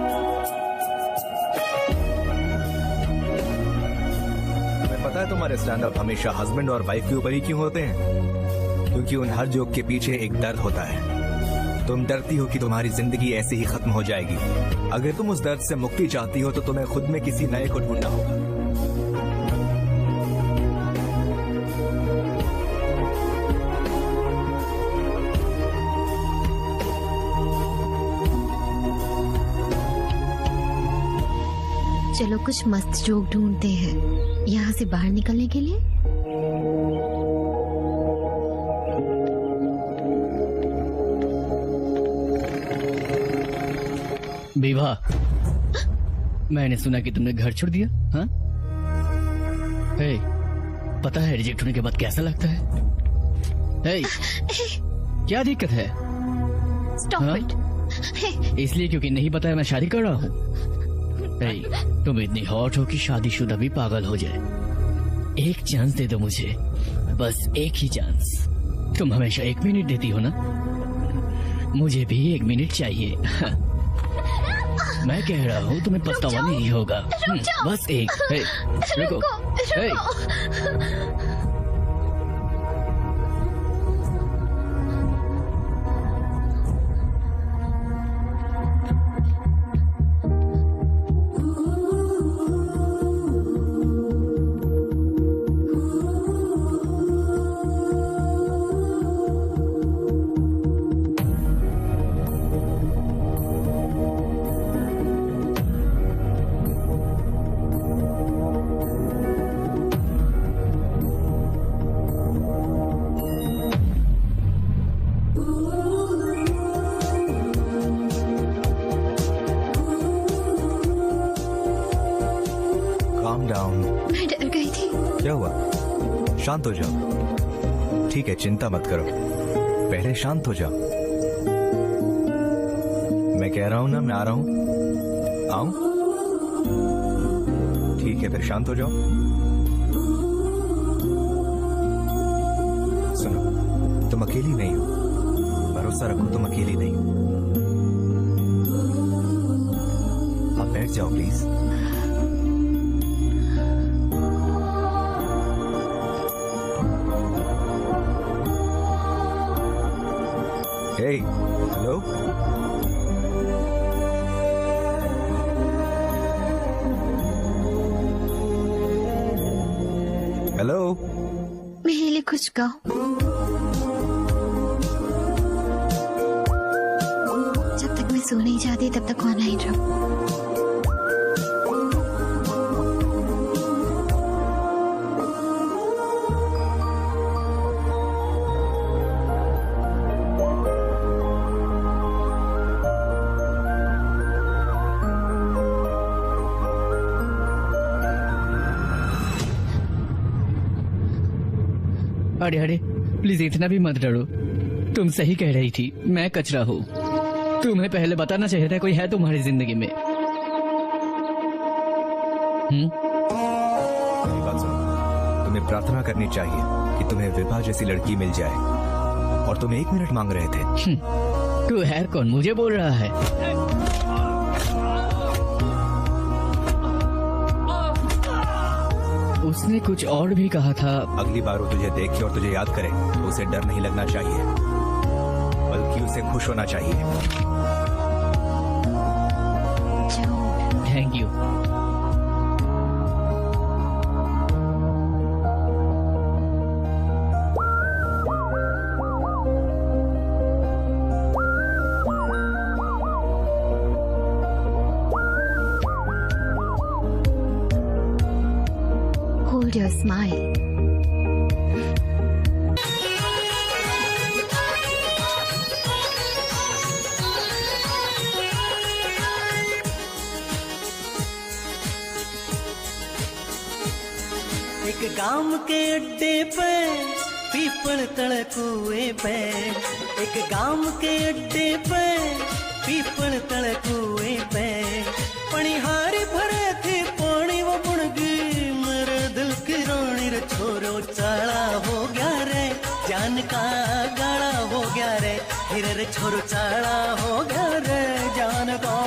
S2: तुम्हें पता है तुम्हारे स्टैंड अप हमेशा हस्बैंड और वाइफ के ऊपर ही क्यों होते हैं? क्योंकि उन हर जोक के पीछे एक दर्द होता है। तुम डरती हो कि तुम्हारी जिंदगी ऐसे ही खत्म हो जाएगी। अगर तुम उस दर्द से मुक्ति चाहती हो तो तुम्हें खुद में किसी नए को ढूंढना होगा।
S5: चलो कुछ मस्त जोक ढूंढते हैं यहाँ से बाहर निकलने के लिए।
S17: विवाह, मैंने सुना कि तुमने घर छोड़ दिया। हाँ? हे, पता है रिजेक्ट होने के बाद कैसा लगता है? हे, क्या दिक्कत है?
S5: Stop it.
S17: इसलिए क्योंकि नहीं पता है मैं शादी कर रहा हूँ। हे, तुम इतनी हॉट हो कि शादीशुदा भी पागल हो जाए। एक चांस दे दो मुझे, बस एक ही चांस। तुम हमेशा 1 मिनट देती हो ना, मुझे भी 1 मिनट चाहिए। मैं कह रहा हूँ तुम्हें पछतावा नहीं होगा। बस एक। हे, रुको। हे।
S5: मैं डर गई थी।
S2: क्या हुआ? शांत हो जाओ। ठीक है, चिंता मत करो, पहले शांत हो जाओ। मैं कह रहा हूं ना, मैं आ रहा हूं। आऊं? ठीक है, फिर शांत हो जाओ। सुनो, तुम अकेली नहीं हो। भरोसा रखो, तुम अकेली नहीं हो। आप बैठ जाओ प्लीज। हेलो, हेलो,
S5: मेरे लिए कुछ गाओ। जब तक मैं सो नहीं जाती तब तक ऑनलाइन रहो।
S17: अरे अरे प्लीज इतना भी मत डरो, तुम सही कह रही थी, मैं कचरा हूँ। तुम्हें पहले बताना चाहिए था कोई है तुम्हारी जिंदगी में।
S2: मेरी बात सुनो, तुम्हें प्रार्थना करनी चाहिए कि तुम्हें विभा जैसी लड़की मिल जाए, और तुम 1 मिनट मांग रहे थे।
S17: तू है कौन, मुझे बोल रहा है? उसने कुछ और भी कहा था।
S2: अगली बार वो तुझे देखे और तुझे याद करे तो उसे डर नहीं लगना चाहिए, बल्कि उसे खुश होना चाहिए।
S17: Thank you.
S5: Hold your smile.
S9: एक गांव के अड्डे पे पीपल तड़ कुएं पे, एक गांव के अड्डे पे पीपल तड़ कुएं पे, पनिहारी भरे थे पानी वो बुण गई, मेरे दिल की रानी रे छोरो चाला हो गया रे, जान का गाड़ा हो गया रे, हिरे रे छोरो चाला हो गया रे, जान का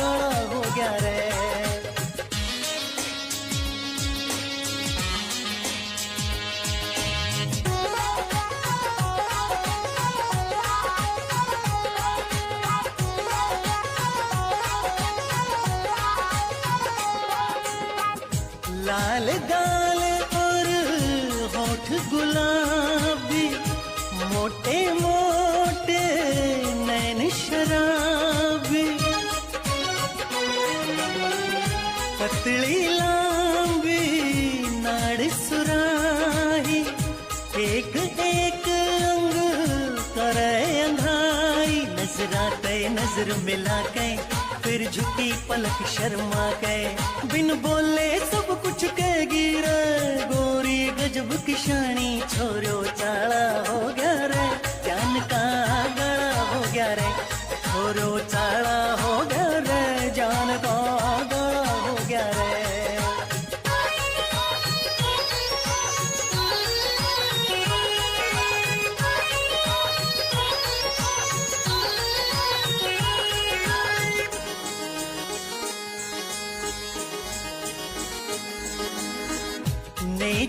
S9: गाड़ा हो गया रे। लाल गाल और होठ गुलाबी, मोटे मोटे नैन शराबी, पतली लांबी नाड़ सुराही, एक एक अंग करे अंधाई, नजरा तय नजर मिला के फिर झुकी पलक शर्मा के, बिन बोले सब कुछ कहेगी रे, गोरी गजब की शानी छोरो चाला हो गया रे, जान का गाड़ा हो गया रे, छोरो चाला हो गया रे, जान का गाड़ा हो गया रे।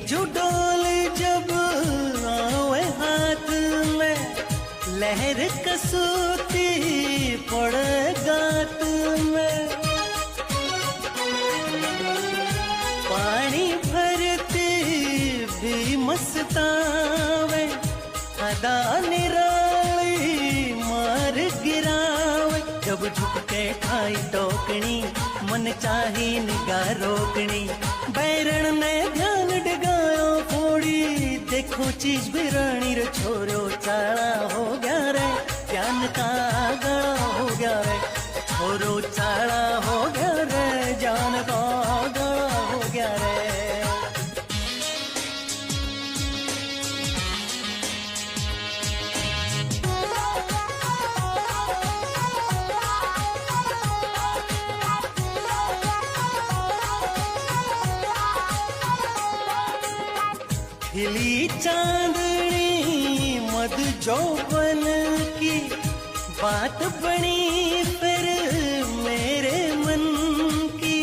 S9: जो डोल जब आवे हाथ में, लहर कसूती पड़े गात में, पानी भरती भी मस्तावे, अदा निराली मार गिरावे, जब झुक के खाई टोकनी मन चाही निगाह रोकनी, बैरण ने ध्यान डगायो फोड़ी, देखो चीज बिरानी रे छोरो चाला हो गया रे, ज्ञान का गाड़ा हो गया रे, छोरो चाला हो गया रे, जान का गाड़ा हो गया रे। खिली चांदनी मद जौवन की बात बनी फिर मेरे मन की,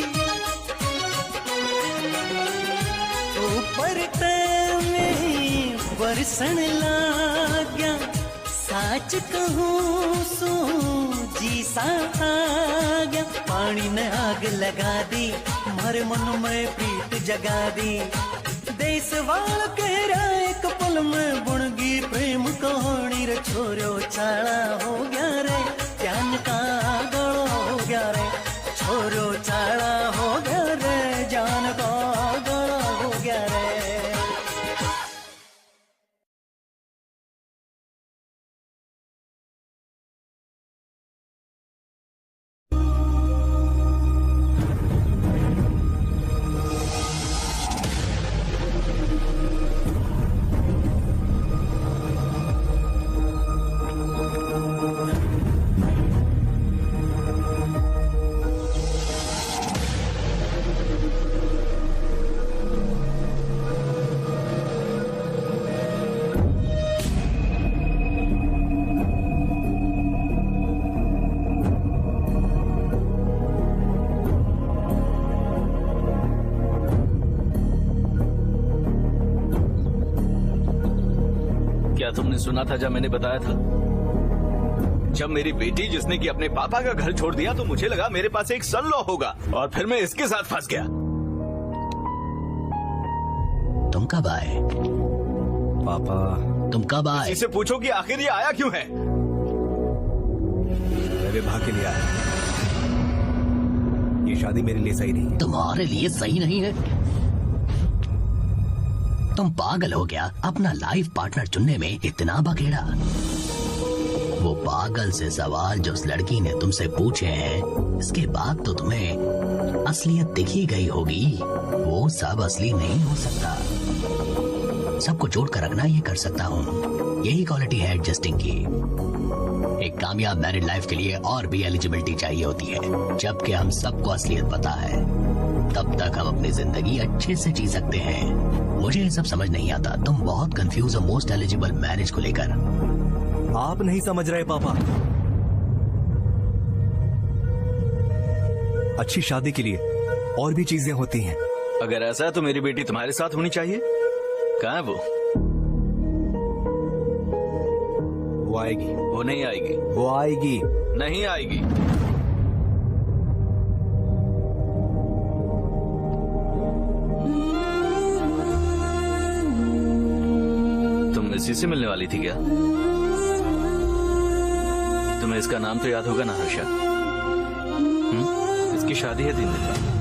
S9: ऊपर में बरसन लाग्या, साच कहूँ सो जी सा आ गया, पानी ने आग लगा दी, मारे मन में प्रीत जगा दी, तेरे सवाल कहरा एक पल में बुणगी प्रेम कहानी रे छोरो चाला हो गया रे जान का गलो हो गया रे छोरो चाला हो गया रे जान का गलो हो गया रे।
S1: क्या तुमने सुना था जब मैंने बताया था? जब मेरी बेटी जिसने कि अपने पापा का घर छोड़ दिया तो मुझे लगा मेरे पास एक सन लॉ होगा और फिर मैं इसके साथ फंस गया।
S6: तुम कब आए?
S2: पापा
S6: तुम कब आए?
S1: इसे पूछो कि आखिर ये आया क्यों है।
S2: मैं विवाह के लिए आया। ये शादी मेरे लिए सही नहीं।
S6: तुम्हारे लिए सही नहीं है? तुम पागल हो गया अपना लाइफ पार्टनर चुनने में इतना बखेड़ा। वो पागल से सवाल जो उस लड़की ने तुमसे पूछे हैं, इसके बाद तो तुम्हें असलियत दिख ही गई होगी। वो सब असली नहीं हो सकता। सबको जोड़ कर रखना ये कर सकता हूँ। यही क्वालिटी है एडजस्टिंग की। एक कामयाब मैरिड लाइफ के लिए और भी एलिजिबिलिटी चाहिए होती है। जबकि हम सबको असलियत पता है, तब तक हम अपनी जिंदगी अच्छे से जी सकते हैं। मुझे ये सब समझ नहीं आता। तुम बहुत कंफ्यूज हो मोस्ट एलिजिबल मैरिज को लेकर।
S2: आप नहीं समझ रहे पापा। अच्छी शादी के लिए और भी चीजें होती हैं।
S1: अगर ऐसा है तो मेरी बेटी तुम्हारे साथ होनी चाहिए। कहाँ है वो?
S2: वो आएगी।
S1: वो नहीं आएगी।
S2: वो आएगी।
S1: नहीं आएगी। तुम इसी से मिलने वाली थी क्या? तुम्हें इसका नाम तो याद होगा ना, हर्षा? इसकी शादी है 3 दिन बाद।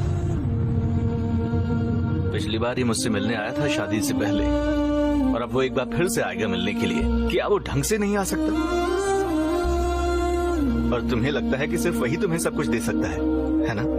S1: पिछली बार ही मुझसे मिलने आया था शादी से पहले, और अब वो एक बार फिर से आएगा मिलने के लिए। क्या वो ढंग से नहीं आ सकता? और तुम्हें लगता है कि सिर्फ वही तुम्हें सब कुछ दे सकता है ना?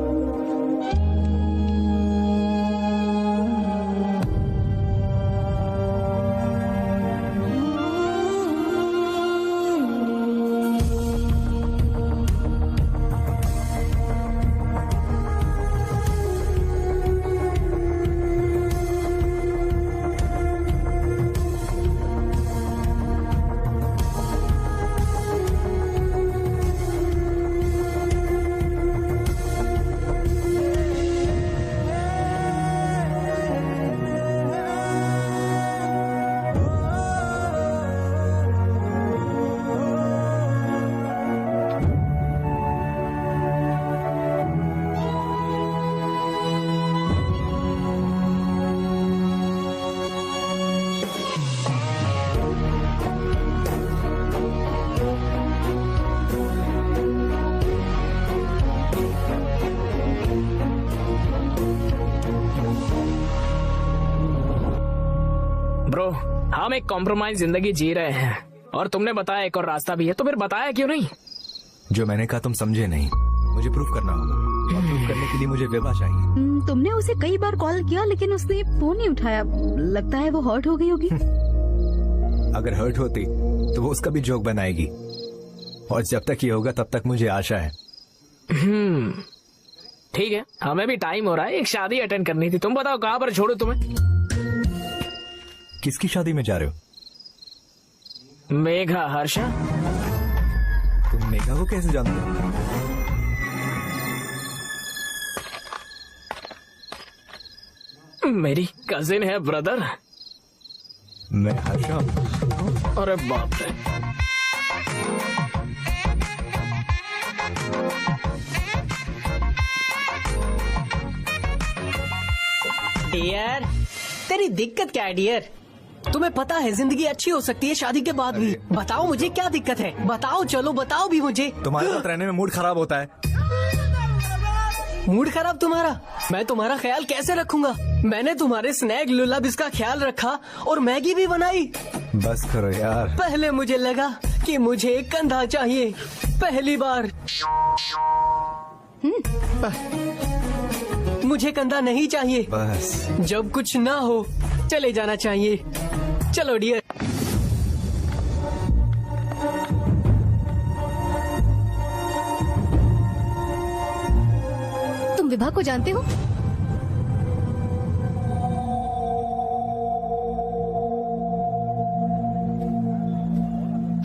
S18: ब्रो, हम एक कॉम्प्रोमाइज जिंदगी जी रहे हैं और तुमने बताया एक और रास्ता भी है, तो फिर बताया क्यों नहीं?
S2: जो मैंने कहा तुम समझे नहीं। मुझे प्रूफ करना होगा, और प्रूफ करने के लिए मुझे विवाह चाहिए।
S12: तुमने उसे कई बार कॉल किया लेकिन उसने फोन नहीं उठाया। लगता है वो हर्ट हो गई होगी।
S2: अगर हर्ट होती तो वो उसका भी जोक बनाएगी, और जब तक ये होगा तब तक मुझे आशा है।
S18: ठीक है, हमें भी टाइम हो रहा है। एक शादी अटेंड करनी थी। तुम बताओ कहाँ पर छोड़ो तुम्हें?
S2: किसकी शादी में जा रहे हो?
S18: मेघा। हर्षा?
S2: तुम मेघा को कैसे जानते हो?
S18: मेरी कजिन है ब्रदर।
S2: मैं हर्षा।
S18: अरे बाप रे।
S10: डियर, तेरी दिक्कत क्या है डियर? तुम्हें पता है जिंदगी अच्छी हो सकती है शादी के बाद भी। बताओ मुझे क्या दिक्कत है, बताओ, चलो बताओ भी मुझे।
S2: तुम्हारे साथ रहने में मूड खराब होता है।
S10: मूड खराब तुम्हारा? मैं तुम्हारा ख्याल कैसे रखूंगा? मैंने तुम्हारे स्नैक लुलाबिस का ख्याल रखा और मैगी भी बनाई।
S2: बस करो यार।
S10: पहले मुझे लगा कि मुझे एक कंधा चाहिए, पहली बार। मुझे कंधा नहीं चाहिए।
S2: बस
S10: जब कुछ ना हो चले जाना चाहिए। चलो डियर।
S14: तुम विभा को जानते हो?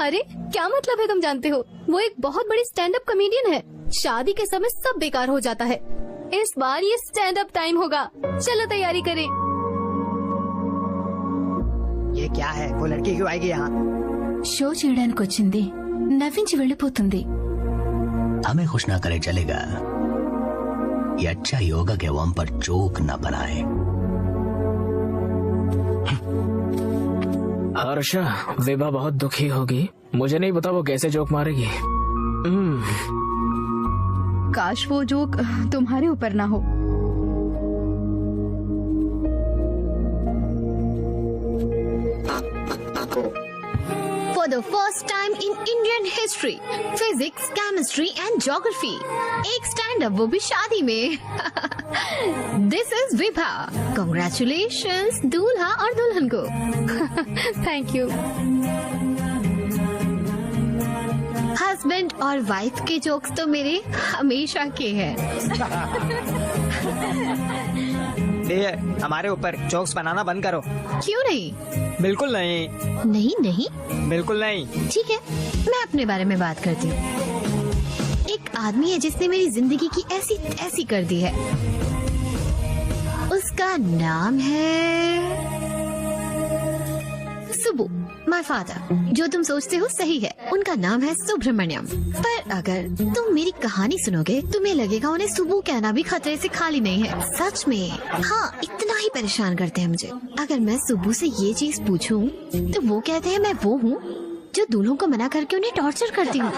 S14: अरे क्या मतलब है तुम जानते हो? वो एक बहुत बड़ी स्टैंड अप कॉमेडियन है। शादी के समय सब बेकार हो जाता है। इस बार ये स्टैंड अप टाइम होगा, चलो तैयारी करें।
S7: ये क्या है? वो लड़की क्यों आएगी यहाँ?
S5: షో చేయడానికి వచ్చింది, నవ్వించి వెళ్ళిపోతుంది।
S6: हमें खुश ना करे चलेगा। ये अच्छा ही होगा कि वो हम पर जोक न बनाए।
S18: हर्षा, विभा बहुत दुखी होगी। मुझे नहीं पता वो कैसे जोक मारेगी।
S12: काश वो जोक तुम्हारे ऊपर ना हो।
S5: For the first time in Indian history, physics, chemistry and geography, एक स्टैंड अप, वो भी शादी में। This is Vibha. Congratulations दूल्हा और दुल्हन को।
S14: Thank you.
S5: हस्बैंड और वाइफ के जोक्स तो मेरे हमेशा के हैं।
S7: हमारे ऊपर जोक्स बनाना बंद करो।
S5: क्यों नहीं?
S7: बिल्कुल नहीं।
S5: नहीं नहीं
S7: बिल्कुल नहीं।
S5: ठीक है, मैं अपने बारे में बात करती हूँ। एक आदमी है जिसने मेरी जिंदगी की ऐसी ऐसी कर दी है। उसका नाम है सुबू। My father. जो तुम सोचते हो सही है, उनका नाम है सुब्रमण्यम। पर अगर तुम मेरी कहानी सुनोगे तुम्हें लगेगा उन्हें सुबू कहना भी खतरे से खाली नहीं है। सच में, हाँ, इतना ही परेशान करते हैं मुझे। अगर मैं सुबू से ये चीज पूछूं तो वो कहते हैं मैं वो हूँ जो दूल्हों को मना करके उन्हें टॉर्चर करती हूँ।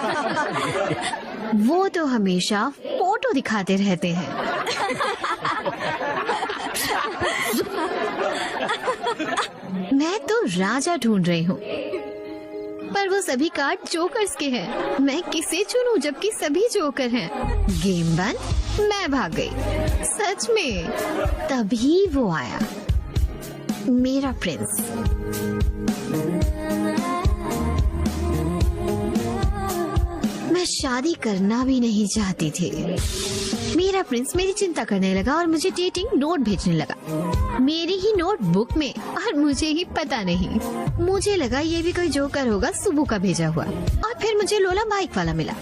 S5: वो तो हमेशा फोटो दिखाते रहते हैं। मैं तो राजा ढूंढ रही हूँ, पर वो सभी कार्ड जोकर्स के हैं। मैं किसे चुनूं जबकि सभी जोकर हैं? गेम बंद, मैं भाग गई। सच में। तभी वो आया, मेरा प्रिंस। मैं शादी करना भी नहीं चाहती थी। मेरा प्रिंस मेरी चिंता करने लगा और मुझे डेटिंग नोट भेजने लगा, मेरी ही नोट बुक में, और मुझे ही पता नहीं। मुझे लगा ये भी कोई जोकर होगा, सुबह का भेजा हुआ। और फिर मुझे लोला बाइक वाला मिला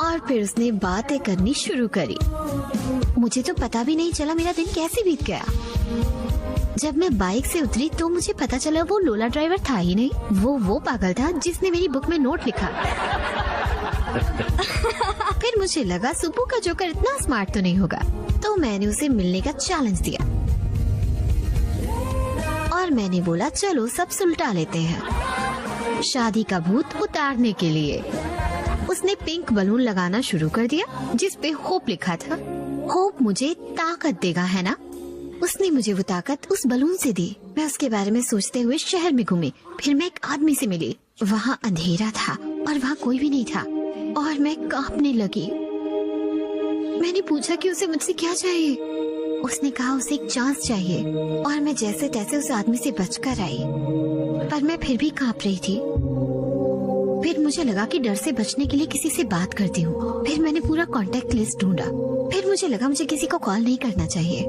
S5: और फिर उसने बातें करनी शुरू करी। मुझे तो पता भी नहीं चला मेरा दिन कैसे बीत गया। जब मैं बाइक से उतरी तो मुझे पता चला वो लोला ड्राइवर था ही नहीं, वो पागल था जिसने मेरी बुक में नोट लिखा। फिर मुझे लगा सुबह का जोकर इतना स्मार्ट तो नहीं होगा, तो मैंने उसे मिलने का चैलेंज दिया और मैंने बोला चलो सब सुलटा लेते हैं, शादी का भूत उतारने के लिए। उसने पिंक बलून लगाना शुरू कर दिया जिस पे होप लिखा था। होप मुझे ताकत देगा, है ना? उसने मुझे वो ताकत उस बलून से दी। मैं उसके बारे में सोचते हुए शहर में घूमी। फिर मैं एक आदमी से मिली। वहाँ अंधेरा था और वहाँ कोई भी नहीं था और मैं कांपने लगी। मैंने पूछा कि उसे मुझसे क्या चाहिए। उसने कहा उसे एक चांस चाहिए और मैं जैसे तैसे उस आदमी से बचकर आई, पर मैं फिर भी कांप रही थी। फिर मुझे लगा कि डर से बचने के लिए किसी से बात करती हूँ। फिर मैंने पूरा कांटेक्ट लिस्ट ढूंढा। फिर मुझे लगा मुझे किसी को कॉल नहीं करना चाहिए।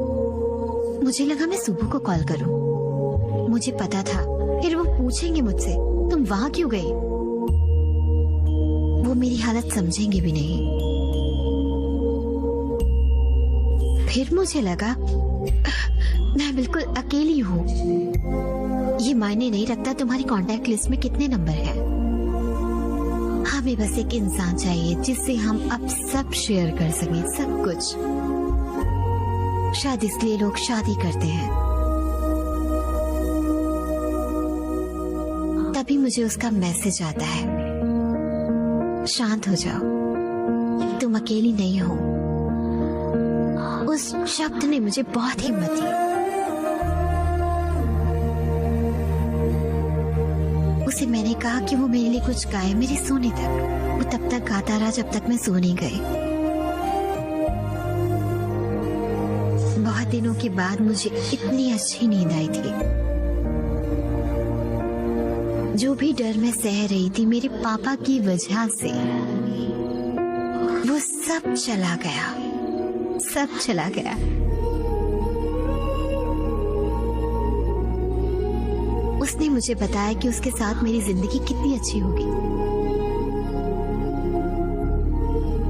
S5: मुझे लगा मैं सुबह को कॉल करूं। मुझे पता था फिर वो पूछेंगे मुझसे तुम वहाँ क्यों गई। वो मेरी हालत समझेंगे भी नहीं। फिर मुझे लगा मैं बिल्कुल अकेली हूँ। ये मायने नहीं रखता तुम्हारी कांटेक्ट लिस्ट में कितने नंबर हैं। हमें बस एक इंसान चाहिए जिससे हम अब सब शेयर कर सकें, सब कुछ। शायद इसलिए लोग शादी करते हैं। तभी मुझे उसका मैसेज आता है, शांत हो जाओ, तुम अकेली नहीं हो। उस शब्द ने मुझे बहुत हिम्मत दी। उसे मैंने कहा कि वो मेरे लिए कुछ गाए मेरे सोने तक। वो तब तक गाता रहा जब तक मैं सो नहीं गई। बहुत दिनों के बाद मुझे इतनी अच्छी नींद आई थी। जो भी डर मैं सह रही थी मेरे पापा की वजह से, वो सब चला गया, सब चला गया। उसने मुझे बताया कि उसके साथ मेरी जिंदगी कितनी अच्छी होगी।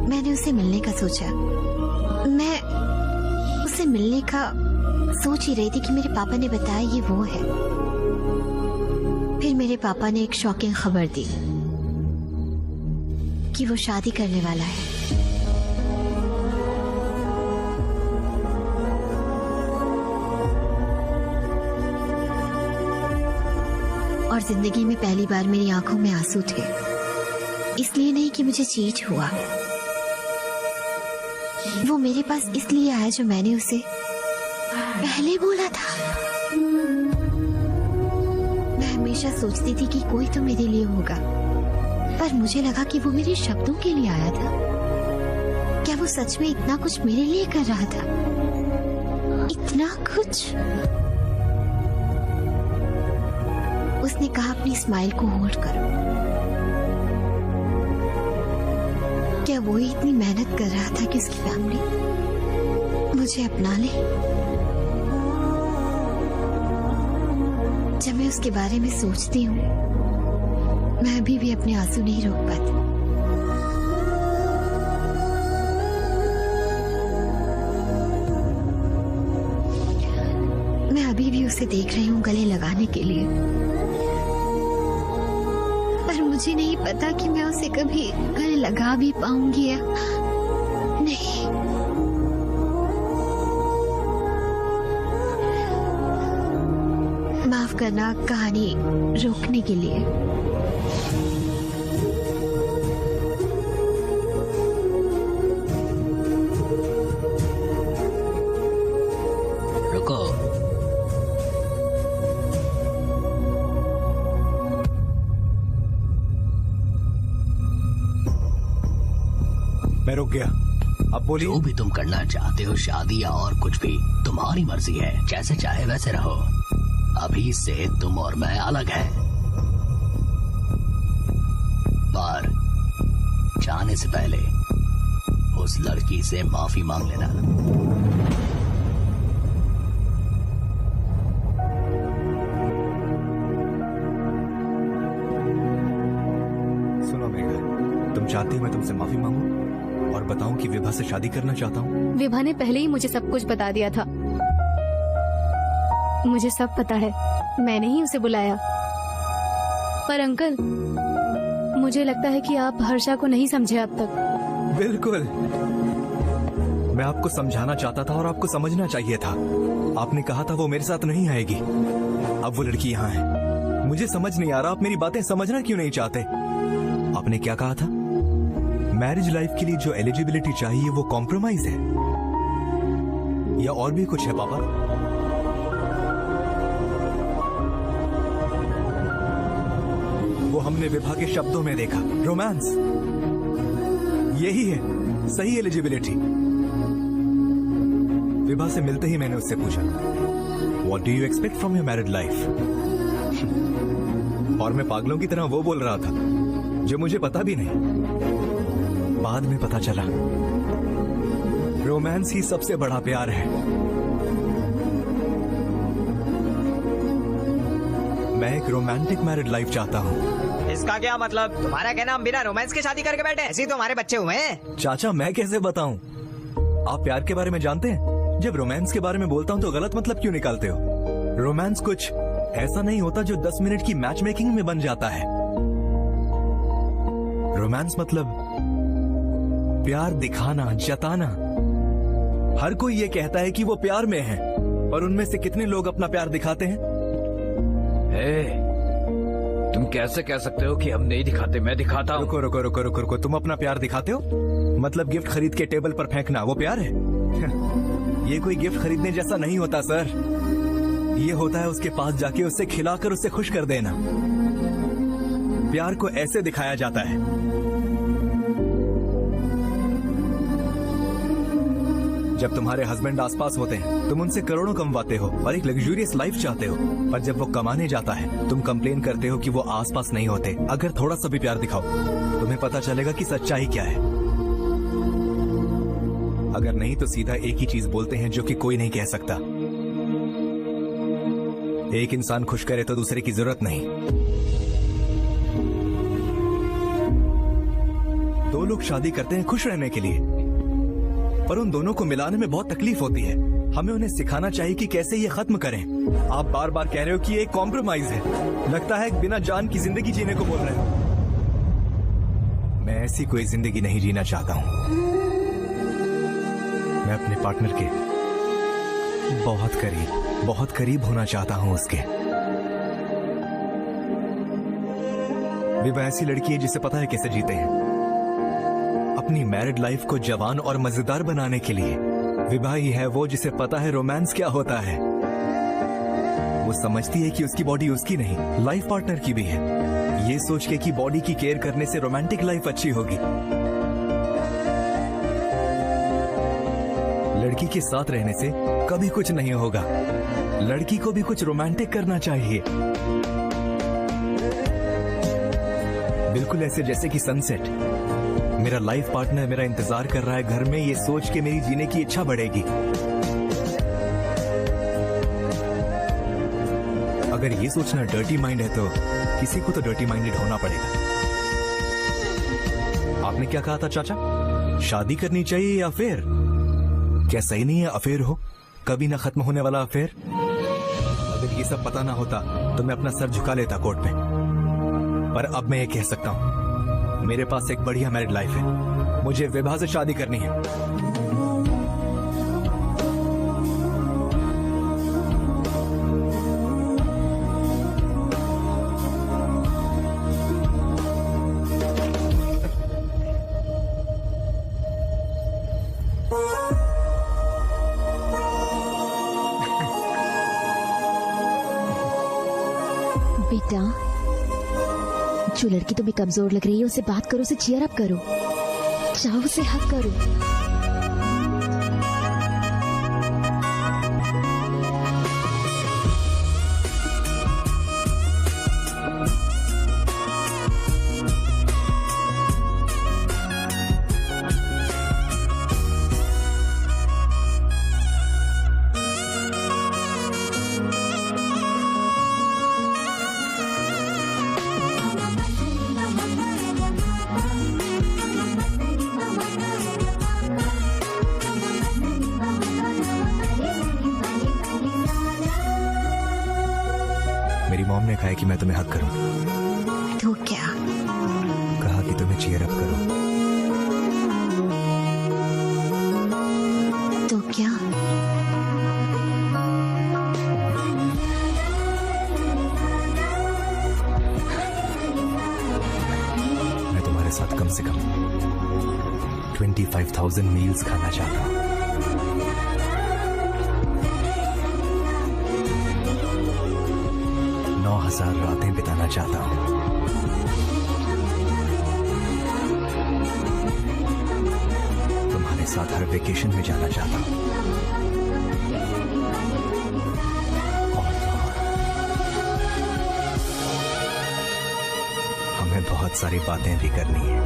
S5: मैंने उसे मिलने का सोचा। मैं उसे मिलने का सोच ही रही थी कि मेरे पापा ने बताया ये वो है। फिर मेरे पापा ने एक शॉकिंग खबर दी कि वो शादी करने वाला है। और जिंदगी में पहली बार मेरी आंखों में आंसू थे। इसलिए नहीं कि मुझे चीट हुआ, वो मेरे पास इसलिए आया जो मैंने उसे पहले बोला था। मैं हमेशा सोचती थी कि कोई तो मेरे लिए होगा, पर मुझे लगा कि वो मेरे शब्दों के लिए आया था। क्या वो सच में इतना कुछ मेरे लिए कर रहा था? इतना कुछ? उसने कहा अपनी स्माइल को होल्ड करो। क्या वो ही इतनी मेहनत कर रहा था कि उसकी फैमिली मुझे अपना ले? जब मैं उसके बारे में सोचती हूँ, मैं अभी भी अपने आंसू नहीं रोक पाती। मैं अभी भी उसे देख रही हूँ गले लगाने के लिए, मुझे नहीं पता कि मैं उसे कभी गले लगा भी पाऊंगी या नहीं। माफ करना कहानी रोकने के लिए।
S6: रुको।
S2: मैं रुक गया, अब बोलिए।
S6: जो भी तुम करना चाहते हो, शादी या और कुछ भी, तुम्हारी मर्जी है। जैसे चाहे वैसे रहो। अभी से तुम और मैं अलग हैं। पर जाने से पहले उस लड़की से माफी मांग लेना।
S2: सुनो मेघा, तुम चाहती हो मैं तुमसे माफी मांगू और बताऊं कि विभा से शादी करना चाहता हूँ?
S14: विभा ने पहले ही मुझे सब कुछ बता दिया था। मुझे सब पता है, मैंने ही उसे बुलाया। पर अंकल, मुझे लगता है कि आप हर्षा को नहीं समझे अब तक।
S2: बिल्कुल, मैं आपको समझाना चाहता था और आपको समझना चाहिए था। आपने कहा था वो मेरे साथ नहीं आएगी, अब वो लड़की यहाँ है। मुझे समझ नहीं आ रहा आप मेरी बातें समझना क्यों नहीं चाहते। आपने क्या कहा था? मैरिज लाइफ के लिए जो एलिजिबिलिटी चाहिए वो कॉम्प्रोमाइज है या और भी कुछ है पापा? वो हमने विभा के शब्दों में देखा, रोमांस। यही है सही एलिजिबिलिटी। विभा से मिलते ही मैंने उससे पूछा, what do you expect from your married life? और मैं पागलों की तरह वो बोल रहा था जो मुझे पता भी नहीं। बाद में पता चला रोमांस ही सबसे बड़ा प्यार है। मैं एक रोमांटिक मैरिड लाइफ चाहता हूँ।
S3: इसका क्या मतलब? तुम्हारा कहना हम बिना रोमांस के शादी करके बैठे? ऐसे ही तो हमारे बच्चे हुए हैं।
S2: चाचा मैं कैसे बताऊं? आप प्यार के बारे में जानते हैं? जब रोमांस के बारे में बोलता हूँ तो गलत मतलब क्यों निकालते हो? रोमांस कुछ ऐसा नहीं होता जो 10 मिनट की मैच मेकिंग में बन जाता है। रोमांस मतलब प्यार दिखाना, जताना। हर कोई ये कहता है कि वो प्यार में है, पर उनमें से कितने लोग अपना प्यार दिखाते हैं?
S11: तुम कैसे कह सकते हो कि हम नहीं दिखाते? मैं दिखाता हूँ।
S2: रुको रुको रुको रुको रुको, तुम अपना प्यार दिखाते हो? मतलब गिफ्ट खरीद के टेबल पर फेंकना वो प्यार है? ये कोई गिफ्ट खरीदने जैसा नहीं होता सर। ये होता है उसके पास जाके उसे खिलाकर उसे खुश कर देना। प्यार को ऐसे दिखाया जाता है। जब तुम्हारे हस्बैंड आसपास होते हैं तुम उनसे करोड़ों कमवाते हो और एक लग्जूरियस लाइफ चाहते हो, पर जब वो कमाने जाता है तुम कंप्लेन करते हो कि वो आसपास नहीं होते। अगर थोड़ा सा भी प्यार दिखाओ तुम्हें पता चलेगा कि सच्चाई क्या है। अगर नहीं तो सीधा एक ही चीज बोलते हैं जो कि कोई नहीं कह सकता। एक इंसान खुश करे तो दूसरे की जरूरत नहीं। दो लोग शादी करते हैं खुश रहने के लिए, पर उन दोनों को मिलाने में बहुत तकलीफ होती है। हमें उन्हें सिखाना चाहिए कि कैसे ये खत्म करें। आप बार बार कह रहे हो कि ये एक कॉम्प्रोमाइज है। लगता है बिना जान की जिंदगी जीने को बोल रहे हो। मैं ऐसी कोई जिंदगी नहीं जीना चाहता हूं। मैं अपने पार्टनर के बहुत करीब होना चाहता हूं उसके। विवाह ऐसी लड़की है जिसे पता है कैसे जीते हैं। अपनी मैरिड लाइफ को जवान और मजेदार बनाने के लिए विवाह ही है वो जिसे पता है रोमांस क्या होता है। वो समझती है कि उसकी बॉडी उसकी नहीं लाइफ पार्टनर की भी है, ये सोच के कि बॉडी की केयर करने से रोमांटिक लाइफ अच्छी होगी। लड़की के साथ रहने से कभी कुछ नहीं होगा। लड़की को भी कुछ रोमांटिक करना चाहिए, बिल्कुल ऐसे जैसे कि सनसेट। मेरा लाइफ पार्टनर मेरा इंतजार कर रहा है घर में, ये सोच के मेरी जीने की इच्छा बढ़ेगी। अगर ये सोचना डर्टी माइंड है तो किसी को तो डर्टी माइंडेड होना पड़ेगा। आपने क्या कहा था चाचा? शादी करनी चाहिए या फिर? क्या सही नहीं है अफेयर हो, कभी ना खत्म होने वाला अफेयर? अगर ये सब पता ना होता तो मैं अपना सर झुका लेता कोर्ट में, पर अब मैं ये कह सकता हूं मेरे पास एक बढ़िया मैरिड लाइफ है। मुझे विवाह से शादी करनी है।
S22: बेटा, जो लड़की तुम्हें कमजोर लग रही है उसे बात करो, उसे चीयर अप करो, चाहो उसे हक करो।
S2: मेरी मॉम ने कहा है कि मैं तुम्हें हक करूं।
S22: तो क्या?
S2: कहा कि तुम्हें चीयर अप करूं।
S22: तो क्या?
S2: मैं तुम्हारे साथ कम से कम 25,000 मील्स खाना चाहता हूं। 9,000 रातें बिताना चाहता हूं। तुम्हारे साथ हर वेकेशन में जाना चाहता हूं। हमें बहुत सारी बातें भी करनी है।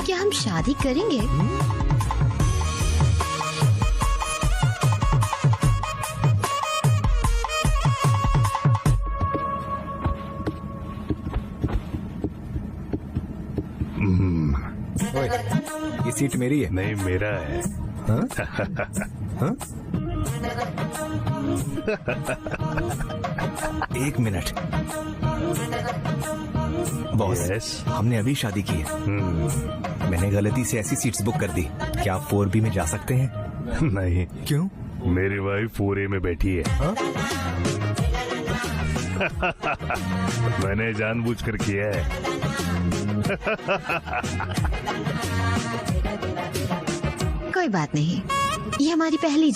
S5: क्या हम शादी करेंगे?
S2: ये सीट मेरी है।
S19: नहीं, मेरा है।
S2: हाँ? हाँ? एक मिनट बॉस, हमने अभी शादी की है। मैंने गलती से ऐसी सीट्स बुक कर दी। क्या आप 4B में जा सकते हैं?
S19: नहीं।
S2: क्यों?
S19: मेरी वाइफ 4A में बैठी है। मैंने जानबूझकर किया है।
S5: कोई बात नहीं, ये हमारी पहली